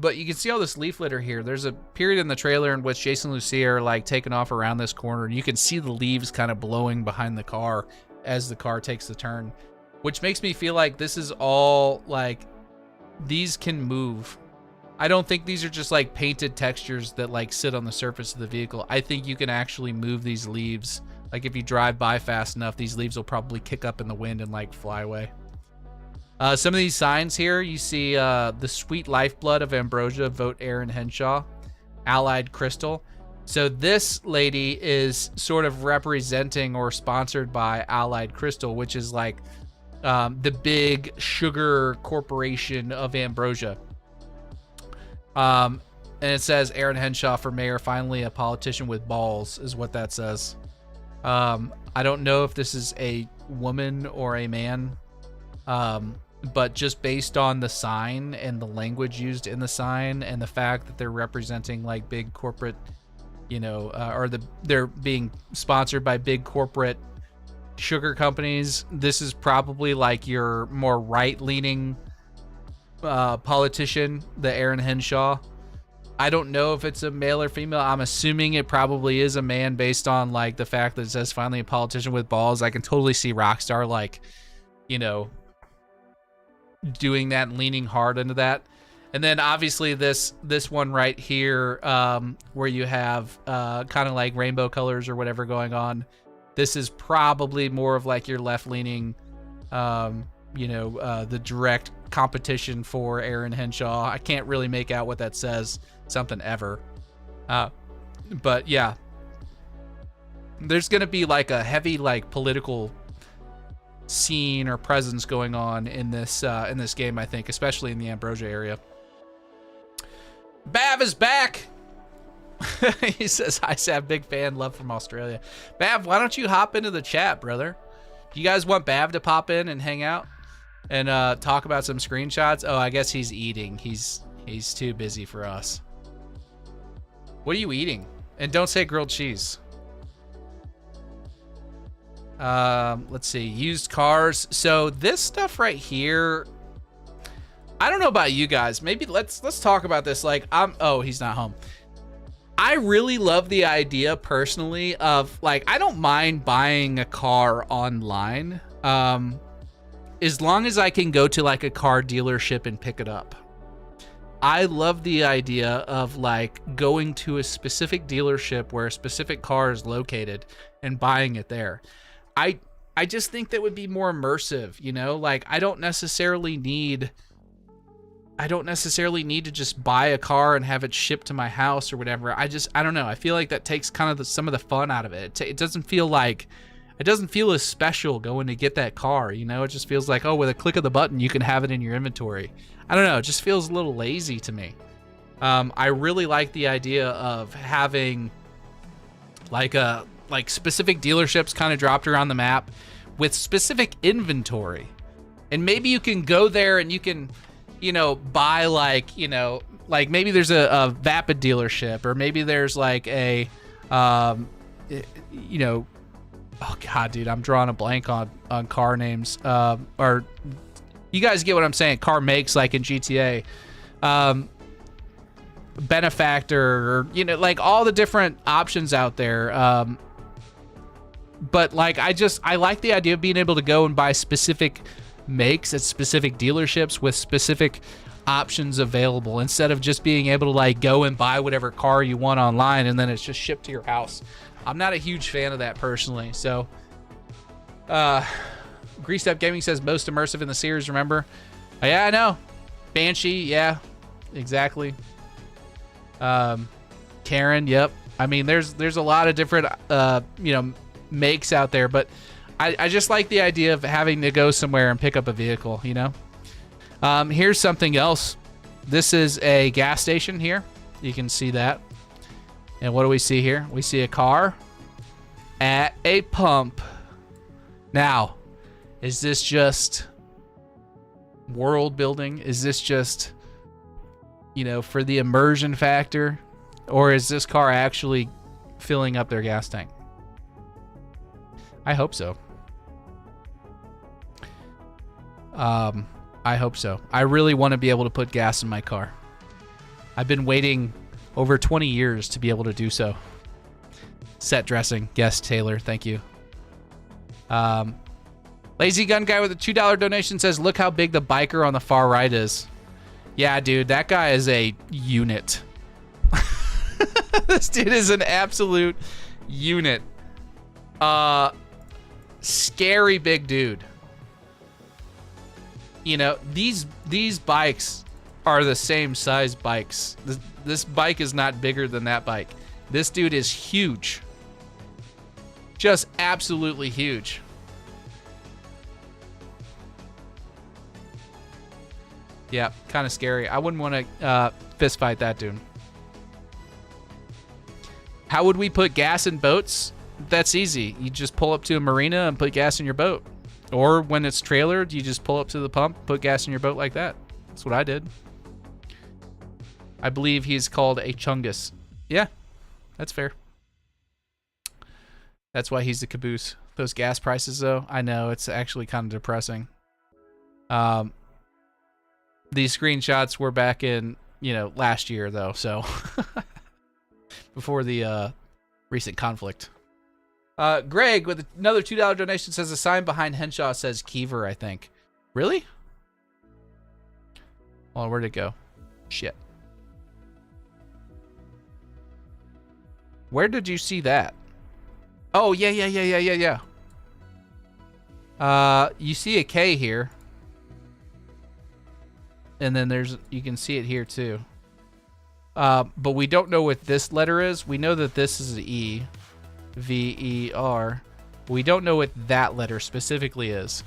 But you can see all this leaf litter here. There's a period in the trailer in which Jason Lucia are like taking off around this corner. And you can see the leaves kind of blowing behind the car as the car takes the turn, which makes me feel like this is all like, these can move. I don't think these are just like painted textures that like sit on the surface of the vehicle. I think you can actually move these leaves. Like if you drive by fast enough, these leaves will probably kick up in the wind and like fly away. Some of these signs here, you see the sweet lifeblood of Ambrosia, vote Aaron Henshaw, Allied Crystal. So this lady is sort of representing or sponsored by Allied Crystal, which is like the big sugar corporation of Ambrosia. And it says Aaron Henshaw for mayor, finally a politician with balls is what that says. I don't know if this is a woman or a man, but just based on the sign and the language used in the sign and the fact that they're representing like big corporate, you know, they're being sponsored by big corporate sugar companies, this is probably like your more right-leaning politician, the Aaron Henshaw. I don't know if it's a male or female. I'm assuming it probably is a man based on like the fact that it says finally a politician with balls. I can totally see Rockstar like, you know, doing that and leaning hard into that. And then obviously this one right here, where you have kind of like rainbow colors or whatever going on. This is probably more of like your left-leaning, you know, the direct competition for Aaron Henshaw. I can't really make out what that says. Something ever. But yeah, there's going to be like a heavy like political scene or presence going on in this game, I think, especially in the Ambrosia area. Bav is back. He says, hi, Sav, big fan, love from Australia. Bav, why don't you hop into the chat, brother? Do you guys want Bav to pop in and hang out and talk about some screenshots? Oh, I guess he's eating. He's too busy for us. What are you eating? And don't say grilled cheese. Let's see, used cars. So this stuff right here, I don't know about you guys. Maybe let's talk about this. Like, oh, he's not home. I really love the idea personally of like, I don't mind buying a car online, as long as I can go to like a car dealership and pick it up. I love the idea of like going to a specific dealership where a specific car is located and buying it there. I just think that would be more immersive, you know? Like I don't necessarily need to just buy a car and have it shipped to my house or whatever. I don't know. I feel like that takes kind of some of the fun out of it. It doesn't feel as special going to get that car, you know? It just feels like, oh, with a click of the button, you can have it in your inventory. I don't know. It just feels a little lazy to me. I really like the idea of having like specific dealerships kind of dropped around the map with specific inventory. And maybe you can go there and you can, you know, buy like, you know, like maybe there's a Vapid dealership, or maybe there's like a, you know, oh God, dude, I'm drawing a blank on car names. Or you guys get what I'm saying. Car makes like in GTA, Benefactor, or, you know, like all the different options out there. But like, I like the idea of being able to go and buy specific makes at specific dealerships with specific options available, instead of just being able to like go and buy whatever car you want online and then it's just shipped to your house. I'm not a huge fan of that personally. So Greased Up Gaming says most immersive in the series, remember? Yeah, I know. Banshee, yeah, exactly. Karen, yep. I mean, there's a lot of different you know, makes out there, but I just like the idea of having to go somewhere and pick up a vehicle, you know? Here's something else. This is a gas station here. You can see that. And what do we see here? We see a car at a pump. Now, is this just world building? Is this just, you know, for the immersion factor? Or is this car actually filling up their gas tank? I hope so. I hope so. I really want to be able to put gas in my car. I've been waiting over 20 years to be able to do so. Set dressing. Yes, Taylor. Thank you. Lazy Gun Guy with a $2 donation says, look how big the biker on the far right is. Yeah, dude, that guy is a unit. This dude is an absolute unit. Scary big dude. You know, these bikes are the same size bikes. This bike is not bigger than that bike. This dude is huge. Just absolutely huge. Yeah, kind of scary. I wouldn't want to fist fight that dude. How would we put gas in boats? That's easy. You just pull up to a marina and put gas in your boat. Or when it's trailered, you just pull up to the pump, put gas in your boat like that. That's what I did. I believe he's called a chungus. Yeah, that's fair. That's why he's the caboose. Those gas prices, though, I know, it's actually kind of depressing. These screenshots were back in, you know, last year, though, so before the recent conflict. Greg with another $2 donation says the sign behind Henshaw says Kiever, I think. Really? Oh, where'd it go? Shit. Where did you see that? Oh, yeah. You see a K here. And then you can see it here too. But we don't know what this letter is. We know that this is an E. V-E-R. We don't know what that letter specifically is.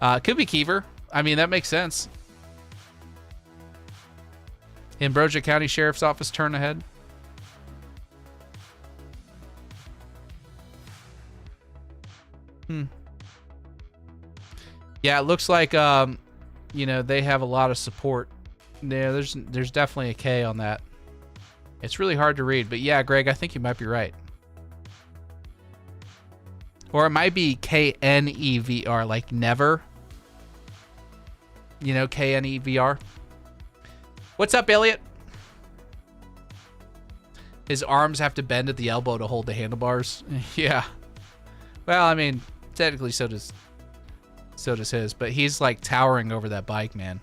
Could be Kiever. I mean, that makes sense. Ambrosia County Sheriff's Office, turn ahead. Yeah, it looks like, you know, they have a lot of support. Yeah, there's definitely a K on that. It's really hard to read, but yeah, Greg, I think you might be right. Or it might be K-N-E-V-R, like never. You know, K-N-E-V-R. What's up, Elliot? His arms have to bend at the elbow to hold the handlebars. Yeah. Well, I mean, technically so does his, but he's like towering over that bike, man.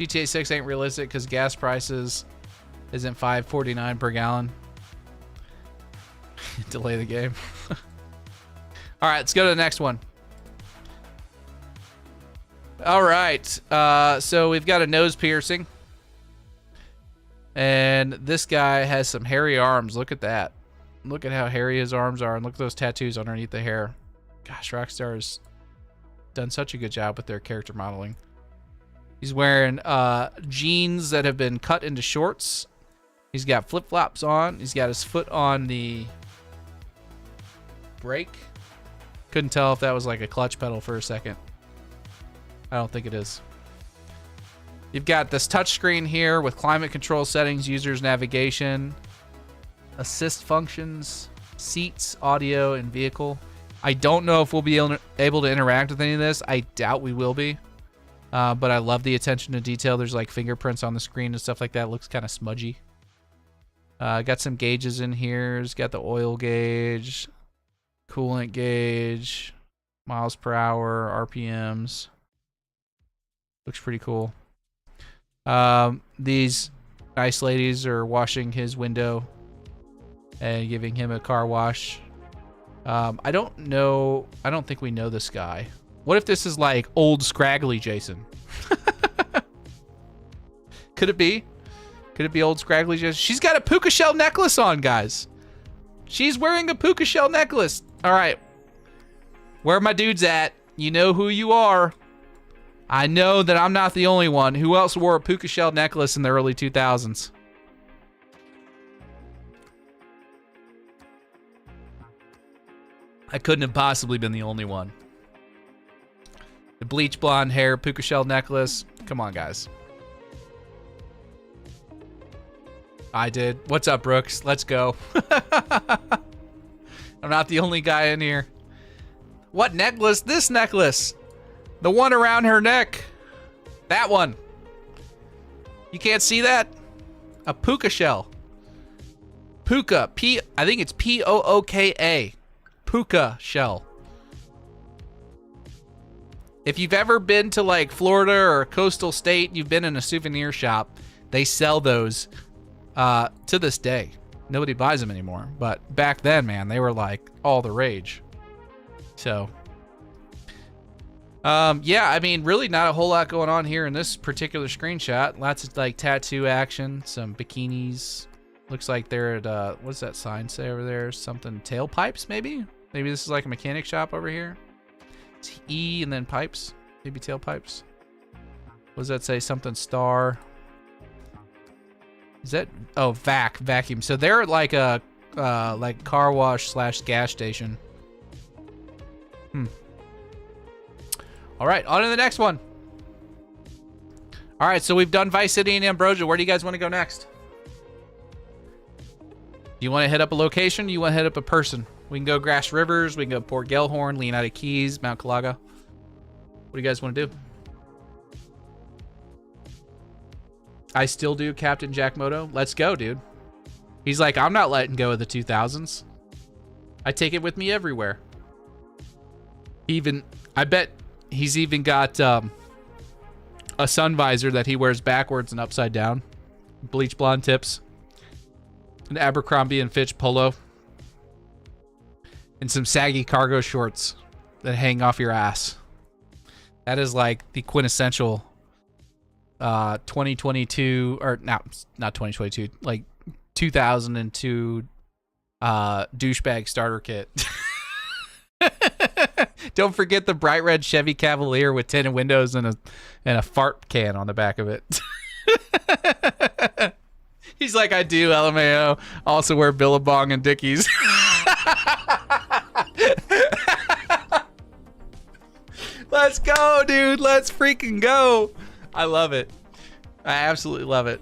GTA 6 ain't realistic because gas prices isn't $5.49 per gallon. Delay the game. All right, let's go to the next one. All right, so we've got a nose piercing. And this guy has some hairy arms. Look at that. Look at how hairy his arms are. And look at those tattoos underneath the hair. Gosh, Rockstar has done such a good job with their character modeling. He's wearing jeans that have been cut into shorts. He's got flip-flops on. He's got his foot on the brake. Couldn't tell if that was like a clutch pedal for a second. I don't think it is. You've got this touchscreen here with climate control settings, users navigation, assist functions, seats, audio, and vehicle. I don't know if we'll be able to interact with any of this. I doubt we will be. But I love the attention to detail. There's like fingerprints on the screen and stuff like that. It looks kind of smudgy. Got some gauges in here. It's got the oil gauge, coolant gauge, miles per hour, RPMs. Looks pretty cool. These nice ladies are washing his window and giving him a car wash. I don't know. I don't think we know this guy. What if this is like old scraggly Jason? Could it be? Could it be old scraggly Jason? She's got a puka shell necklace on, guys. She's wearing a puka shell necklace. All right. Where are my dudes at? You know who you are. I know that I'm not the only one. Who else wore a puka shell necklace in the early 2000s? I couldn't have possibly been the only one. The bleach blonde hair, puka shell necklace. Come on, guys. I did. What's up, Brooks? Let's go. I'm not the only guy in here. What necklace? This necklace. The one around her neck. That one. You can't see that? A puka shell. Puka. I think it's P-O-O-K-A. Puka shell. If you've ever been to like Florida or a coastal state, you've been in a souvenir shop, they sell those to this day. Nobody buys them anymore. But back then, man, they were like all the rage. So... yeah, I mean, really not a whole lot going on here in this particular screenshot. Lots of, like, tattoo action, some bikinis. Looks like they're at, what does that sign say over there? Something, tailpipes, maybe? Maybe this is like a mechanic shop over here. It's E and then pipes. Maybe tailpipes. What does that say? Something star. Is that, oh, vacuum. So they're at, like, a, like, car wash / gas station. All right, on to the next one. All right, so we've done Vice City and Ambrosia. Where do you guys want to go next? Do you want to hit up a location? Do you want to hit up a person? We can go Grass Rivers. We can go Port Gellhorn, Leonida Keys, Mount Calaga. What do you guys want to do? I still do Captain Jack Moto. Let's go, dude. He's like, I'm not letting go of the 2000s. I take it with me everywhere. I bet... He's even got a sun visor that he wears backwards and upside down. Bleach blonde tips. An Abercrombie & Fitch polo. And some saggy cargo shorts that hang off your ass. That is like the quintessential 2022, or not 2022, like 2002 douchebag starter kit. Don't forget the bright red Chevy Cavalier with tinted windows and a fart can on the back of it. He's like, I do, LMAO. Also wear Billabong and Dickies. Let's go, dude. Let's freaking go. I love it. I absolutely love it.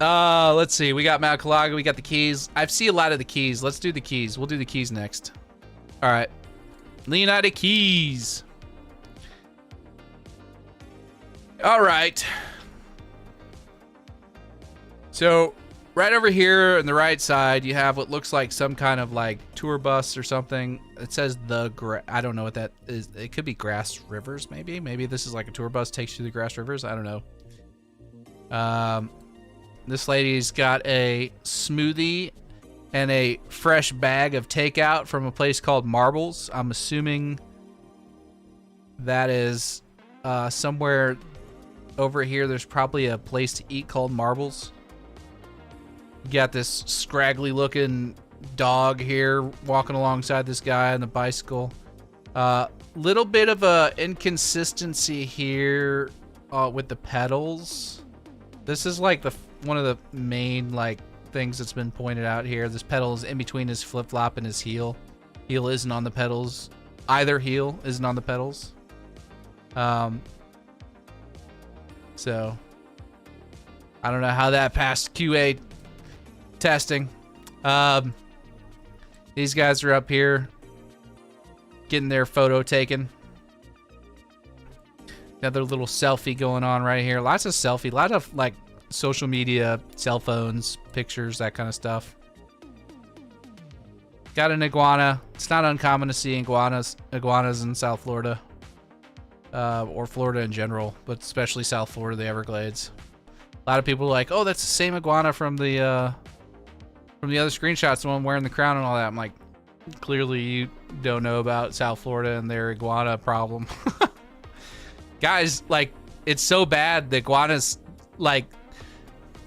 Let's see. We got Mount Calaga. We got the Keys. I see a lot of the Keys. Let's do the Keys. We'll do the Keys next. All right. Leonida Keys. All right. So right over here on the right side, you have what looks like some kind of like tour bus or something. It says I don't know what that is. It could be Grass Rivers, maybe. Maybe this is like a tour bus takes you to the Grass Rivers. I don't know. This lady's got a smoothie and a fresh bag of takeout from a place called Marbles. I'm assuming that is somewhere over here. There's probably a place to eat called Marbles. You got this scraggly looking dog here walking alongside this guy on the bicycle. Little bit of a inconsistency here with the pedals. This is like one of the main like things that's been pointed out here. This pedal is in between his flip-flop and his heel. Heel isn't on the pedals. Either heel isn't on the pedals. So I don't know how that passed QA testing. These guys are up here getting their photo taken. Another little selfie going on right here. Lots of selfie, a lot of like social media, cell phones, pictures, that kind of stuff. Got an iguana. It's not uncommon to see iguanas in South Florida, or Florida in general, but especially South Florida, the Everglades. A lot of people are like, oh, that's the same iguana from the other screenshots, the one wearing the crown and all that. I'm like, clearly you don't know about South Florida and their iguana problem. Guys, like, it's so bad. The iguanas, like,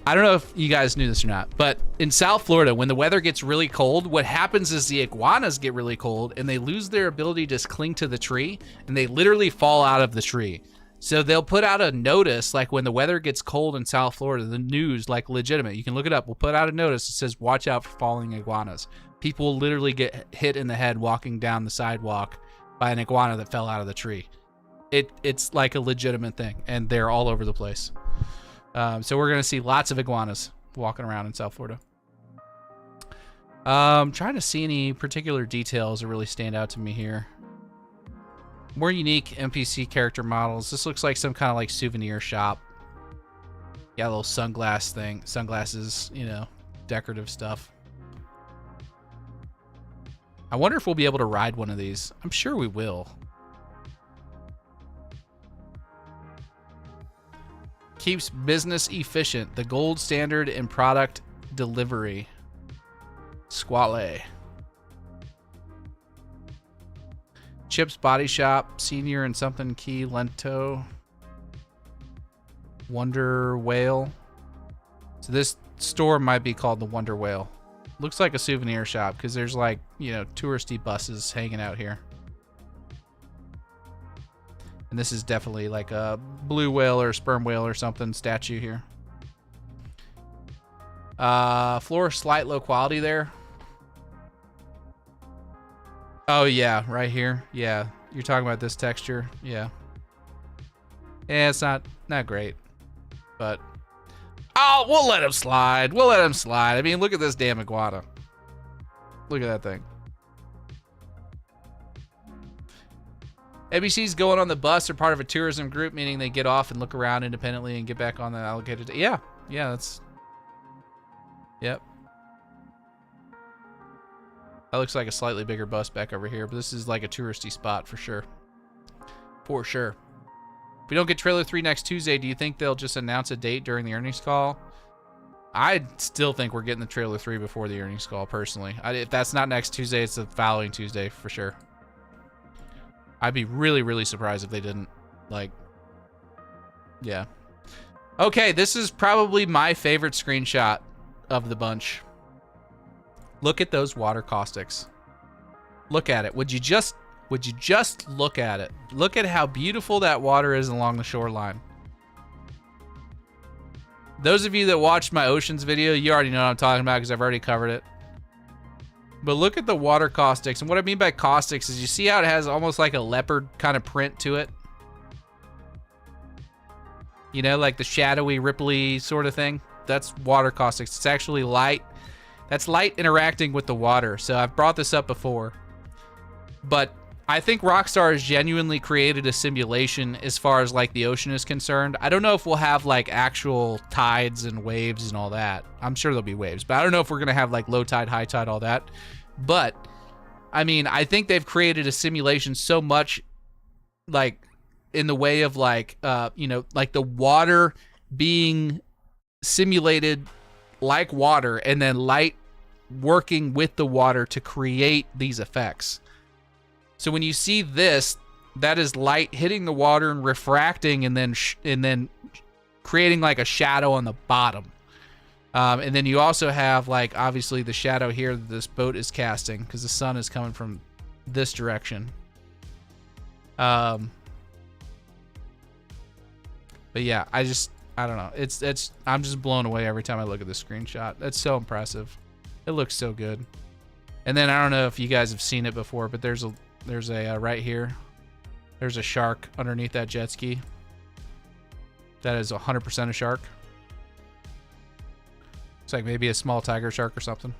I don't know if you guys knew this or not, but in South Florida, when the weather gets really cold, what happens is the iguanas get really cold and they lose their ability to cling to the tree and they literally fall out of the tree. So they'll put out a notice, like when the weather gets cold in South Florida, the news, like legitimate, you can look it up, we'll put out a notice that says, watch out for falling iguanas. People will literally get hit in the head walking down the sidewalk by an iguana that fell out of the tree. It's like a legitimate thing, and they're all over the place. So we're gonna see lots of iguanas walking around in South Florida. Trying to see any particular details that really stand out to me here. More unique NPC character models. This looks like some kind of like souvenir shop. Yeah, a little sunglasses, you know, decorative stuff. I wonder if we'll be able to ride one of these. I'm sure we will. Keeps business efficient. The gold standard in product delivery. Squale. Chips Body Shop. Senior and something key. Lento. Wonder Whale. So this store might be called the Wonder Whale. Looks like a souvenir shop because there's like, you know, touristy buses hanging out here. And this is definitely like a blue whale or sperm whale or something statue here. Floor slight low quality there. Oh yeah, right here. Yeah, you're talking about this texture. Yeah. Yeah, it's not great, but oh, we'll let him slide. We'll let him slide. I mean, look at this damn iguana. Look at that thing. NPCs going on the bus are part of a tourism group, meaning they get off and look around independently and get back on the allocated. Yeah, that's. Yep. That looks like a slightly bigger bus back over here, but this is like a touristy spot for sure. For sure. If we don't get trailer 3 next Tuesday, do you think they'll just announce a date during the earnings call? I still think we're getting the trailer 3 before the earnings call, personally. If that's not next Tuesday, it's the following Tuesday for sure. I'd be really, really surprised if they didn't. Like, yeah. Okay, this is probably my favorite screenshot of the bunch. Look at those water caustics. Look at it. Would you just look at it? Look at how beautiful that water is along the shoreline. Those of you that watched my oceans video, you already know what I'm talking about because I've already covered it. But look at the water caustics. And what I mean by caustics is you see how it has almost like a leopard kind of print to it? You know, like the shadowy, ripply sort of thing. That's water caustics. It's actually light. That's light interacting with the water. So I've brought this up before. But I think Rockstar has genuinely created a simulation as far as like the ocean is concerned. I don't know if we'll have like actual tides and waves and all that. I'm sure there'll be waves, but I don't know if we're gonna have like low tide, high tide, all that. But I mean, I think they've created a simulation so much like in the way of like, you know, like the water being simulated like water and then light working with the water to create these effects. So when you see this, that is light hitting the water and refracting and then creating like a shadow on the bottom. And then you also have like obviously the shadow here that this boat is casting because the sun is coming from this direction. But yeah, I don't know. I'm just blown away every time I look at this screenshot. That's so impressive. It looks so good. And then I don't know if you guys have seen it before, but there's a right here. There's a shark underneath that jet ski. That is 100% a shark. It's like maybe a small tiger shark or something.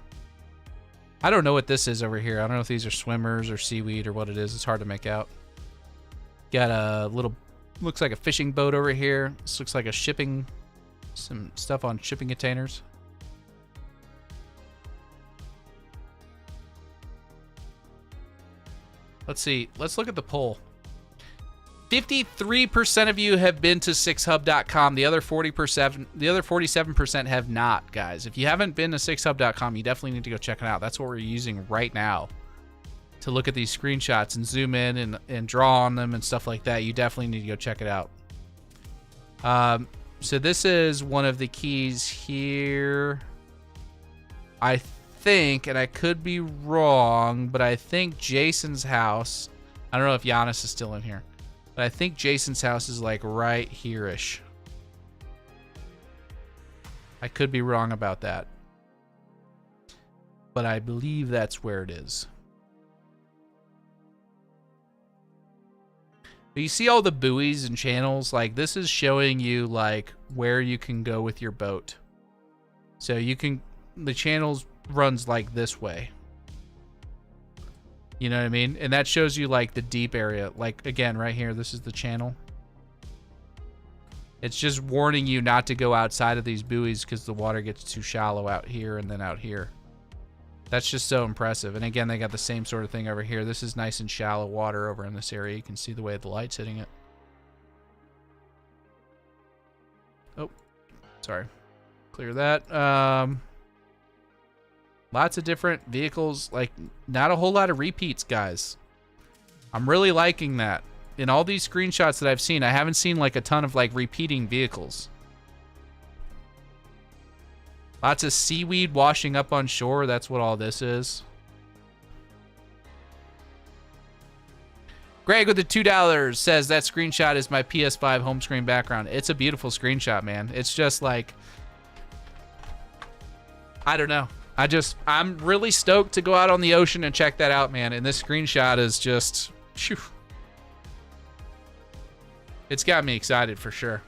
I don't know what this is over here. I don't know if these are swimmers or seaweed or what it is. It's hard to make out. Got a little, looks like a fishing boat over here. This looks like a shipping, some stuff on shipping containers. Let's see. Let's look at the poll. 53% of you have been to SixHub.com. The other 47% have not, guys. If you haven't been to SixHub.com, you definitely need to go check it out. That's what we're using right now to look at these screenshots and zoom in and draw on them and stuff like that. You definitely need to go check it out. So this is one of the keys here. I think, and I could be wrong, but I think Jason's house, I don't know if Giannis is still in here, but I think Jason's house is like right here-ish. I could be wrong about that, but I believe that's where it is. But you see all the buoys and channels, like this is showing you like where you can go with your boat. So you can, the channels runs like this way. You know what I mean? And that shows you like the deep area. Like again, right here, this is the channel. It's just warning you not to go outside of these buoys because the water gets too shallow out here and then out here. That's just so impressive. And again, they got the same sort of thing over here. This is nice and shallow water over in this area. You can see the way the light's hitting it. Oh, sorry. Clear that. Lots of different vehicles, like not a whole lot of repeats, guys. I'm really liking that. In all these screenshots that I've seen, I haven't seen like a ton of like repeating vehicles. Lots of seaweed washing up on shore. That's what all this is. Greg with the $2 says that screenshot is my PS5 home screen background. It's a beautiful screenshot, man. It's just like, I don't know. I'm really stoked to go out on the ocean and check that out, man. And this screenshot is just, phew. It's got me excited for sure.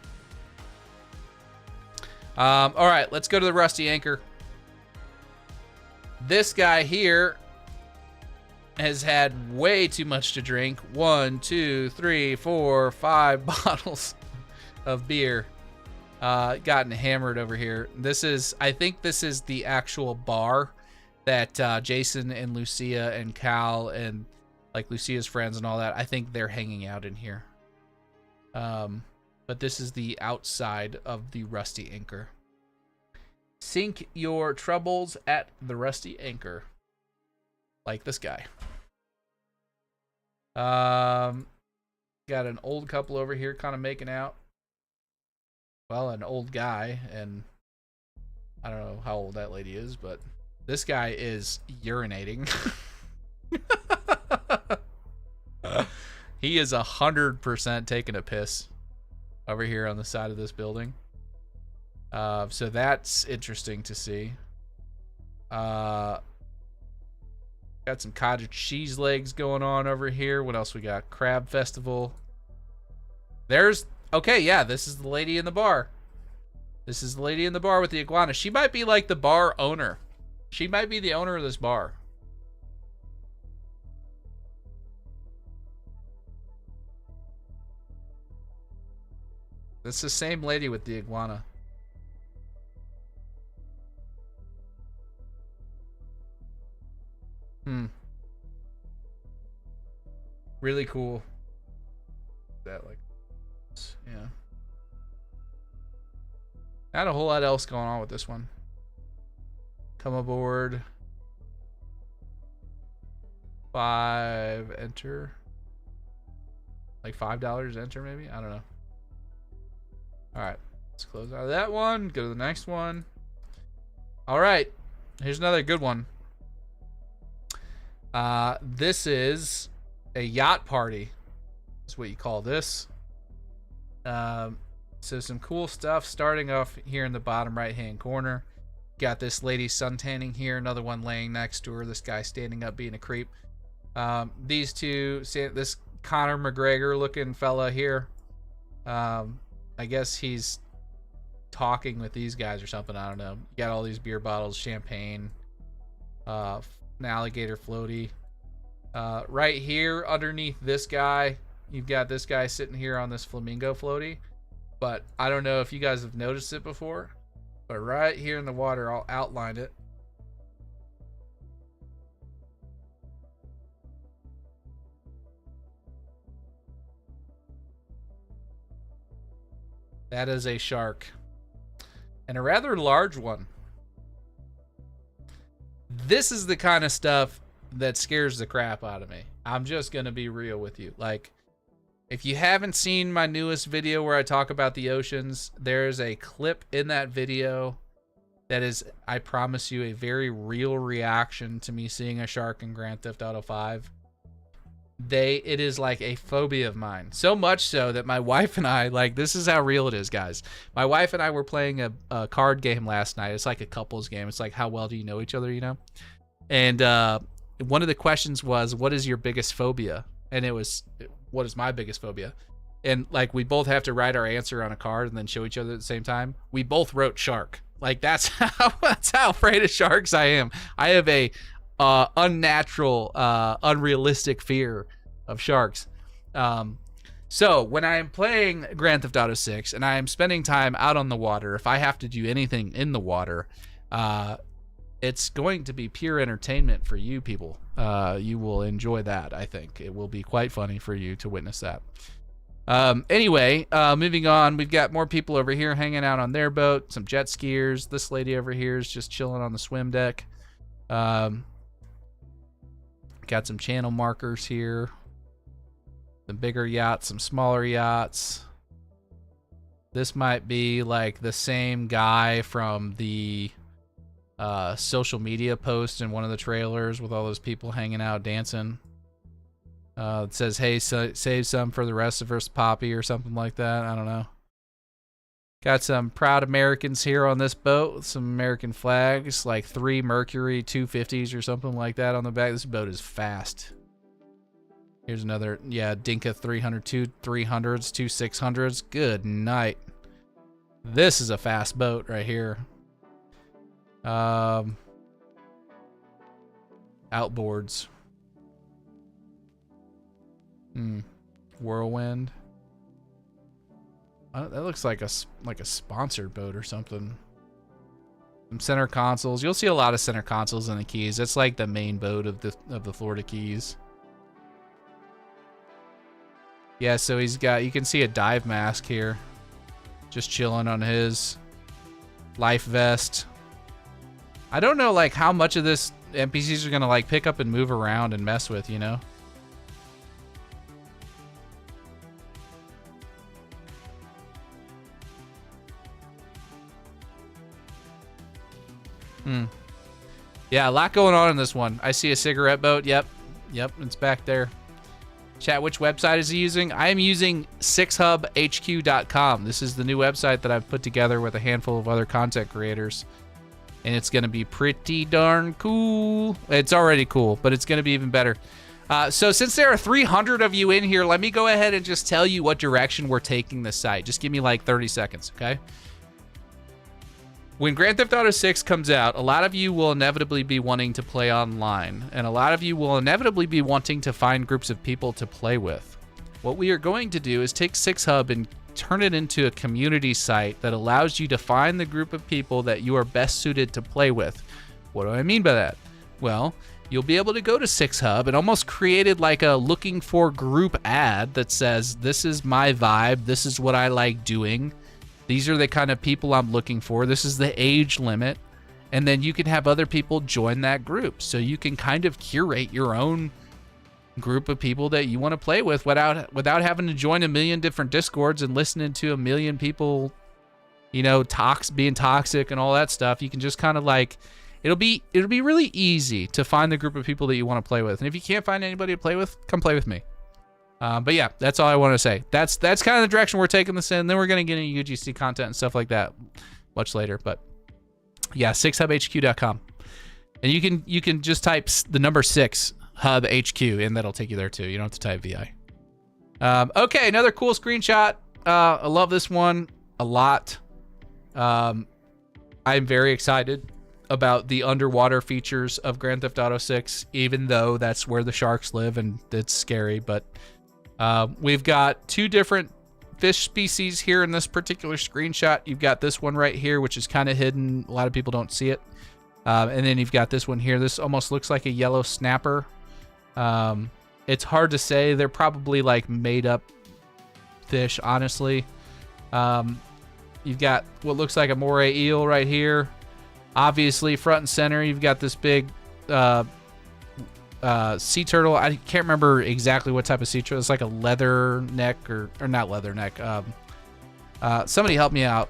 All right, let's go to the Rusty Anchor. This guy here has had way too much to drink. 1, 2, 3, 4, 5 bottles of beer. Gotten hammered over here. This is, I think this is the actual bar that Jason and Lucia and Cal and like Lucia's friends and all that, I think they're hanging out in here. But this is the outside of the Rusty Anchor. Sink your troubles at the Rusty Anchor. Like this guy. Got an old couple over here kind of making out. Well, an old guy, and I don't know how old that lady is, but this guy is urinating. He is 100% taking a piss over here on the side of this building. So that's interesting to see. Got some cottage cheese legs going on over here. What else we got? Crab Festival. There's... Okay, yeah, this is the lady in the bar. This is the lady in the bar with the iguana. She might be like the bar owner. She might be the owner of this bar. It's the same lady with the iguana. Really cool. That like, yeah. Not a whole lot else going on with this one. Come aboard. 5 enter. Like $5 enter maybe? I don't know. Alright. Let's close out of that one. Go to the next one. Alright. Here's another good one. This is a yacht party. That's what you call this. So some cool stuff starting off here in the bottom right hand corner. Got this lady suntanning here, another one laying next to her, this guy standing up being a creep. These two, this Conor McGregor looking fella here, I guess he's talking with these guys or something, I don't know. You got all these beer bottles, champagne, an alligator floaty. Right here underneath this guy, you've got this guy sitting here on this flamingo floaty. But I don't know if you guys have noticed it before, but right here in the water, I'll outline it. That is a shark, and a rather large one. This is the kind of stuff that scares the crap out of me. I'm just gonna be real with you. Like, if you haven't seen my newest video where I talk about the oceans, there's a clip in that video that is, I promise you, a very real reaction to me seeing a shark in Grand Theft Auto 5. It is like a phobia of mine. So much so that my wife and I, like, this is how real it is, guys. My wife and I were playing a card game last night. It's like a couples game. It's like, how well do you know each other, you know? And one of the questions was, what is your biggest phobia? And it was, what is my biggest phobia? And like, we both have to write our answer on a card and then show each other at the same time. We both wrote shark. Like, that's how afraid of sharks I am. I have a unnatural, unrealistic fear of sharks. So when I am playing Grand Theft Auto 6 and I am spending time out on the water, if I have to do anything in the water, it's going to be pure entertainment for you people. You will enjoy that, I think. It will be quite funny for you to witness that. Anyway, moving on, we've got more people over here hanging out on their boat, some jet skiers. This lady over here is just chilling on the swim deck. Got some channel markers here. Some bigger yachts, some smaller yachts. This might be like the same guy from the social media post in one of the trailers with all those people hanging out dancing. It says, hey, save some for the rest of us, Poppy, or something like that. I don't know. Got some proud Americans here on this boat with some American flags, like 3 Mercury 250s or something like that on the back. This boat is fast. Here's another, yeah, Dinka 300, 2 300s, 2 600s. Good night. This is a fast boat right here. Outboards. Whirlwind. That looks like a sponsored boat or something. Some center consoles. You'll see a lot of center consoles in the Keys. That's like the main boat of the Florida Keys. Yeah, so he's got, you can see a dive mask here. Just chilling on his life vest. I don't know like how much of this NPCs are gonna like pick up and move around and mess with, you know? Yeah, a lot going on in this one. I see a cigarette boat. Yep, it's back there. Chat, which website is he using? I am using SixHubHQ.com. This is the new website that I've put together with a handful of other content creators. And it's going to be pretty darn cool. It's already cool, but it's going to be even better. So since there are 300 of you in here, let me go ahead and just tell you what direction we're taking this site. Just give me like 30 seconds, okay? When Grand Theft Auto 6 comes out, a lot of you will inevitably be wanting to play online, and a lot of you will inevitably be wanting to find groups of people to play with. What we are going to do is take SixHub and turn it into a community site that allows you to find the group of people that you are best suited to play with. What do I mean by that? Well, you'll be able to go to SixHub and almost created like a looking for group ad that says, this is my vibe, this is what I like doing, these are the kind of people I'm looking for, this is the age limit, and then you can have other people join that group. So you can kind of curate your own group of people that you want to play with without having to join a million different discords and listening to a million people, you know, being toxic and all that stuff. You can just kind of like, it'll be really easy to find the group of people that you want to play with. And if you can't find anybody to play with, come play with me. But yeah, that's all I want to say. That's kind of the direction we're taking this in. Then we're going to get into UGC content and stuff like that much later. But yeah, SixHubHQ.com. And you can just type the number 6 Hub HQ, and that'll take you there too. You don't have to type VI. Okay, another cool screenshot. I love this one a lot. I'm very excited about the underwater features of Grand Theft Auto 6, even though that's where the sharks live and it's scary. But we've got 2 different fish species here in this particular screenshot. You've got this one right here, which is kind of hidden. A lot of people don't see it. And then you've got this one here. This almost looks like a yellow snapper. It's hard to say. They're probably like made up fish, honestly. You've got what looks like a moray eel right here. Obviously, front and center, you've got this big sea turtle. I can't remember exactly what type of sea turtle. It's like a leather neck or not leather neck. Somebody help me out.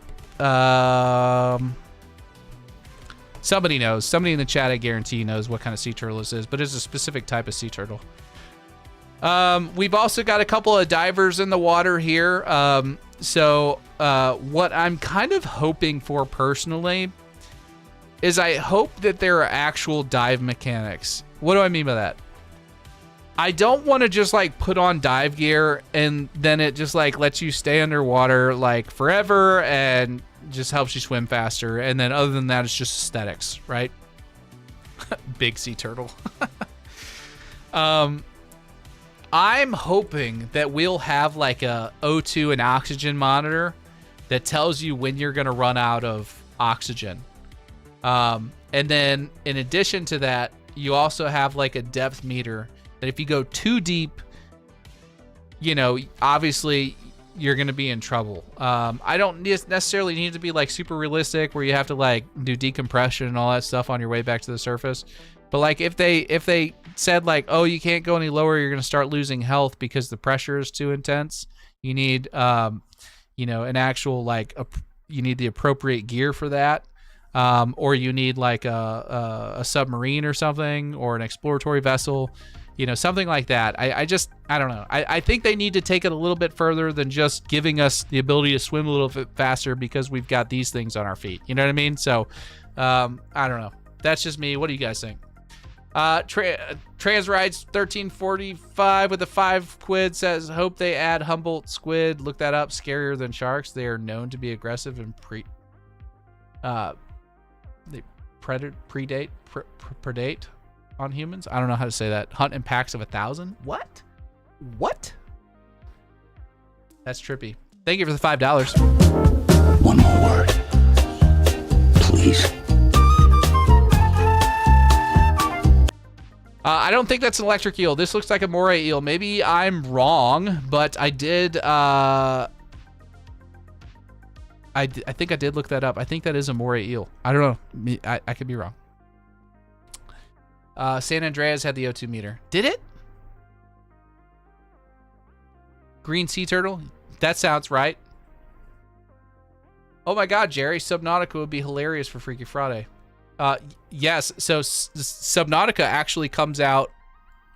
Somebody knows. Somebody in the chat, I guarantee, knows what kind of sea turtle this is, but it's a specific type of sea turtle. We've also got a couple of divers in the water here. So what I'm kind of hoping for personally is I hope that there are actual dive mechanics. What do I mean by that? I don't want to just like put on dive gear and then it just like lets you stay underwater like forever and just helps you swim faster. And then other than that, it's just aesthetics, right? Big sea turtle. I'm hoping that we'll have like a O2 and oxygen monitor that tells you when you're going to run out of oxygen. And then in addition to that, you also have like a depth meter that if you go too deep, you know, obviously you're going to be in trouble. I don't necessarily need to be like super realistic where you have to like do decompression and all that stuff on your way back to the surface. But like if they said like, oh, you can't go any lower, you're going to start losing health because the pressure is too intense. You need, you know, an actual like, you need the appropriate gear for that. Or you need like a submarine or something, or an exploratory vessel, you know, something like that. I don't know. I think they need to take it a little bit further than just giving us the ability to swim a little bit faster because we've got these things on our feet. You know what I mean? So, I don't know. That's just me. What do you guys think? Transrides 1345 with a 5 quid says, hope they add Humboldt squid. Look that up. Scarier than sharks. They are known to be aggressive and they predate on humans. I don't know how to say that. Hunt in packs of 1,000. What? That's trippy. Thank you for the $5. One more word, please. I don't think that's an electric eel. This looks like a moray eel. Maybe I'm wrong, but I did. I think I did look that up. I think that is a moray eel. I don't know. I could be wrong. San Andreas had the O2 meter. Did it? Green sea turtle? That sounds right. Oh my God, Jerry. Subnautica would be hilarious for Freaky Friday. Yes, so Subnautica actually comes out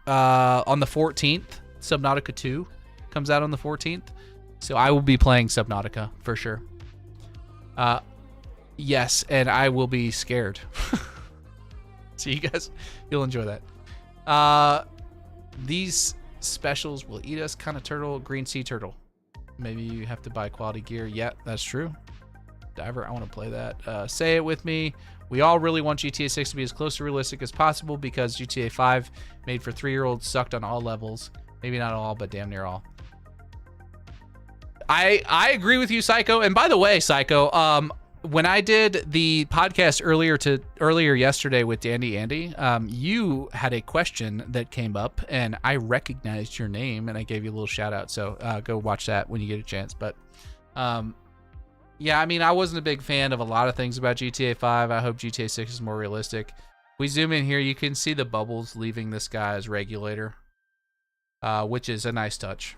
on the 14th. Subnautica 2 comes out on the 14th. So I will be playing Subnautica for sure. Yes, and I will be scared. So you guys, you'll enjoy that. These specials will eat us. Kind of turtle, green sea turtle. Maybe you have to buy quality gear. Yeah, that's true. Diver, I want to play that. Say it with me. We all really want GTA 6 to be as close to realistic as possible because GTA 5 made for 3-year-olds sucked on all levels. Maybe not all, but damn near all. I agree with you, Psycho. And by the way, Psycho, when I did the podcast earlier yesterday with Dandy Andy, you had a question that came up, and I recognized your name, and I gave you a little shout out. So go watch that when you get a chance. But yeah, I mean, I wasn't a big fan of a lot of things about GTA 5. I hope GTA 6 is more realistic. We zoom in here, you can see the bubbles leaving this guy's regulator, which is a nice touch.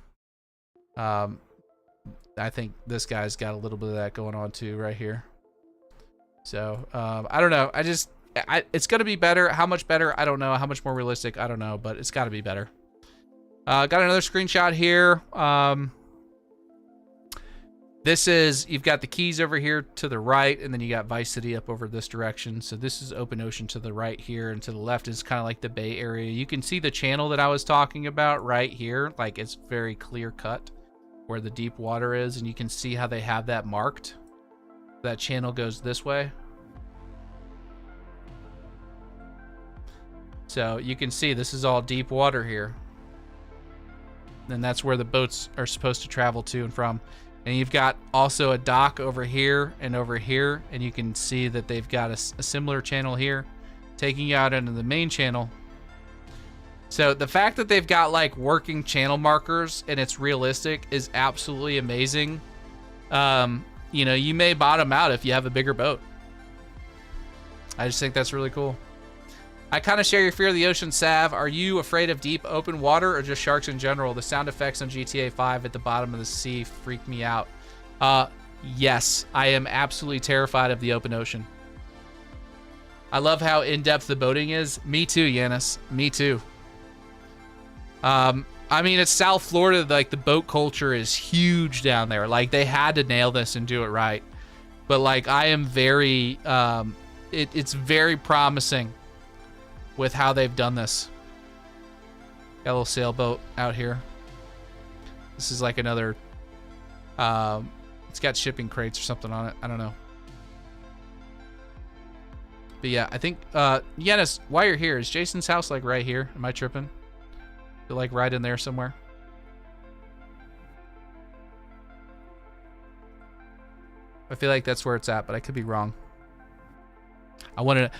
I think this guy's got a little bit of that going on too right here. So I don't know. It's gonna be better. How much better? I don't know. How much more realistic? I don't know, but it's got to be better. Got another screenshot here. This is, you've got the keys over here to the right, and then you got Vice City up over this direction. So this is open ocean to the right here, and to the left is kind of like the Bay Area. You can see the channel that I was talking about right here. Like, it's very clear cut where the deep water is, and you can see how they have that marked. That channel goes this way. So you can see this is all deep water here. And that's where the boats are supposed to travel to and from. And you've got also a dock over here, and you can see that they've got a similar channel here taking you out into the main channel. So the fact that they've got like working channel markers and it's realistic is absolutely amazing. You know, you may bottom out if you have a bigger boat. I just think that's really cool. I kind of share your fear of the ocean, Sav. Are you afraid of deep open water or just sharks in general? The sound effects on GTA 5 at the bottom of the sea freak me out. Yes, I am absolutely terrified of the open ocean. I love how in-depth the boating is. Me too, Yanis. Me too. I mean, it's South Florida. Like, the boat culture is huge down there. Like, they had to nail this and do it right. But, like, I am very... it's very promising with how they've done this. Got a little sailboat out here. This is like another... it's got shipping crates or something on it. I don't know. But yeah, I think... Yanis, while you're here, is Jason's house like right here? Am I tripping? Is it like right in there somewhere? I feel like that's where it's at, but I could be wrong. I want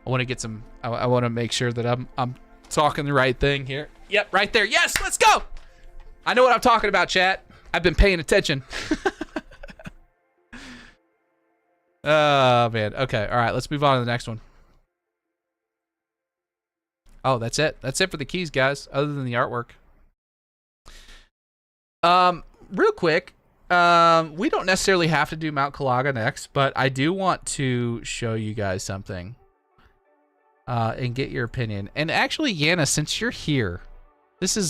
to get some. I want to make sure that I'm talking the right thing here. Yep, right there. Yes, let's go. I know what I'm talking about, chat. I've been paying attention. Oh man. Okay. All right. Let's move on to the next one. Oh, that's it. That's it for the keys, guys. Other than the artwork. Real quick. We don't necessarily have to do Mount Calaga next, but I do want to show you guys something. And get your opinion. And actually, Yana, since you're here,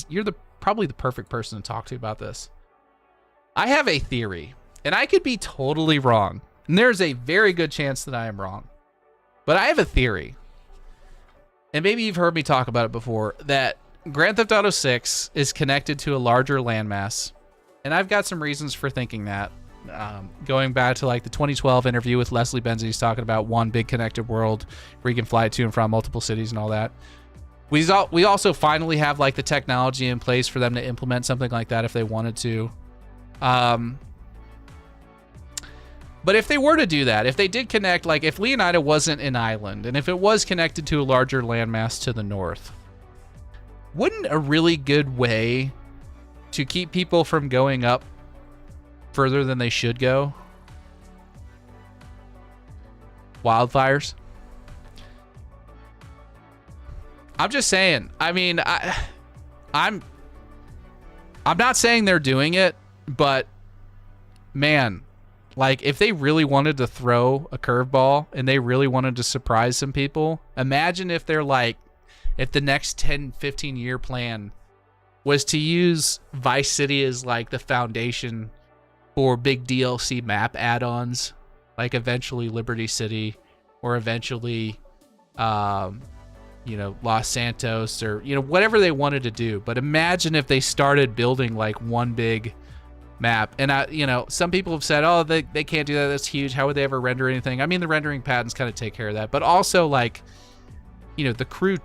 you're probably the perfect person to talk to about this. I have a theory, and I could be totally wrong. And there's a very good chance that I am wrong. But I have a theory. And maybe you've heard me talk about it before, that Grand Theft Auto 6 is connected to a larger landmass. And I've got some reasons for thinking that. Going back to like the 2012 interview with Leslie Benzies, he's talking about one big connected world where you can fly to and from multiple cities and all that. We also finally have like the technology in place for them to implement something like that if they wanted to. But if they were to do that, if they did connect, like if Leonida wasn't an island and if it was connected to a larger landmass to the north, wouldn't a really good way to keep people from going up further than they should go? Wildfires. I'm just saying. I mean, I'm not saying they're doing it, but man, like if they really wanted to throw a curveball and they really wanted to surprise some people, imagine if they're like, if the next 10, 15 year plan was to use Vice City as like the foundation for big DLC map add-ons, like eventually Liberty City or eventually, you know, Los Santos or, you know, whatever they wanted to do. But imagine if they started building like one big map. And, you know, some people have said, oh, they can't do that. That's huge. How would they ever render anything? I mean, the rendering patterns kind of take care of that. But also, like, you know, the crew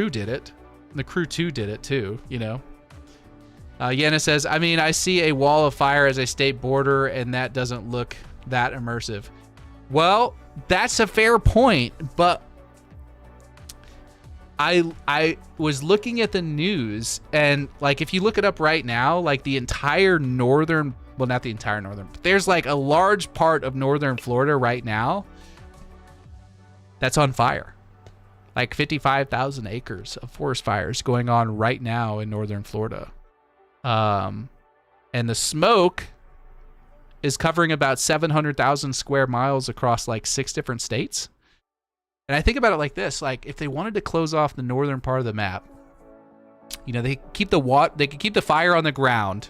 did it. The crew 2 did it too, you know. Yenna says, I mean, I see a wall of fire as a state border, and that doesn't look that immersive. Well, that's a fair point, but I was looking at the news, and like if you look it up right now, like the entire northern, well, not the entire northern, but there's like a large part of northern Florida right now that's on fire. Like 55,000 acres of forest fires going on right now in northern Florida. And the smoke is covering about 700,000 square miles across like 6 different states. And I think about it like this, like if they wanted to close off the northern part of the map, you know, they could keep the fire on the ground.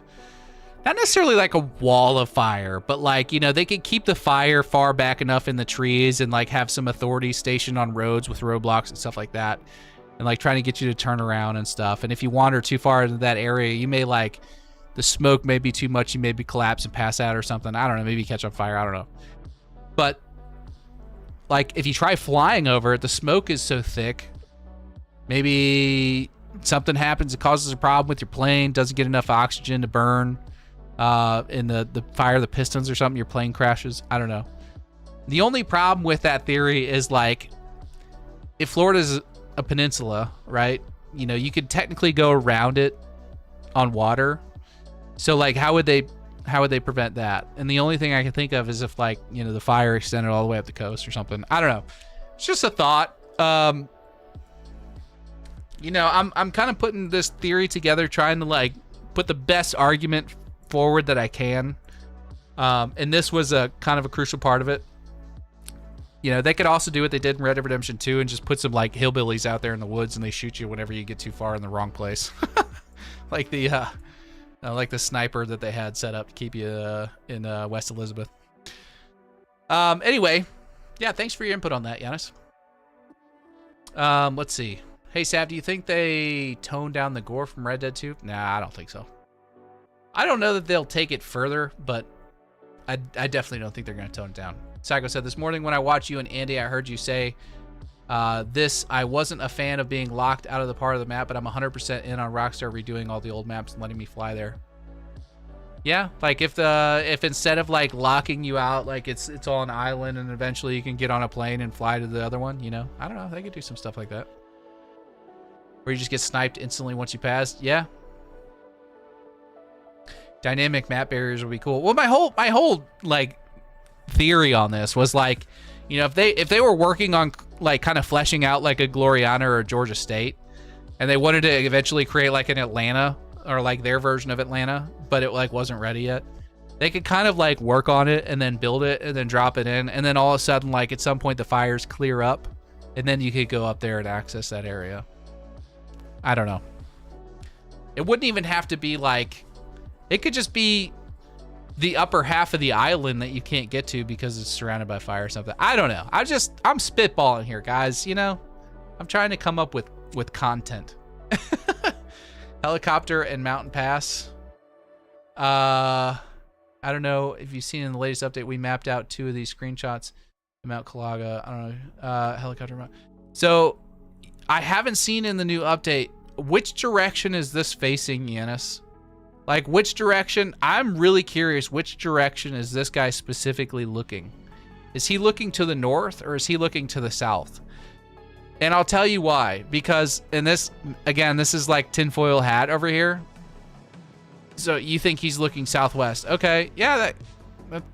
Not necessarily like a wall of fire, but like, you know, they could keep the fire far back enough in the trees and like have some authorities stationed on roads with roadblocks and stuff like that. And like trying to get you to turn around and stuff. And if you wander too far into that area, you may like, the smoke may be too much. You maybe collapse and pass out or something. I don't know. Maybe catch on fire. I don't know. But like if you try flying over it, the smoke is so thick, maybe something happens. It causes a problem with your plane. Doesn't get enough oxygen to burn in the fire, the pistons or something. Your plane crashes. I don't know. The only problem with that theory is like if Florida's a peninsula, right? You know, you could technically go around it on water. So like how would they prevent that? And the only thing I can think of is if like, you know, the fire extended all the way up the coast or something. I don't know. It's just a thought. You know, I'm kind of putting this theory together, trying to like put the best argument forward that I can. And this was a kind of a crucial part of it. You know, they could also do what they did in Red Dead Redemption 2 and just put some like hillbillies out there in the woods and they shoot you whenever you get too far in the wrong place. Like the sniper that they had set up to keep you in West Elizabeth. Anyway, yeah, thanks for your input on that, Giannis. Let's see. Hey, Sav, do you think they toned down the gore from Red Dead 2? Nah, I don't think so. I don't know that they'll take it further, but I definitely don't think they're going to tone it down. Psycho said, this morning when I watched you and Andy, I heard you say I wasn't a fan of being locked out of the part of the map, but I'm 100% in on Rockstar redoing all the old maps and letting me fly there. Yeah, like if instead of like locking you out, like it's all an island and eventually you can get on a plane and fly to the other one, you know? I don't know, they could do some stuff like that. Where you just get sniped instantly once you pass. Yeah. Dynamic map barriers would be cool. Well, my whole like theory on this was like, you know, if they were working on like kind of fleshing out like a Gloriana or a Georgia State, and they wanted to eventually create like an Atlanta or like their version of Atlanta, but it like wasn't ready yet, they could kind of like work on it and then build it and then drop it in, and then all of a sudden like at some point the fires clear up, and then you could go up there and access that area. I don't know. It wouldn't even have to be like, it could just be the upper half of the island that you can't get to because it's surrounded by fire or something. I don't know. I'm spitballing here, guys. You know, I'm trying to come up with content. Helicopter and mountain pass. I don't know if you've seen in the latest update, we mapped out 2 of these screenshots. Mount Calaga. I don't know. Helicopter mount. So I haven't seen in the new update, which direction is this facing, Yanis? Like, which direction? I'm really curious, which direction is this guy specifically looking? Is he looking to the north or is he looking to the south? And I'll tell you why. Because in this, again, this is like tinfoil hat over here. So you think he's looking southwest. Okay, yeah,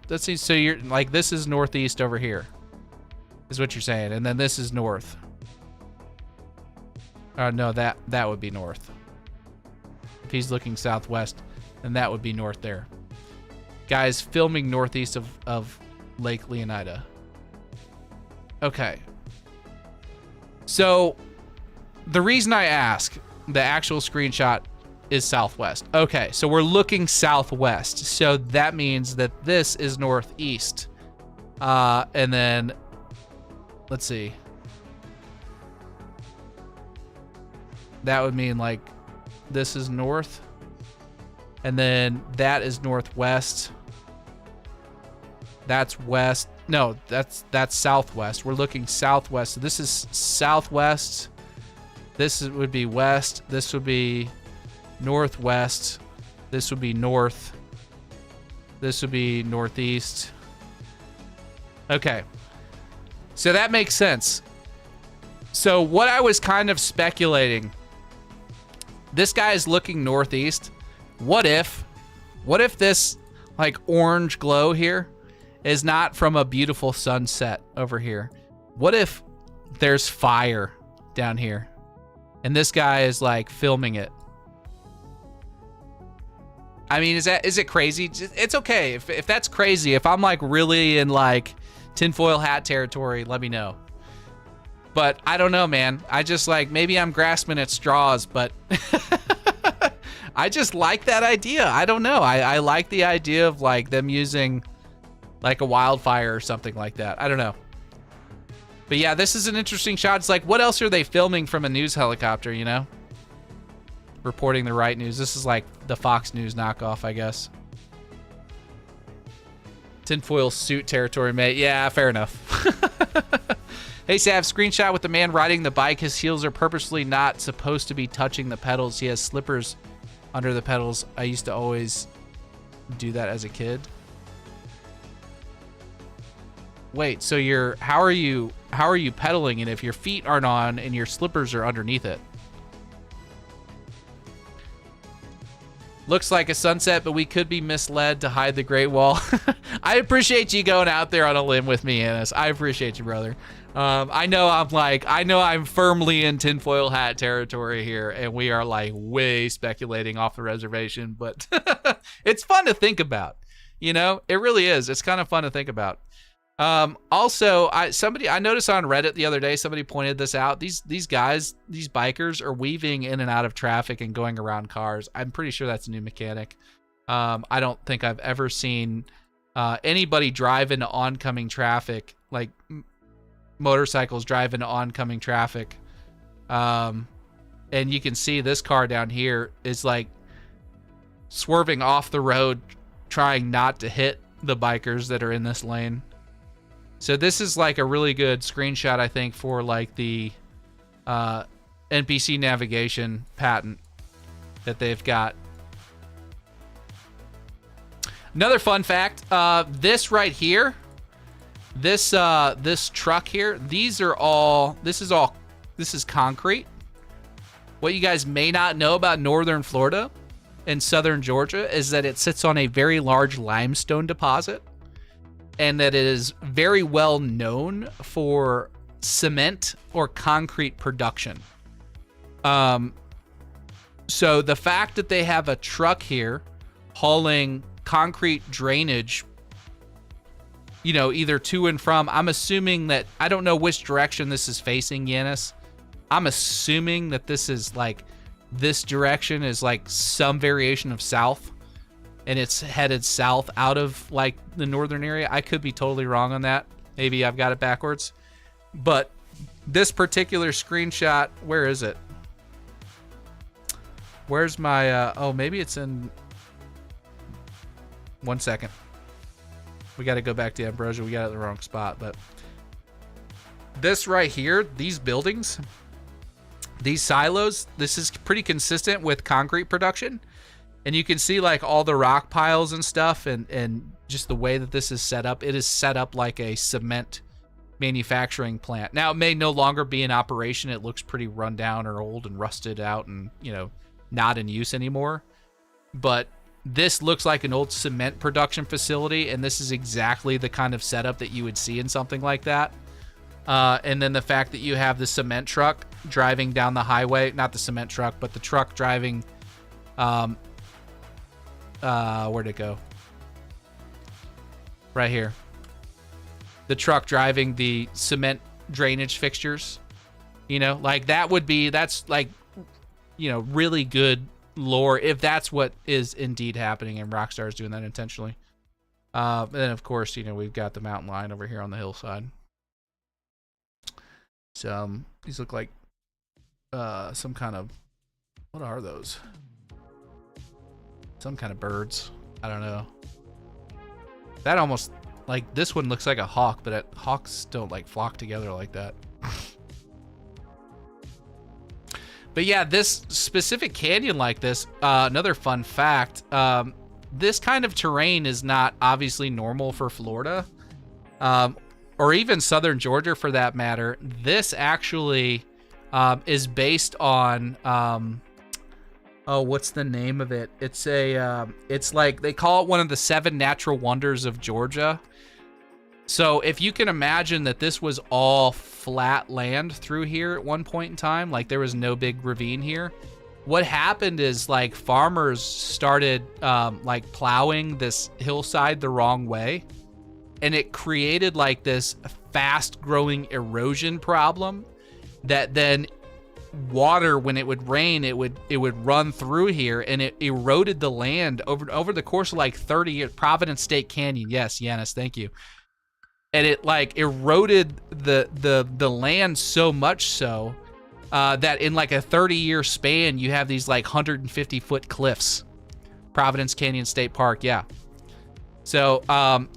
that seems, so you're like, this is northeast over here, is what you're saying. And then this is north. No, that would be north. If he's looking southwest, then that would be north there. Guys, filming northeast of Lake Leonida. Okay. So, the reason I ask, the actual screenshot is southwest. Okay, so we're looking southwest. So that means that this is northeast. And then, let's see. That would mean like this is north, and then that is northwest. That's west. No, that's southwest. We're looking southwest. So this is southwest. Would be west. This would be northwest. This would be north. This would be northeast. Okay. So that makes sense. So what I was kind of speculating, this guy is looking northeast. What if this like orange glow here is not from a beautiful sunset over here? What if there's fire down here and this guy is like filming it? I mean, is it crazy? It's okay. If that's crazy, if I'm like really in like tinfoil hat territory, let me know. But I don't know, man. I just like, maybe I'm grasping at straws, but I just like that idea. I don't know. I like the idea of like them using like a wildfire or something like that. I don't know. But yeah, this is an interesting shot. It's like, what else are they filming from a news helicopter, you know? Reporting the right news. This is like the Fox News knockoff, I guess. Tinfoil suit territory, mate. Yeah, fair enough. Hey, Sav, screenshot with the man riding the bike. His heels are purposely not supposed to be touching the pedals. He has slippers under the pedals. I used to always do that as a kid. Wait, so how are you pedaling, and if your feet aren't on and your slippers are underneath it? Looks like a sunset, but we could be misled to hide the Great Wall. I appreciate you going out there on a limb with me, Annis. I appreciate you, brother. I know I'm firmly in tinfoil hat territory here, and we are like way speculating off the reservation, but it's fun to think about. You know, it really is. It's kind of fun to think about. Also, I noticed on Reddit the other day, somebody pointed this out. These guys, these bikers are weaving in and out of traffic and going around cars. I'm pretty sure that's a new mechanic. I don't think I've ever seen anybody drive into oncoming traffic, like motorcycles drive into oncoming traffic. And you can see this car down here is like swerving off the road, trying not to hit the bikers that are in this lane. So this is like a really good screenshot, I think, for like the NPC navigation patent that they've got. Another fun fact, this right here, this truck here, this is concrete. What you guys may not know about northern Florida and southern Georgia is that it sits on a very large limestone deposit, and that it is very well known for cement or concrete production. So the fact that they have a truck here hauling concrete drainage, you know, either to and from, I'm assuming that, I don't know which direction this is facing, Yanis. I'm assuming that this is like, this direction is like some variation of south, and it's headed south out of like the northern area. I could be totally wrong on that. Maybe I've got it backwards. But this particular screenshot, where is it? Where's my, oh, maybe it's in, 1 second. We got to go back to Ambrosia. We got it in the wrong spot, but this right here, these buildings, these silos, this is pretty consistent with concrete production. And you can see like all the rock piles and stuff, and just the way that this is set up. It is set up like a cement manufacturing plant. Now, it may no longer be in operation. It looks pretty run down or old and rusted out and, you know, not in use anymore. But this looks like an old cement production facility, and this is exactly the kind of setup that you would see in something like that. And then the fact that you have the cement truck driving down the highway, not the cement truck, but the truck driving, where'd it go? Right here. The truck driving the cement drainage fixtures, you know, like that's like, you know, really good lore if that's what is indeed happening, and Rockstar is doing that intentionally. And then of course, you know, we've got the mountain lion over here on the hillside. So these look like some kind of, what are those? Some kind of birds. I don't know. That almost, like, this one looks like a hawk, but hawks don't like flock together like that. But yeah, this specific canyon like this, another fun fact, this kind of terrain is not obviously normal for Florida, or even southern Georgia for that matter. This actually is based on, oh, what's the name of it? It's it's like, they call it one of the 7 natural wonders of Georgia. So if you can imagine that this was all flat land through here at one point in time, like there was no big ravine here. What happened is like farmers started like plowing this hillside the wrong way, and it created like this fast growing erosion problem that then water, when it would rain, it would run through here, and it eroded the land over the course of like 30 years. Providence State Canyon. Yes, Yanis, thank you. And it like eroded the land so much so that in like a 30-year span, you have these like 150-foot cliffs. Providence Canyon State Park, yeah. So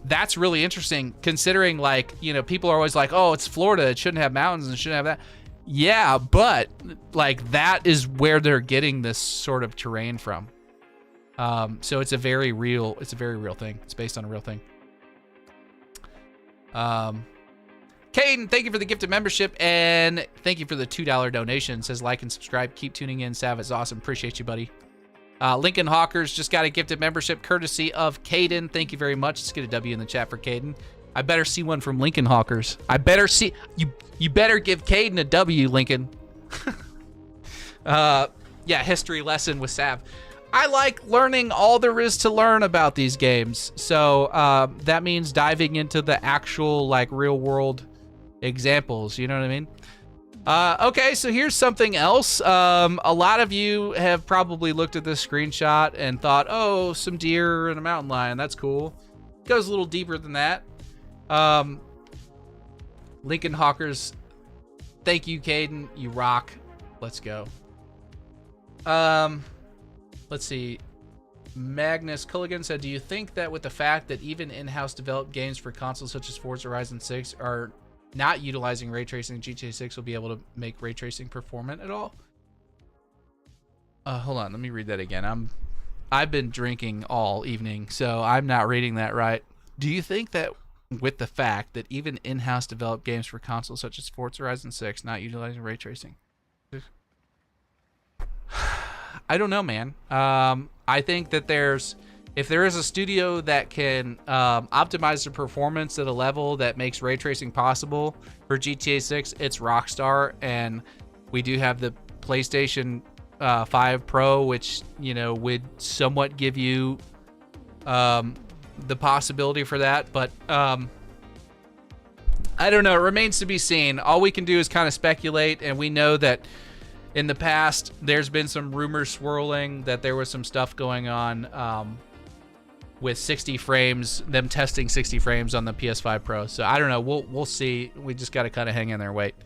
that's really interesting, considering like, you know, people are always like, oh, it's Florida, it shouldn't have mountains and shouldn't have that. Yeah, but like that is where they're getting this sort of terrain from. So it's a very real thing. It's based on a real thing. Caden, thank you for the gifted membership, and thank you for the $2 donation. It says like and subscribe. Keep tuning in. Sav is awesome. Appreciate you, buddy. Lincoln Hawkers just got a gifted membership courtesy of Caden. Thank you very much. Let's get a W in the chat for Caden. I better see one from Lincoln Hawkers. I better see you better give Caden a W, Lincoln. Yeah, history lesson with Sav. I like learning all there is to learn about these games. So that means diving into the actual like real world examples. You know what I mean? Okay, so here's something else. A lot of you have probably looked at this screenshot and thought, oh, some deer and a mountain lion. That's cool. It goes a little deeper than that. Lincoln Hawkers, thank you, Caden. You rock. Let's go. Let's see. Magnus Culligan said, do you think that with the fact that even in-house developed games for consoles such as Forza Horizon 6 are not utilizing ray tracing, GTA 6 will be able to make ray tracing performant at all? Hold on, let me read that again. I've been drinking all evening, so I'm not reading that right. Do you think that with the fact that even in-house developed games for consoles such as Forza Horizon 6 not utilizing ray tracing? I don't know, man. I think that if there is a studio that can optimize the performance at a level that makes ray tracing possible for GTA 6, it's Rockstar, and we do have the PlayStation 5 Pro, which, you know, would somewhat give you the possibility for that, but I don't know. It remains to be seen. All we can do is kind of speculate, and we know that in the past, there's been some rumors swirling that there was some stuff going on with 60 frames, them testing 60 frames on the PS5 Pro. So I don't know. We'll see. We just got to kind of hang in there and wait.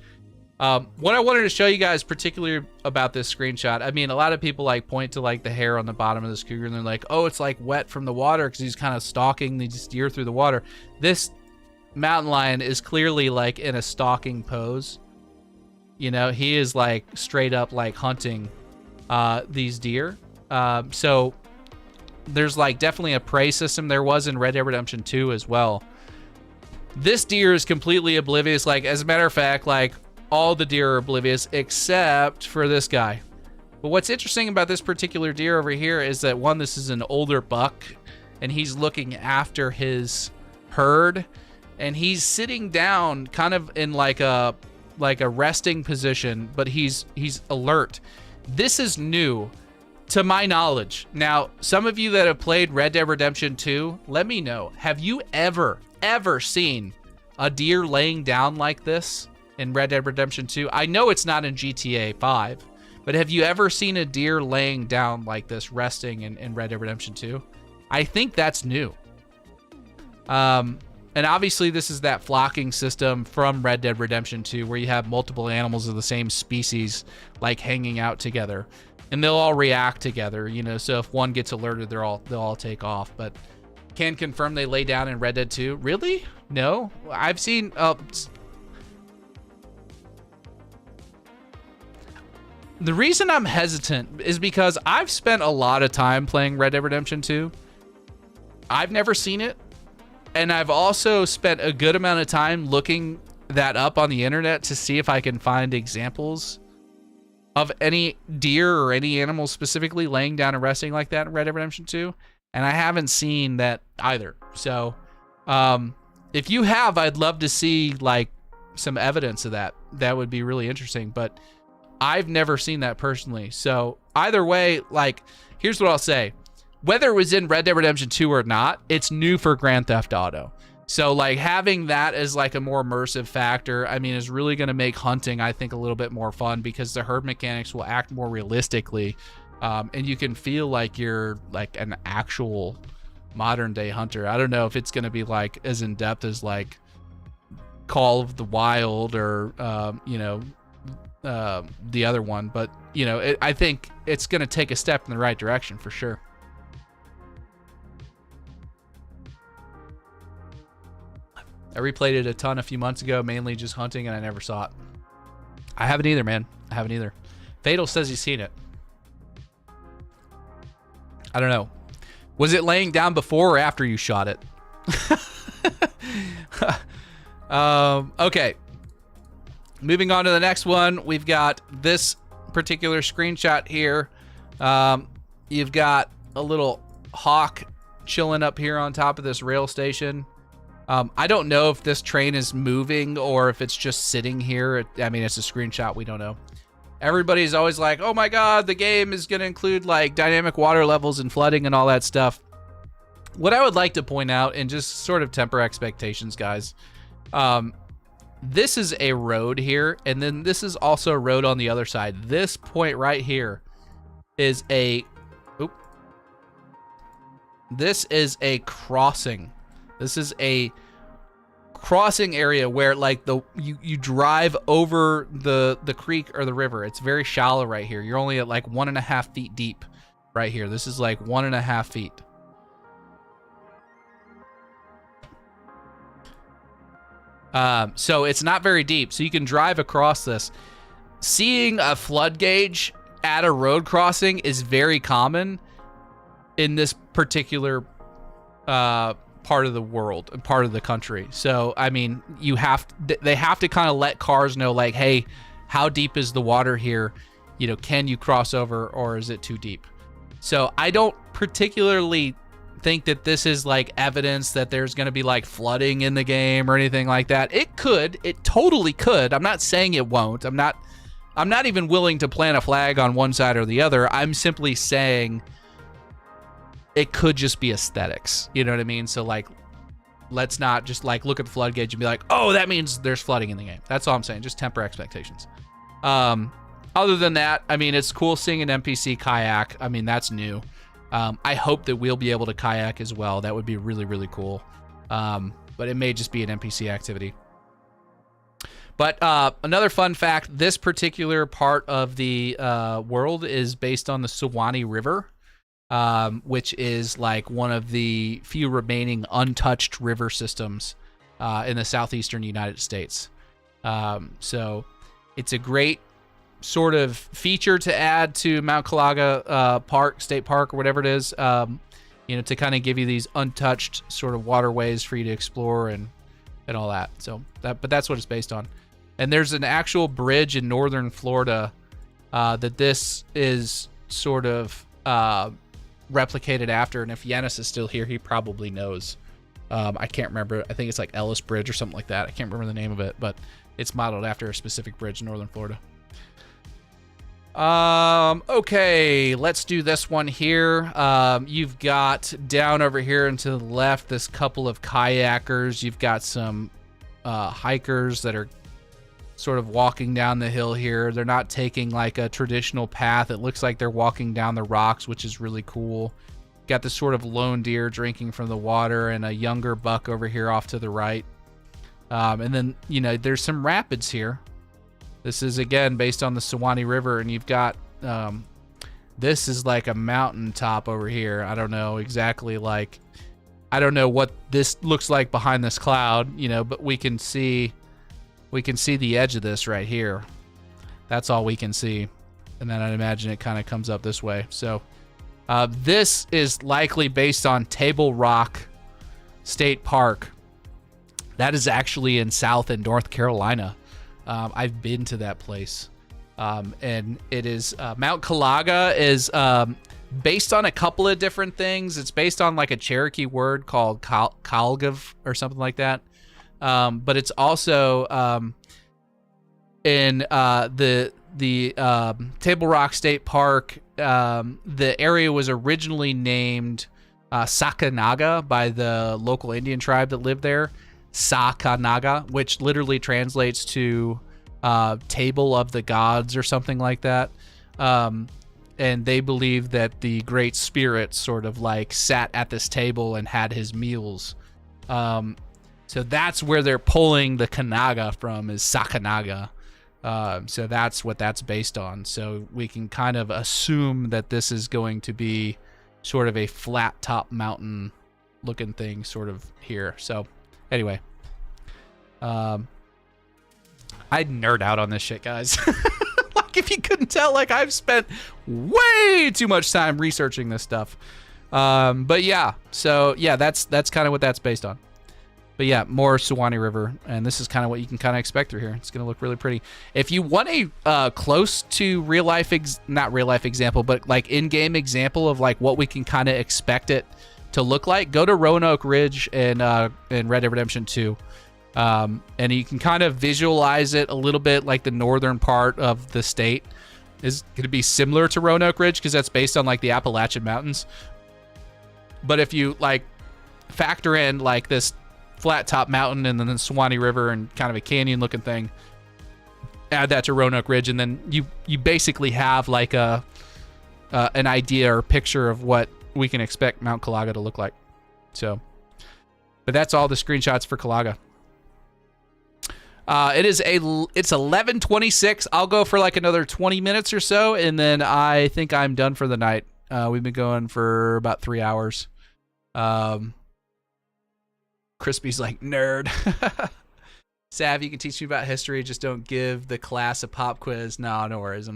What I wanted to show you guys particularly about this screenshot, I mean, a lot of people like point to like the hair on the bottom of this cougar, and they're like, oh, it's like wet from the water because he's kind of stalking the deer through the water. This mountain lion is clearly like in a stalking pose. You know, he is like straight up like hunting these deer. So there's like definitely a prey system. There was in Red Dead Redemption 2 as well. This deer is completely oblivious. Like, as a matter of fact, like all the deer are oblivious except for this guy. But what's interesting about this particular deer over here is that, one, this is an older buck, and he's looking after his herd, and he's sitting down kind of in like a resting position, but he's alert. This is new to my knowledge. Now, some of you that have played Red Dead Redemption 2, let me know. Have you ever seen a deer laying down like this in Red Dead Redemption 2? I know it's not in GTA 5, but have you ever seen a deer laying down like this, resting in Red Dead Redemption 2? I think that's new. And obviously this is that flocking system from Red Dead Redemption 2 where you have multiple animals of the same species like hanging out together, and they'll all react together, you know, so if one gets alerted, they'll all take off. But can confirm they lay down in Red Dead 2. Really? No. I've seen The reason I'm hesitant is because I've spent a lot of time playing Red Dead Redemption 2. I've never seen it. And I've also spent a good amount of time looking that up on the internet to see if I can find examples of any deer or any animal specifically laying down and resting like that in Red Dead Redemption 2. And I haven't seen that either. So, if you have, I'd love to see like some evidence of that. That would be really interesting. But I've never seen that personally. So either way, like, here's what I'll say. Whether it was in Red Dead Redemption 2 or not, it's new for Grand Theft Auto. So, like, having that as, like, a more immersive factor, I mean, is really going to make hunting, I think, a little bit more fun because the herd mechanics will act more realistically. And you can feel like you're, like, an actual modern-day hunter. I don't know if it's going to be, like, as in-depth as, like, Call of the Wild or, the other one. But, you know, I think it's going to take a step in the right direction for sure. I replayed it a ton a few months ago, mainly just hunting, and I never saw it. I haven't either, man. I haven't either. Fatal says he's seen it. I don't know. Was it laying down before or after you shot it? Okay. Moving on to the next one, we've got this particular screenshot here. You've got a little hawk chilling up here on top of this rail station. I don't know if this train is moving or if it's just sitting here. I mean, it's a screenshot. We don't know. Everybody's always like, oh my God, the game is going to include like dynamic water levels and flooding and all that stuff. What I would like to point out and just sort of temper expectations, guys. This is a road here. And then this is also a road on the other side. This point right here is this is a crossing. This is a crossing area where like you drive over the creek or the river. It's very shallow right here. You're only at like 1.5 feet deep right here. This is like 1.5 feet. So it's not very deep. So you can drive across this. Seeing a flood gauge at a road crossing is very common in this particular part of the world and part of the country. So I mean, they have to kind of let cars know like, hey, how deep is the water here? You know, can you cross over or is it too deep? So I don't particularly think that this is like evidence that there's going to be like flooding in the game or anything like that. It totally could. I'm not saying it won't. I'm not even willing to plant a flag on one side or the other. I'm simply saying it could just be aesthetics. You know what I mean? So like, let's not just like look at the flood gauge and be like, oh, that means there's flooding in the game. That's all I'm saying. Just temper expectations. Other than that, I mean, it's cool seeing an NPC kayak. I mean, that's new. I hope that we'll be able to kayak as well. That would be really, really cool. But it may just be an NPC activity. But another fun fact, this particular part of the world is based on the Suwannee River. Which is like one of the few remaining untouched river systems in the southeastern United States. So it's a great sort of feature to add to Mount Calaga State Park, or whatever it is, to kind of give you these untouched sort of waterways for you to explore and all that. So but that's what it's based on. And there's an actual bridge in northern Florida that this is sort of replicated after, and if Yanis is still here, he probably knows. I can't remember. I think it's like Ellis Bridge or something like that. I can't remember the name of it, but it's modeled after a specific bridge in northern Florida. Okay, let's do this one here. You've got down over here and to the left this couple of kayakers. You've got some hikers that are sort of walking down the hill here. They're not taking like a traditional path. It looks like they're walking down the rocks, which is really cool. Got this sort of lone deer drinking from the water and a younger buck over here off to the right. And then, there's some rapids here. This is, again, based on the Suwannee River, and you've got, this is like a mountain top over here. I don't know exactly, I don't know what this looks like behind this cloud, but we can see the edge of this right here. That's all we can see. and then I'd imagine it kind of comes up this way. So this is likely based on Table Rock State Park. That is actually in South and North Carolina. I've been to that place. And it is Mount Calaga is based on a couple of different things. It's based on like a Cherokee word called Kalgav or something like that. But it's also in the Table Rock State Park. The area was originally named Sakanaga by the local Indian tribe that lived there. Sakanaga, which literally translates to table of the gods or something like that. And they believe that the great spirit sort of like sat at this table and had his meals. So that's where they're pulling the Kanaga from, is Sakanaga. So that's what that's based on. So we can kind of assume that this is going to be sort of a flat top mountain looking thing sort of here. So anyway, I'd nerd out on this shit, guys. Like, if you couldn't tell, like, I've spent way too much time researching this stuff. But yeah, so yeah, that's kind of what that's based on. But yeah, more Suwannee River, and this is kind of what you can kind of expect through here. It's going to look really pretty. If you want a close to real life, not real life example, but like in-game example of like what we can kind of expect it to look like, go to Roanoke Ridge in Red Dead Redemption 2. And you can kind of visualize it a little bit like the northern part of the state is going to be similar to Roanoke Ridge because that's based on like the Appalachian Mountains. But if you like factor in like this flat top mountain and then the Suwannee River and kind of a canyon looking thing, add that to Roanoke Ridge, and then you basically have like an idea or picture of what we can expect Mount Calaga to look like. So, but that's all the screenshots for Calaga. It's 11:26. I'll go for like another 20 minutes or so, and then I think I'm done for the night. We've been going for about 3 hours. Crispy's like, nerd. Sav, you can teach me about history, just don't give the class a pop quiz. No worries.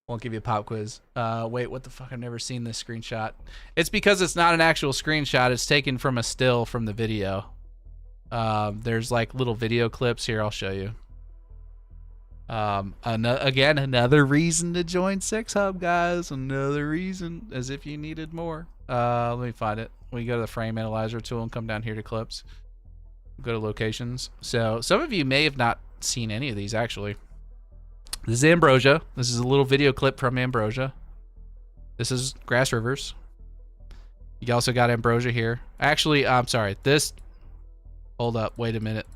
Won't give you a pop quiz. Wait, what the fuck? I've never seen this screenshot. It's because it's not an actual screenshot. It's taken from a still from the video. There's like little video clips here. I'll show you. Again, another reason to join SixHub, guys. Another reason, as if you needed more. Let me find it. We go to the frame analyzer tool and come down here to clips. Go to locations. So some of you may have not seen any of these actually. This is Ambrosia. This is a little video clip from Ambrosia. This is Grass Rivers. You also got Ambrosia here. Actually, I'm sorry. Hold up. Wait a minute.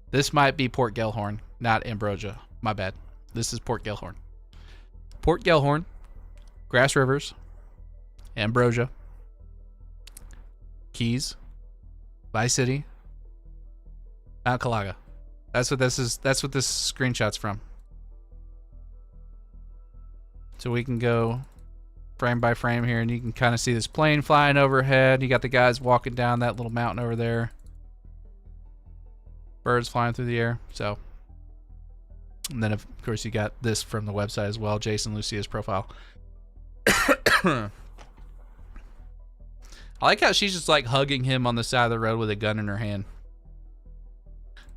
This might be Port Gellhorn, not Ambrosia. My bad. This is Port Gellhorn. Port Gellhorn, Grass Rivers, Ambrosia, Keys, Vice City, Mount Calaga. That's what this is. That's what this screenshot's from. So we can go frame by frame here, and you can kind of see this plane flying overhead. You got the guys walking down that little mountain over there. Birds flying through the air. So, and then of course you got this from the website as well, Jason Lucia's profile. I like how she's just like hugging him on the side of the road with a gun in her hand.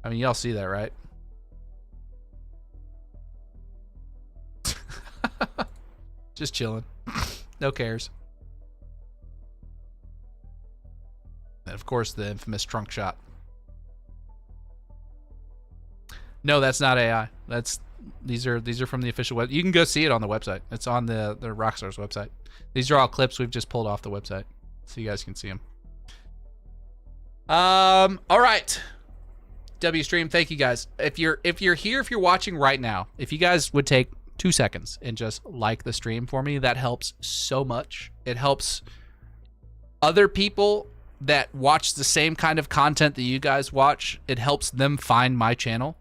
I mean, y'all see that, right? Just chilling. No cares. And of course the infamous trunk shot. No, that's not AI. These are from the official web. You can go see it on the website. It's on the Rockstar's website. These are all clips we've just pulled off the website, so you guys can see them. All right. W stream, thank you guys. If you're here, if you're watching right now, if you guys would take 2 seconds and just like the stream for me, that helps so much. It helps other people that watch the same kind of content that you guys watch. It helps them find my channel.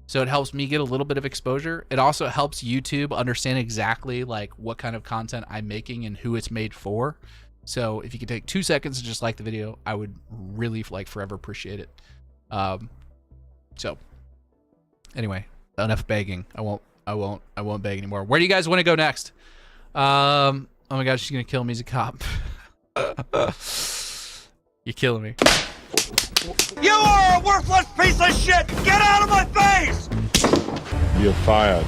So it helps me get a little bit of exposure. It also helps YouTube understand exactly like what kind of content I'm making and who it's made for. So if you could take 2 seconds and just like the video, I would really like forever appreciate it. So anyway, enough begging. I I won't beg anymore. Where do you guys want to go next? Oh my god, she's gonna kill me as a cop. You're killing me. You are a worthless piece of shit! Get out of my face! You're fired.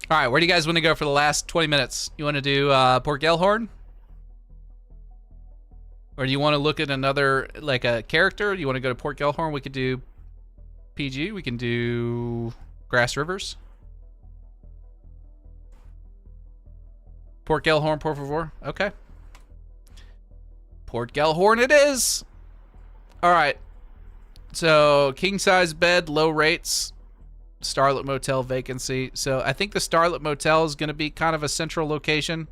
All right, where do you guys want to go for the last 20 minutes? You want to do Port Gellhorn? Or do you want to look at another, like a character? Do you want to go to Port Gellhorn? We could do PG. We can do Grass Rivers. Port Gellhorn, por favor. Okay. Port Gellhorn it is. All right. So, king size bed, low rates. Starlet Motel vacancy. So I think the Starlet Motel is going to be kind of a central location.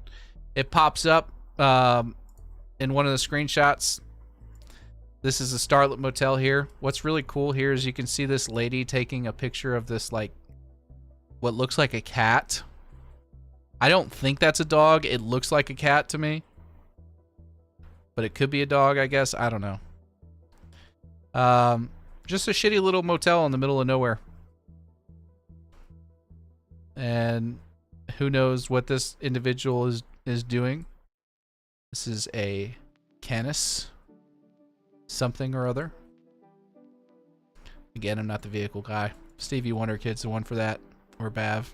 It pops up in one of the screenshots. This is a Starlet Motel here. What's really cool here is you can see this lady taking a picture of this, like, what looks like a cat. I don't think that's a dog. It looks like a cat to me. But it could be a dog, I guess. I don't know. Just a shitty little motel in the middle of nowhere. And who knows what this individual is doing. This is a Canis something or other. Again, I'm not the vehicle guy. Stevie Wonder Kid's the one for that. Or Bav.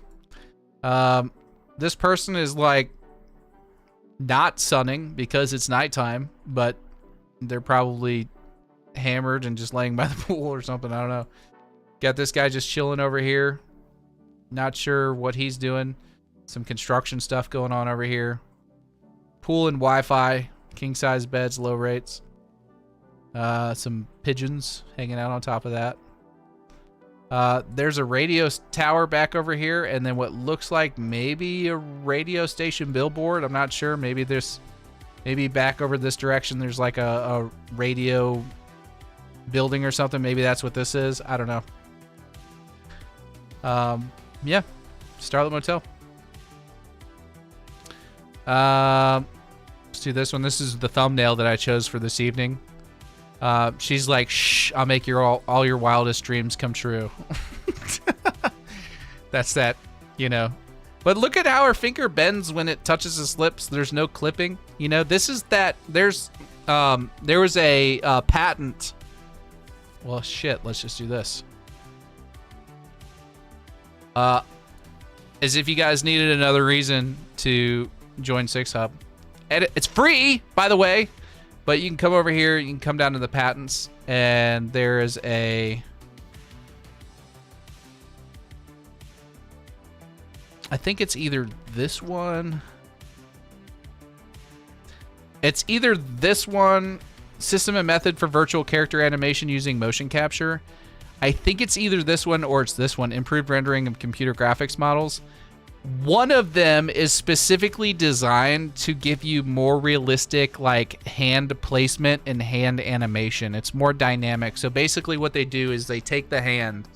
This person is like not sunning because it's nighttime, but they're probably hammered and just laying by the pool or something. I don't know. Got this guy just chilling over here. Not sure what he's doing. Some construction stuff going on over here. Pool and Wi-Fi. King size beds, low rates. Some pigeons hanging out on top of that. There's a radio tower back over here, and then what looks like maybe a radio station billboard. I'm not sure. Maybe back over this direction there's like a radio building or something. Maybe that's what this is. I don't know. Yeah, Starlet Motel. Let's do this one. This is the thumbnail that I chose for this evening. She's like, shh, I'll make all your wildest dreams come true. That's that, you know. But look at how her finger bends when it touches his lips. There's no clipping. You know, this is that. There was a patent. Well, shit, let's just do this. As if you guys needed another reason to join SixHub. It's free, by the way, but you can come over here, you can come down to the patents, and there is a... I think it's either this one... It's either this one, System and Method for Virtual Character Animation Using Motion Capture. I think it's either this one or it's this one, Improved Rendering of Computer Graphics Models. One of them is specifically designed to give you more realistic, like, hand placement and hand animation. It's more dynamic. So basically what they do is they take the hand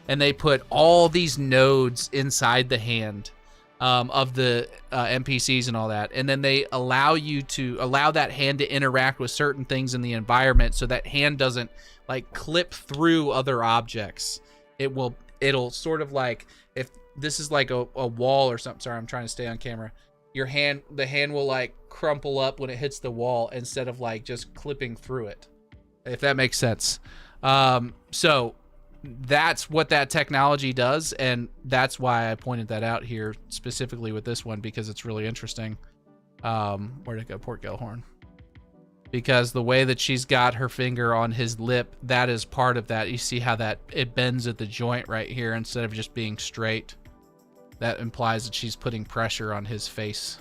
and they put all these nodes inside the hand of the NPCs and all that. And then they allow that hand to interact with certain things in the environment so that hand doesn't like clip through other objects. It'll sort of like, if this is like a wall or something. Sorry, I'm trying to stay on camera. The hand will like crumple up when it hits the wall instead of like just clipping through it. If that makes sense. So that's what that technology does, and that's why I pointed that out here specifically with this one, because it's really interesting. Where'd it go? Port Gellhorn. Because the way that she's got her finger on his lip, that is part of that. You see how that it bends at the joint right here instead of just being straight. That implies that she's putting pressure on his face.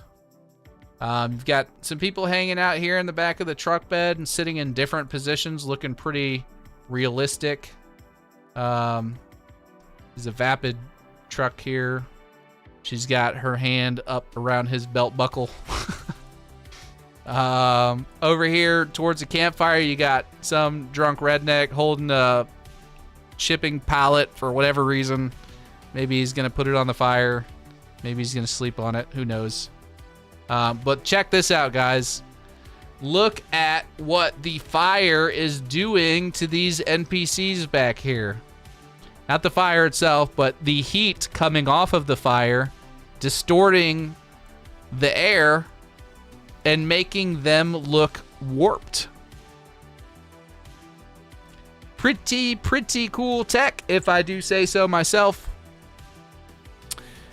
You've got some people hanging out here in the back of the truck bed and sitting in different positions, looking pretty realistic. There's a vapid truck here. She's got her hand up around his belt buckle. Over here towards the campfire, you got some drunk redneck holding a shipping pallet for whatever reason. Maybe he's gonna put it on the fire. Maybe he's gonna sleep on it. Who knows? But check this out, guys. Look at what the fire is doing to these NPCs back here. Not the fire itself, but the heat coming off of the fire, distorting the air and making them look warped. Pretty cool tech, if I do say so myself.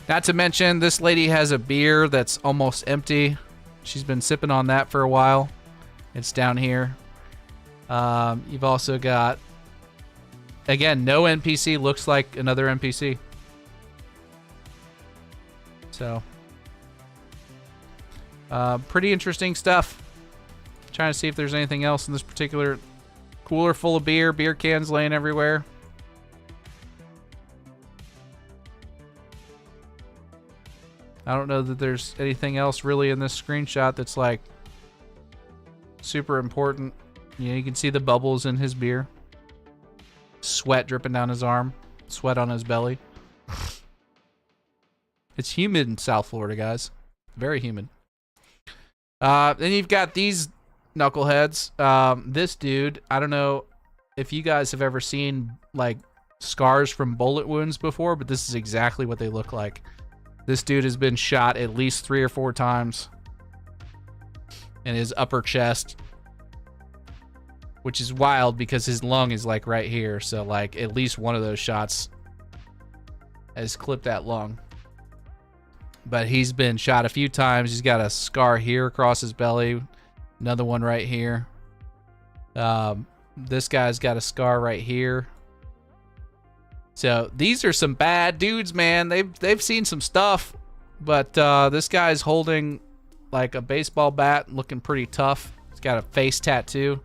Not to mention, this lady has a beer that's almost empty. She's been sipping on that for a while. It's down here. You've also got, again, no NPC looks like another NPC. So, pretty interesting stuff. Trying to see if there's anything else in this particular cooler full of beer cans laying everywhere. I don't know that there's anything else really in this screenshot that's like super important. You know, you can see the bubbles in his beer. Sweat dripping down his arm. Sweat on his belly. It's humid in South Florida, guys. Very humid. Then you've got these knuckleheads. This dude, I don't know if you guys have ever seen like scars from bullet wounds before, but this is exactly what they look like. This dude has been shot at least 3 or 4 times in his upper chest, which is wild because his lung is like right here. So like at least one of those shots has clipped that lung. But he's been shot a few times. He's got a scar here across his belly. Another one right here. This guy's got a scar right here. So these are some bad dudes, man. They've seen some stuff. But this guy's holding like a baseball bat, looking pretty tough. He's got a face tattoo.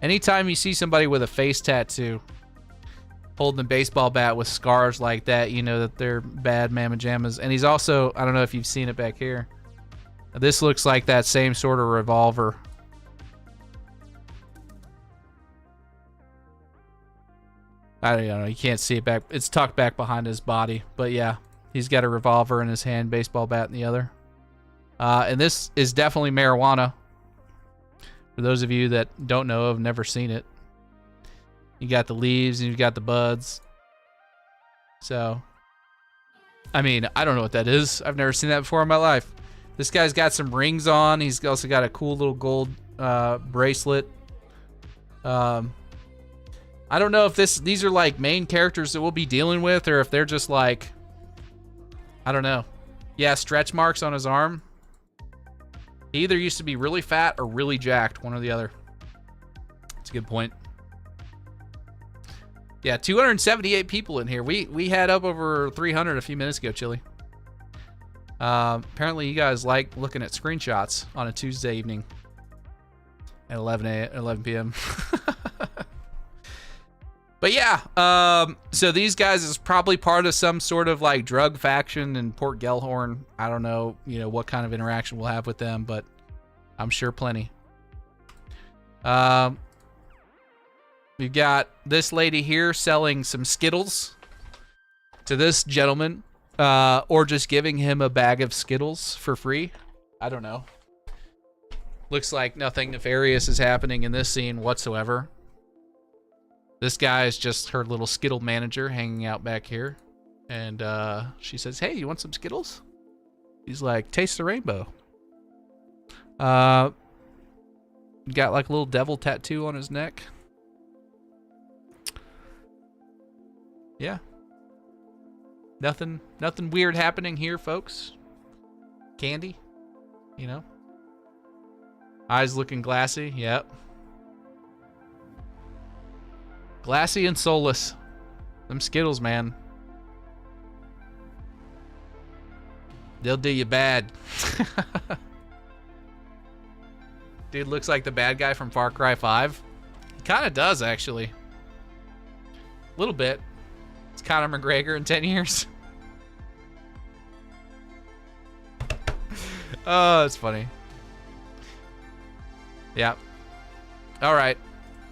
Anytime you see somebody with a face tattoo holding a baseball bat with scars like that, you know that they're bad mamma jammas. And he's also, I don't know if you've seen it back here. This looks like that same sort of revolver. I don't know, you can't see it back. It's tucked back behind his body. But yeah, he's got a revolver in his hand, baseball bat in the other. And this is definitely marijuana. For those of you that don't know, have never seen it. You got the leaves and you've got the buds. So, I mean, I don't know what that is. I've never seen that before in my life. This guy's got some rings on. He's also got a cool little gold bracelet. I don't know if these are like main characters that we'll be dealing with, or if they're just like, I don't know. Yeah, stretch marks on his arm. He either used to be really fat or really jacked, one or the other. That's a good point. Yeah, 278 people in here. We had up over 300 a few minutes ago, Chili. Apparently you guys like looking at screenshots on a Tuesday evening at 11 p.m. But yeah, so these guys is probably part of some sort of like drug faction in Port Gellhorn. I don't know, you know, what kind of interaction we'll have with them, but I'm sure plenty. We've got this lady here selling some Skittles to this gentleman, or just giving him a bag of Skittles for free. I don't know. Looks like nothing nefarious is happening in this scene whatsoever. This guy is just her little Skittle manager hanging out back here. And she says, hey, you want some Skittles? He's like, taste the rainbow. Got like a little devil tattoo on his neck. Yeah. Nothing weird happening here, folks. Candy, you know. Eyes looking glassy, yep. Glassy and soulless. Them Skittles, man. They'll do you bad. Dude looks like the bad guy from Far Cry 5. He kind of does, actually. A little bit. It's Conor McGregor in 10 years. Oh, it's funny. Yeah. All right.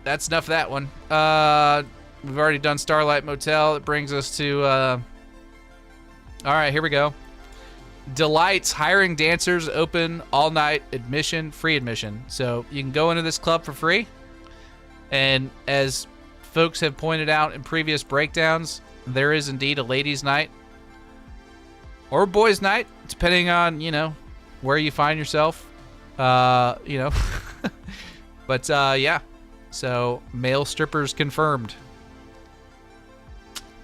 That's enough of that one. We've already done Starlight Motel. It brings us to... all right, here we go. Delights hiring dancers, open all night, admission, free admission. So you can go into this club for free. And as folks have pointed out in previous breakdowns, there is indeed a ladies' night or a boys' night, depending on, you know, where you find yourself. You know, but yeah. So male strippers confirmed.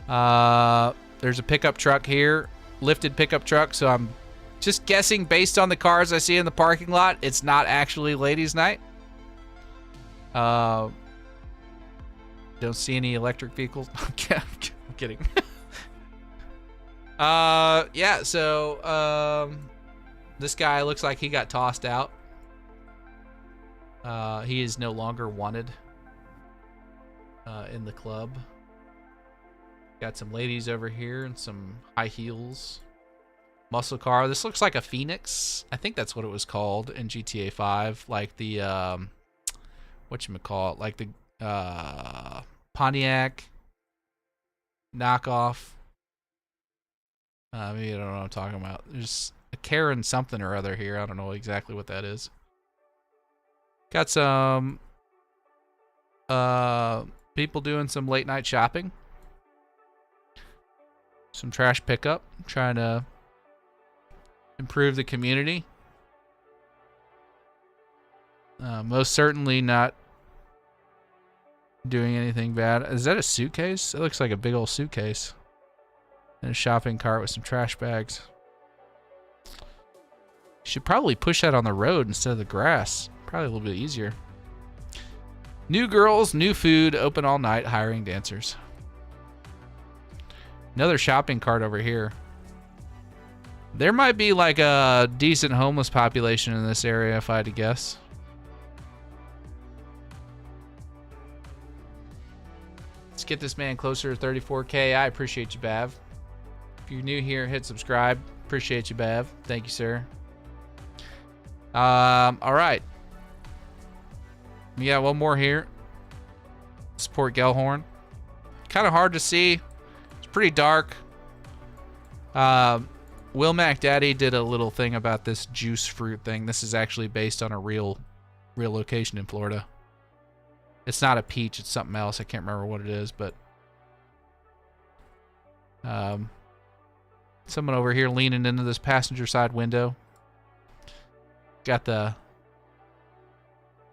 There's a pickup truck here, lifted pickup truck. So I'm just guessing based on the cars I see in the parking lot, it's not actually ladies' night. Don't see any electric vehicles. I'm kidding. Yeah. So this guy looks like he got tossed out. He is no longer wanted in the club. Got some ladies over here and some high heels. Muscle car. This looks like a Phoenix. I think that's what it was called in GTA 5. Like the, whatchamacallit? Like the Pontiac knockoff. Maybe I don't know what I'm talking about. There's a Karen something or other here. I don't know exactly what that is. Got some people doing some late night shopping. Some trash pickup. Trying to improve the community. Most certainly not doing anything bad. Is that a suitcase? It looks like a big old suitcase. And a shopping cart with some trash bags. Should probably push that on the road instead of the grass. Probably a little bit easier. New girls, new food, open all night, hiring dancers. Another shopping cart over here. There might be like a decent homeless population in this area if I had to guess. Let's get this man closer to 34K. I appreciate you, Bav. If you're new here, hit subscribe. Appreciate you, Bav. Thank you, sir. All right. We got one more here. Support Gellhorn. Kind of hard to see. It's pretty dark. Will Mac Daddy did a little thing about this juice fruit thing. This is actually based on a real location in Florida. It's not a peach. It's something else. I can't remember what it is, but someone over here leaning into this passenger side window. Got the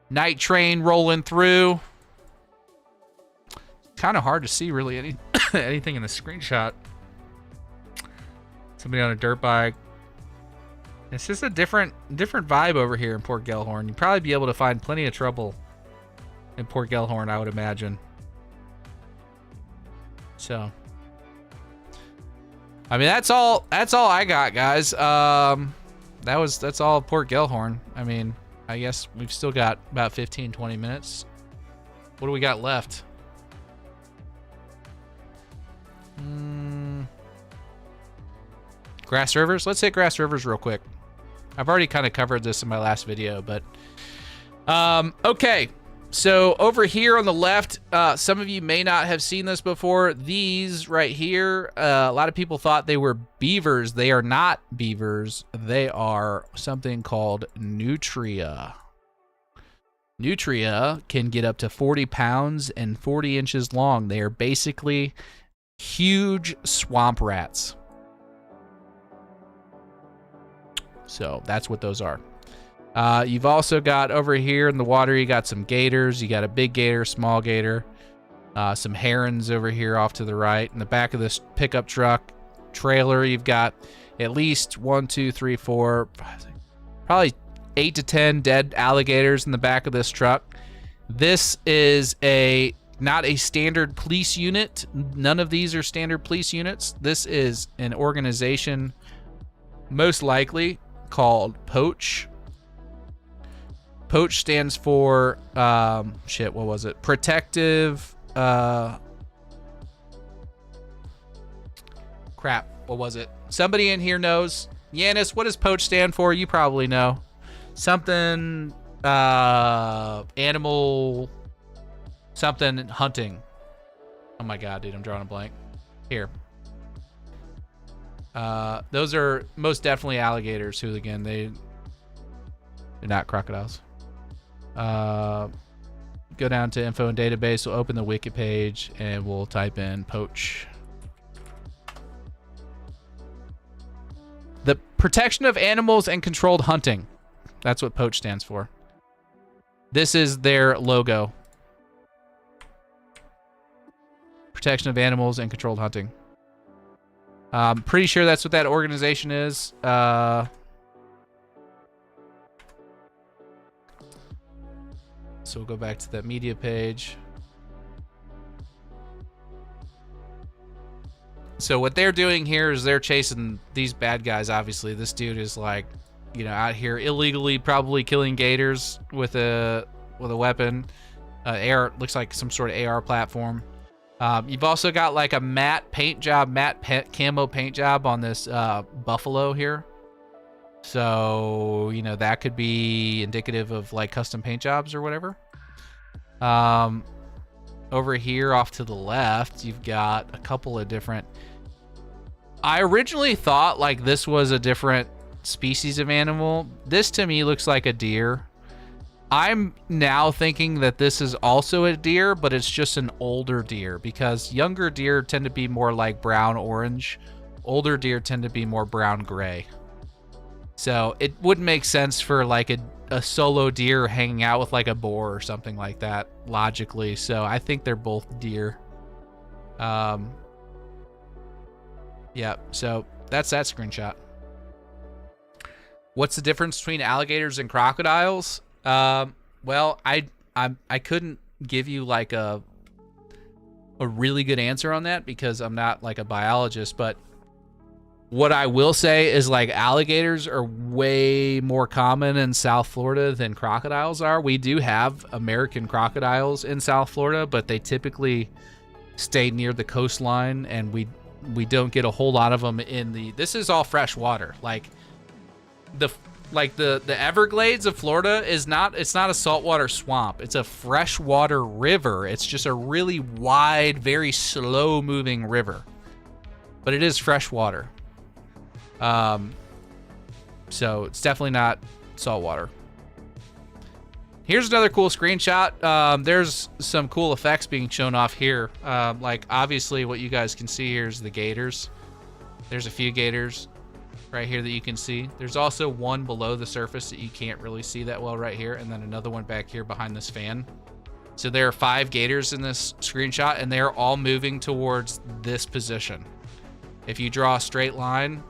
night train rolling through. Kind of hard to see really anything in the screenshot. Somebody on a dirt bike. It's just a different vibe over here in Port Gellhorn. You'd probably be able to find plenty of trouble in Port Gellhorn, I would imagine. So, I mean, that's all I got, guys. That's all Port Gellhorn. I mean, I guess we've still got about 15-20 minutes. What do we got left? Grass Rivers. Let's hit Grass Rivers real quick. I've already kind of covered this in my last video, but okay. So over here on the left, some of you may not have seen this before. These right here, a lot of people thought they were beavers. They are not beavers. They are something called nutria. Nutria can get up to 40 pounds and 40 inches long. They are basically huge swamp rats. So that's what those are. You've also got over here in the water, you got some gators. You got a big gator, small gator, some herons over here off to the right. In the back of this pickup truck trailer, you've got at least 1, 2, 3, 4, 5, 6, probably 8 to 10 dead alligators in the back of this truck. This is not a standard police unit. None of these are standard police units. This is an organization, most likely called Poach. Poach stands for, what was it? Protective, crap, what was it? Somebody in here knows. Yanis, what does Poach stand for? You probably know. Something, animal, something hunting. Oh my God, dude, I'm drawing a blank. Here. Those are most definitely alligators, hooligan. They're not crocodiles. Go down to info and database. We'll open the wiki page and we'll type in poach. The protection of animals and controlled hunting. That's what poach stands for. This is their logo. Protection of animals and controlled hunting. I'm pretty sure that's what that organization is. So we'll go back to that media page. So what they're doing here is they're chasing these bad guys. Obviously, this dude is like, you know, out here illegally, probably killing gators with a weapon. AR, looks like some sort of AR platform. You've also got like a matte paint job, camo paint job on this buffalo here. So, you know, that could be indicative of like custom paint jobs or whatever. Over here off to the left, you've got a couple of different... I originally thought like this was a different species of animal. This to me looks like a deer. I'm now thinking that this is also a deer, but it's just an older deer, because younger deer tend to be more like brown orange. Older deer tend to be more brown gray. So it wouldn't make sense for like a solo deer hanging out with like a boar or something like that, logically. So I think they're both deer. Yeah, so that's that screenshot. What's the difference between alligators and crocodiles? Well, I couldn't give you like a really good answer on that because I'm not like a biologist, but what I will say is like alligators are way more common in South Florida than crocodiles are. We do have American crocodiles in South Florida, but they typically stay near the coastline, and we don't get a whole lot of them in the... This is all fresh water. Like the Everglades of Florida is not... It's not a saltwater swamp. It's a freshwater river. It's just a really wide, very slow-moving river, but it is freshwater. So it's definitely not saltwater. Here's another cool screenshot. There's some cool effects being shown off here. Like obviously what you guys can see here is the gators. There's a few gators right here that you can see. There's also one below the surface that you can't really see that well right here, and then another one back here behind this fan. So there are 5 gators in this screenshot, and they're all moving towards this position. If you draw a straight line,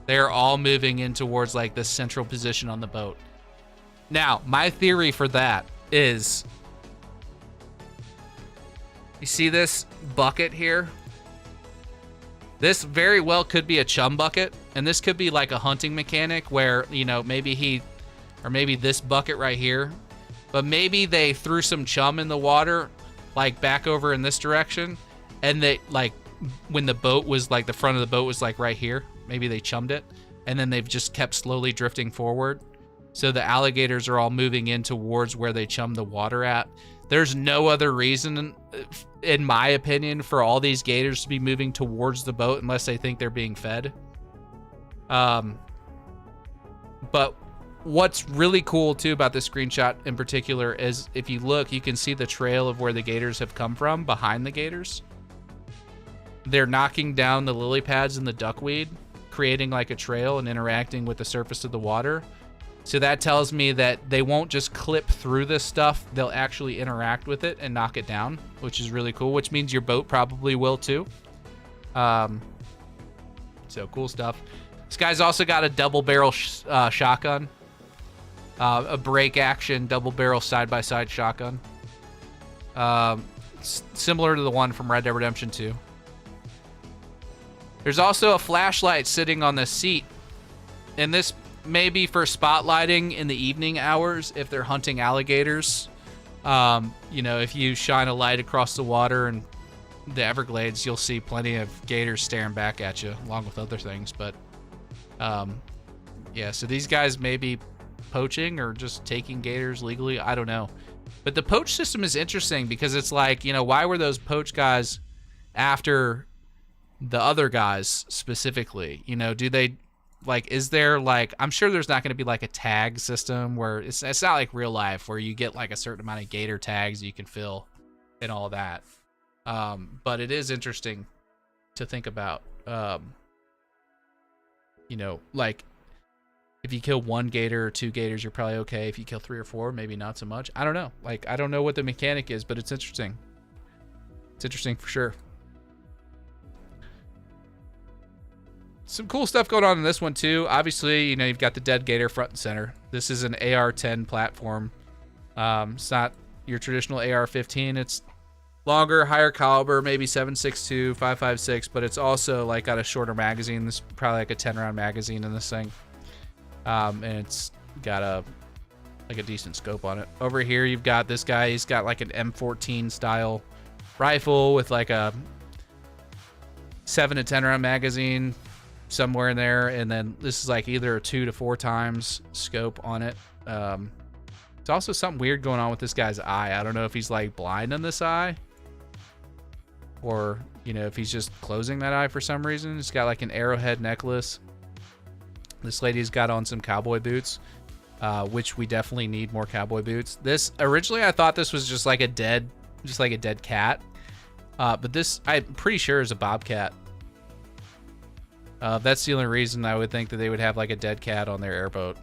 they're all moving in towards like the central position on the boat. Now, my theory for that is, you see this bucket here? This very well could be a chum bucket, and this could be like a hunting mechanic where, you know, maybe this bucket right here, but maybe they threw some chum in the water, like back over in this direction, and they like, when the boat was like, the front of the boat was like right here, maybe they chummed it, and then they've just kept slowly drifting forward. So the alligators are all moving in towards where they chummed the water at. There's no other reason, in my opinion, for all these gators to be moving towards the boat unless they think they're being fed. But what's really cool too about this screenshot in particular is if you look, you can see the trail of where the gators have come from behind the gators. They're knocking down the lily pads and the duckweed, creating like a trail and interacting with the surface of the water. So that tells me that they won't just clip through this stuff. They'll actually interact with it and knock it down, which is really cool, which means your boat probably will too. So cool stuff. This guy's also got a double barrel shotgun, a break action double barrel side-by-side shotgun. Similar to the one from Red Dead Redemption 2. There's also a flashlight sitting on the seat, and this may be for spotlighting in the evening hours if they're hunting alligators. You know, if you shine a light across the water and the Everglades, you'll see plenty of gators staring back at you, along with other things. But yeah, so these guys may be poaching or just taking gators legally. I don't know. But the poach system is interesting because it's like, you know, why were those poach guys after the other guys specifically? You know, do they, like, is there, like, I'm sure there's not going to be, like, a tag system where it's not like real life where you get, like, a certain amount of gator tags you can fill and all that. But it is interesting to think about. You know, like, if you kill 1 gator or 2 gators, you're probably okay. If you kill 3 or 4, maybe not so much. I don't know. Like, I don't know what the mechanic is, but it's interesting. It's interesting for sure. Some cool stuff going on in this one too. Obviously, you know, you've got the dead gator front and center. This is an AR-10 platform. It's not your traditional AR-15. It's longer, higher caliber, maybe 7.62, 5.56, but it's also like got a shorter magazine. This is probably like a 10-round magazine in this thing. And it's got a decent scope on it. Over here, you've got this guy. He's got like an M14 style rifle with like a 7 to 10 round magazine somewhere in there, and then this is like either a 2 to 4 times scope on it. It's also something weird going on with this guy's eye. I don't know if he's like blind in this eye, or, you know, if he's just closing that eye for some reason. He's got like an arrowhead necklace. This lady's got on some cowboy boots, which we definitely need more cowboy boots. This, originally I thought this was just like a dead cat, but this, I'm pretty sure, is a bobcat. That's the only reason I would think that they would have like a dead cat on their airboat.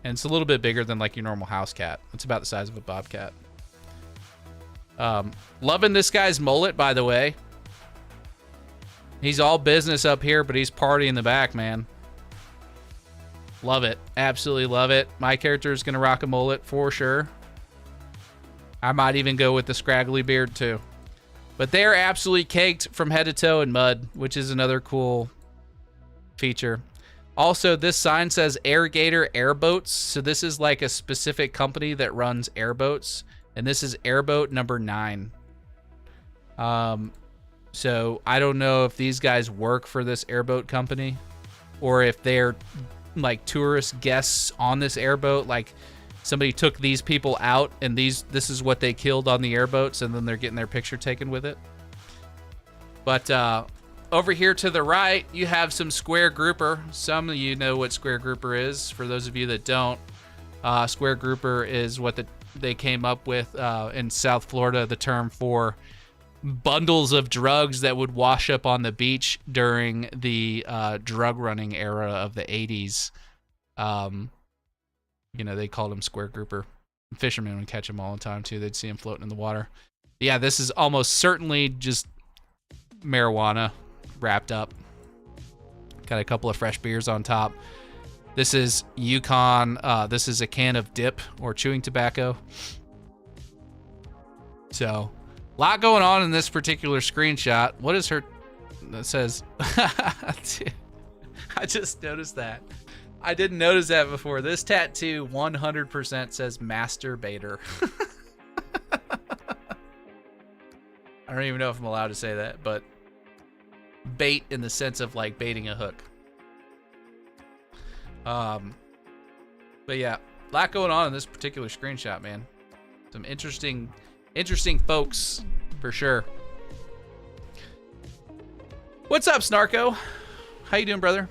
And it's a little bit bigger than like your normal house cat. It's about the size of a bobcat. Loving this guy's mullet, by the way. He's all business up here, but he's party in the back, man. Love it. Absolutely love it. My character is going to rock a mullet for sure. I might even go with the scraggly beard too. But they're absolutely caked from head to toe in mud, which is another cool feature. Also, this sign says Airgator Airboats. So this is like a specific company that runs airboats. And this is airboat number 9. So I don't know if these guys work for this airboat company, or if they're like tourist guests on this airboat. Like somebody took these people out and this is what they killed on the airboats, and then they're getting their picture taken with it. But over here to the right, you have some square grouper. Some of you know what square grouper is. For those of you that don't, square grouper is what they came up with in South Florida, the term for bundles of drugs that would wash up on the beach during the drug running era of the 80s. You know, they called them square grouper. Fishermen would catch them all the time too. They'd see them floating in the water. Yeah, this is almost certainly just marijuana wrapped up. Got a couple of fresh beers on top. This is Yukon. This is a can of dip or chewing tobacco. So, a lot going on in this particular screenshot. What is her? That says. I just noticed that. I didn't notice that before. This tattoo 100% says masturbator. I don't even know if I'm allowed to say that, but bait in the sense of like baiting a hook. But yeah, a lot going on in this particular screenshot, man. Some interesting folks for sure. What's up, Snarko? How you doing, brother?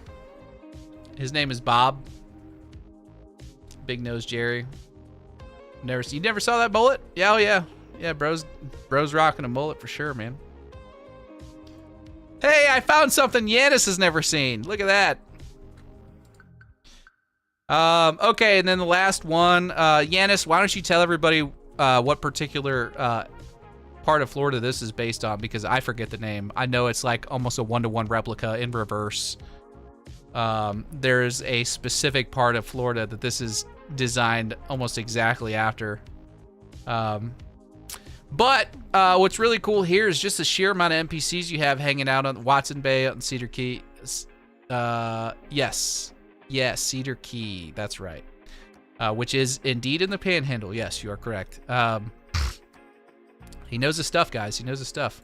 His name is Bob. Big Nose Jerry. You never saw that mullet? Yeah, oh yeah. Yeah, bro's rocking a mullet for sure, man. Hey, I found something Yanis has never seen. Look at that. Okay, and then the last one. Yanis, why don't you tell everybody what particular part of Florida this is based on, because I forget the name. I know it's like almost a 1-to-1 replica in reverse. There's a specific part of Florida that this is designed almost exactly after. But what's really cool here is just the sheer amount of NPCs you have hanging out on Watson Bay, out in Cedar Key. Yes, Cedar Key, that's right. Which is indeed in the Panhandle. Yes, you are correct. He knows his stuff, guys. He knows his stuff.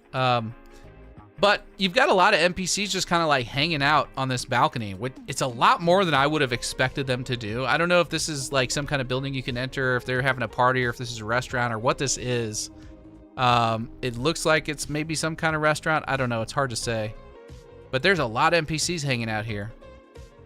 But you've got a lot of NPCs just kind of like hanging out on this balcony. It's a lot more than I would have expected them to do. I don't know if this is like some kind of building you can enter, if they're having a party, or if this is a restaurant, or what this is. It looks like it's maybe some kind of restaurant. I don't know. It's hard to say. But there's a lot of NPCs hanging out here.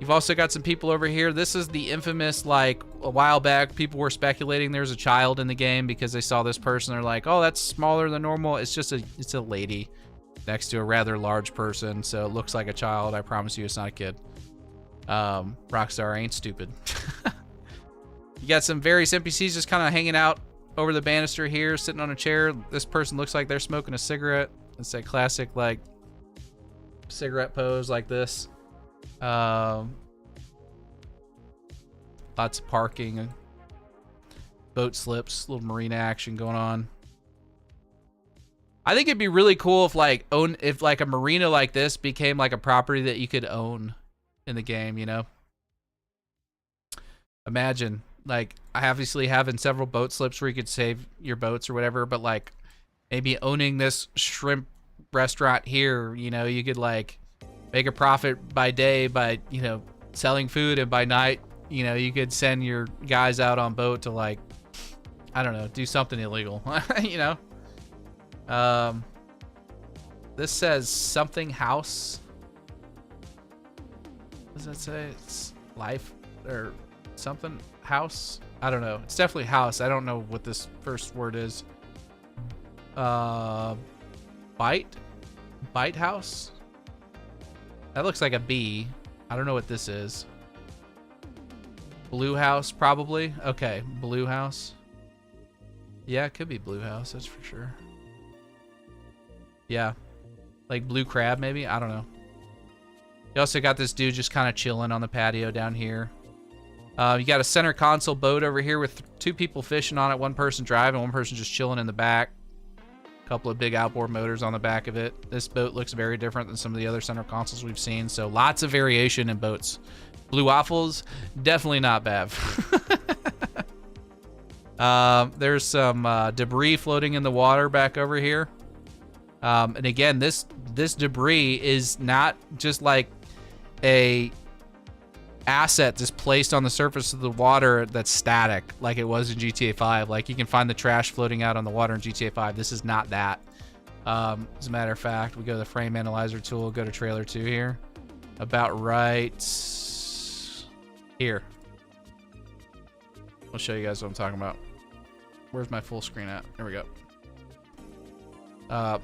You've also got some people over here. This is the infamous, like, a while back, people were speculating there's a child in the game because they saw this person. They're like, oh, that's smaller than normal. It's just it's a lady next to a rather large person, so it looks like a child. I promise you it's not a kid. Rockstar ain't stupid. You got some various NPCs just kind of hanging out over the banister here, sitting on a chair. This person looks like they're smoking a cigarette. It's a classic, like, cigarette pose like this. Lots of parking, boat slips, little marina action going on. I think it'd be really cool if like a marina like this became like a property that you could own in the game, you know? Imagine, like, obviously having several boat slips where you could save your boats or whatever, but like maybe owning this shrimp restaurant here, you know, you could like make a profit by day by, you know, selling food, and by night, you know, you could send your guys out on boat to, like, I don't know, do something illegal, you know? This says something house. What does that say? It's life or something house? I don't know. It's definitely house. I don't know what this first word is. Bite house? That looks like a bee. I don't know what this is. Blue house, probably. Okay, blue house. Yeah, it could be blue house, that's for sure. Yeah. Like blue crab, maybe? I don't know. You also got this dude just kind of chilling on the patio down here. You got a center console boat over here with 2 people fishing on it, 1 person driving, 1 person just chilling in the back. Couple of big outboard motors on the back of it. This boat looks very different than some of the other center consoles we've seen, so lots of variation in boats. Blue waffles, definitely not bad. There's some debris floating in the water back over here. And again, this debris is not just like a asset just placed on the surface of the water that's static like it was in GTA 5. Like, you can find the trash floating out on the water in GTA 5. This is not that. As a matter of fact, we go to the frame analyzer tool, go to trailer 2 here. About right here. I'll show you guys what I'm talking about. Where's my full screen at? There we go.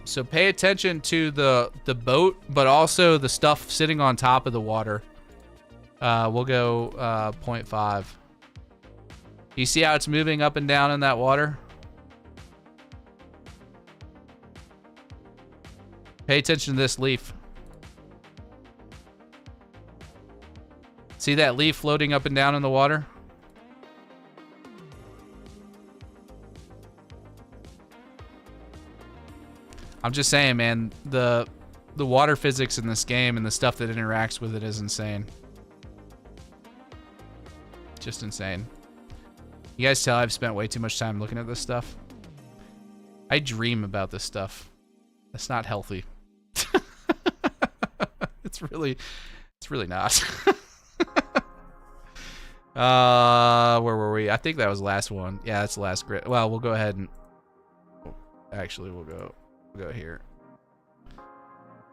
So pay attention to the boat, but also the stuff sitting on top of the water. We'll go 0.5. You see how it's moving up and down in that water? Pay attention to this leaf. See that leaf floating up and down in the water? I'm just saying, man, the water physics in this game and the stuff that interacts with it is insane. Just insane. You guys tell I've spent way too much time looking at this stuff. I dream about this stuff. That's not healthy. It's really not. Where were we? I think that was the last one. Yeah, that's the last grid. Well, we'll go ahead and actually we'll go here.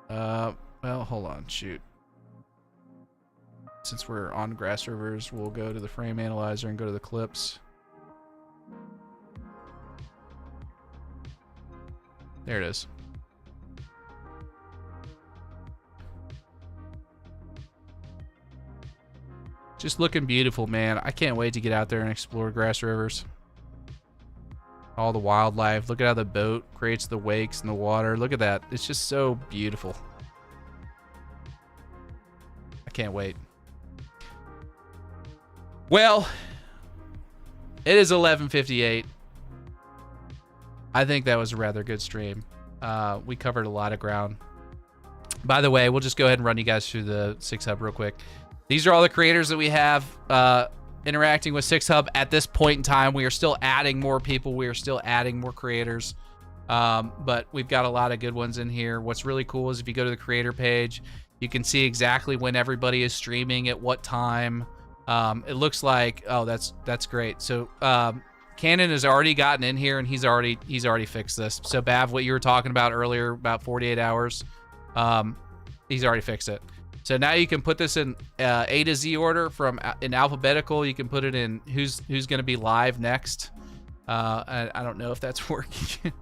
Well, hold on, shoot. Since we're on grass rivers, we'll go to the frame analyzer and go to the clips. There it is. Just looking beautiful, man. I can't wait to get out there and explore grass rivers. All the wildlife. Look at how the boat creates the wakes in the water. Look at that. It's just so beautiful. I can't wait. Well, it is 11:58. I think that was a rather good stream. We covered a lot of ground. By the way, we'll just go ahead and run you guys through the SixHub real quick. These are all the creators that we have interacting with SixHub at this point in time. We are still adding more people. We are still adding more creators. But we've got a lot of good ones in here. What's really cool is if you go to the creator page, you can see exactly when everybody is streaming, at what time. It looks like, oh, that's great. So Cannon has already gotten in here and he's already fixed this. So Bav, what you were talking about earlier about 48 hours, he's already fixed it. So now you can put this in A to Z order from in alphabetical. You can put it in who's going to be live next. I don't know if that's working.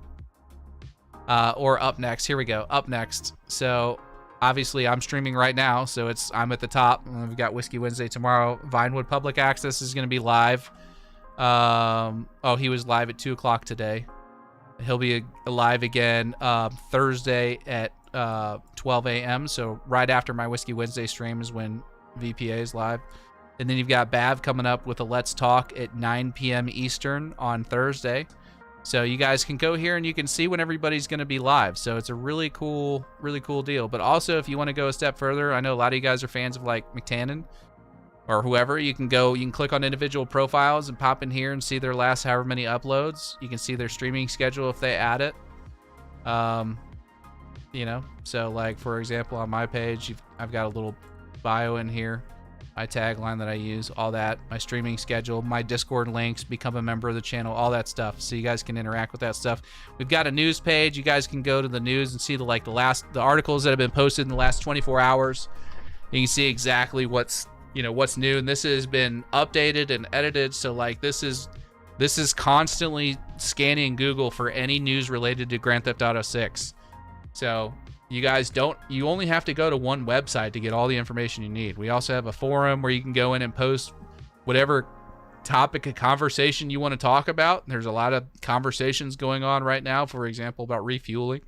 Or up next. Here we go. Up next. So obviously I'm streaming right now, so I'm at the top. We've got Whiskey Wednesday tomorrow. Vinewood Public Access is going to be live. Oh, he was live at 2 o'clock today. He'll be live again Thursday at 12 a.m. So right after my Whiskey Wednesday stream is when VPA is live. And then you've got Bav coming up with a Let's Talk at 9 p.m. Eastern on Thursday. So you guys can go here and you can see when everybody's going to be live. So it's a really cool deal. But also, if you want to go a step further, I know a lot of you guys are fans of like McTannen or whoever. You can click on individual profiles and pop in here and see their last however many uploads. You can see their streaming schedule if they add it. You know, so like for example, on my page, I've got a little bio in here, my tagline that I use, all that, my streaming schedule, my Discord links, become a member of the channel, all that stuff. So you guys can interact with that stuff. We've got a news page. You guys can go to the news and see the articles that have been posted in the last 24 hours. You can see exactly what's new, and this has been updated and edited. So like this is constantly scanning Google for any news related to Grand Theft Auto 6. So you guys you only have to go to one website to get all the information you need. We also have a forum where you can go in and post whatever topic of conversation you want to talk about. There's a lot of conversations going on right now, for example, about refueling,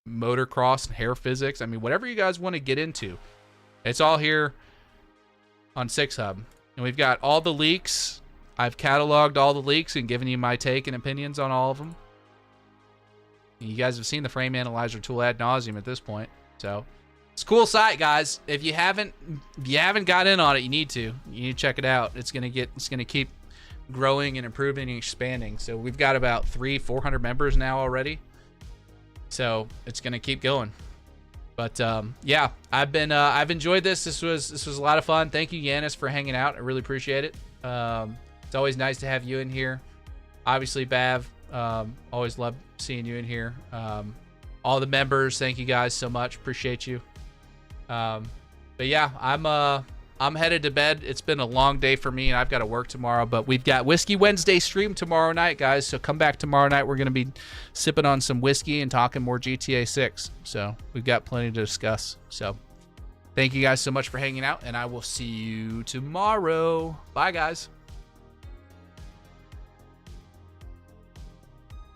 motocross, and hair physics. I mean, whatever you guys want to get into, it's all here on SixHub. And we've got all the leaks. I've cataloged all the leaks and given you my take and opinions on all of them. You guys have seen the frame analyzer tool ad nauseum at this point, so it's a cool site, guys. If you haven't got in on it, you need to check it out. It's gonna keep growing and improving and expanding. So we've got about 400 members now already, so it's gonna keep going. But yeah, I've enjoyed this. This was a lot of fun. Thank you, Yanis, for hanging out. I really appreciate it. It's always nice to have you in here. Obviously, Bav, always love seeing you in here. All the members, thank you guys so much. Appreciate you. But yeah, I'm headed to bed. It's been a long day for me, and I've got to work tomorrow. But we've got Whiskey Wednesday stream tomorrow night, guys. So come back tomorrow night. We're going to be sipping on some whiskey and talking more GTA 6. So we've got plenty to discuss. So thank you guys so much for hanging out, and I will see you tomorrow. Bye, guys.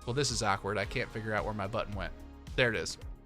Well, this is awkward. I can't figure out where my button went. There it is.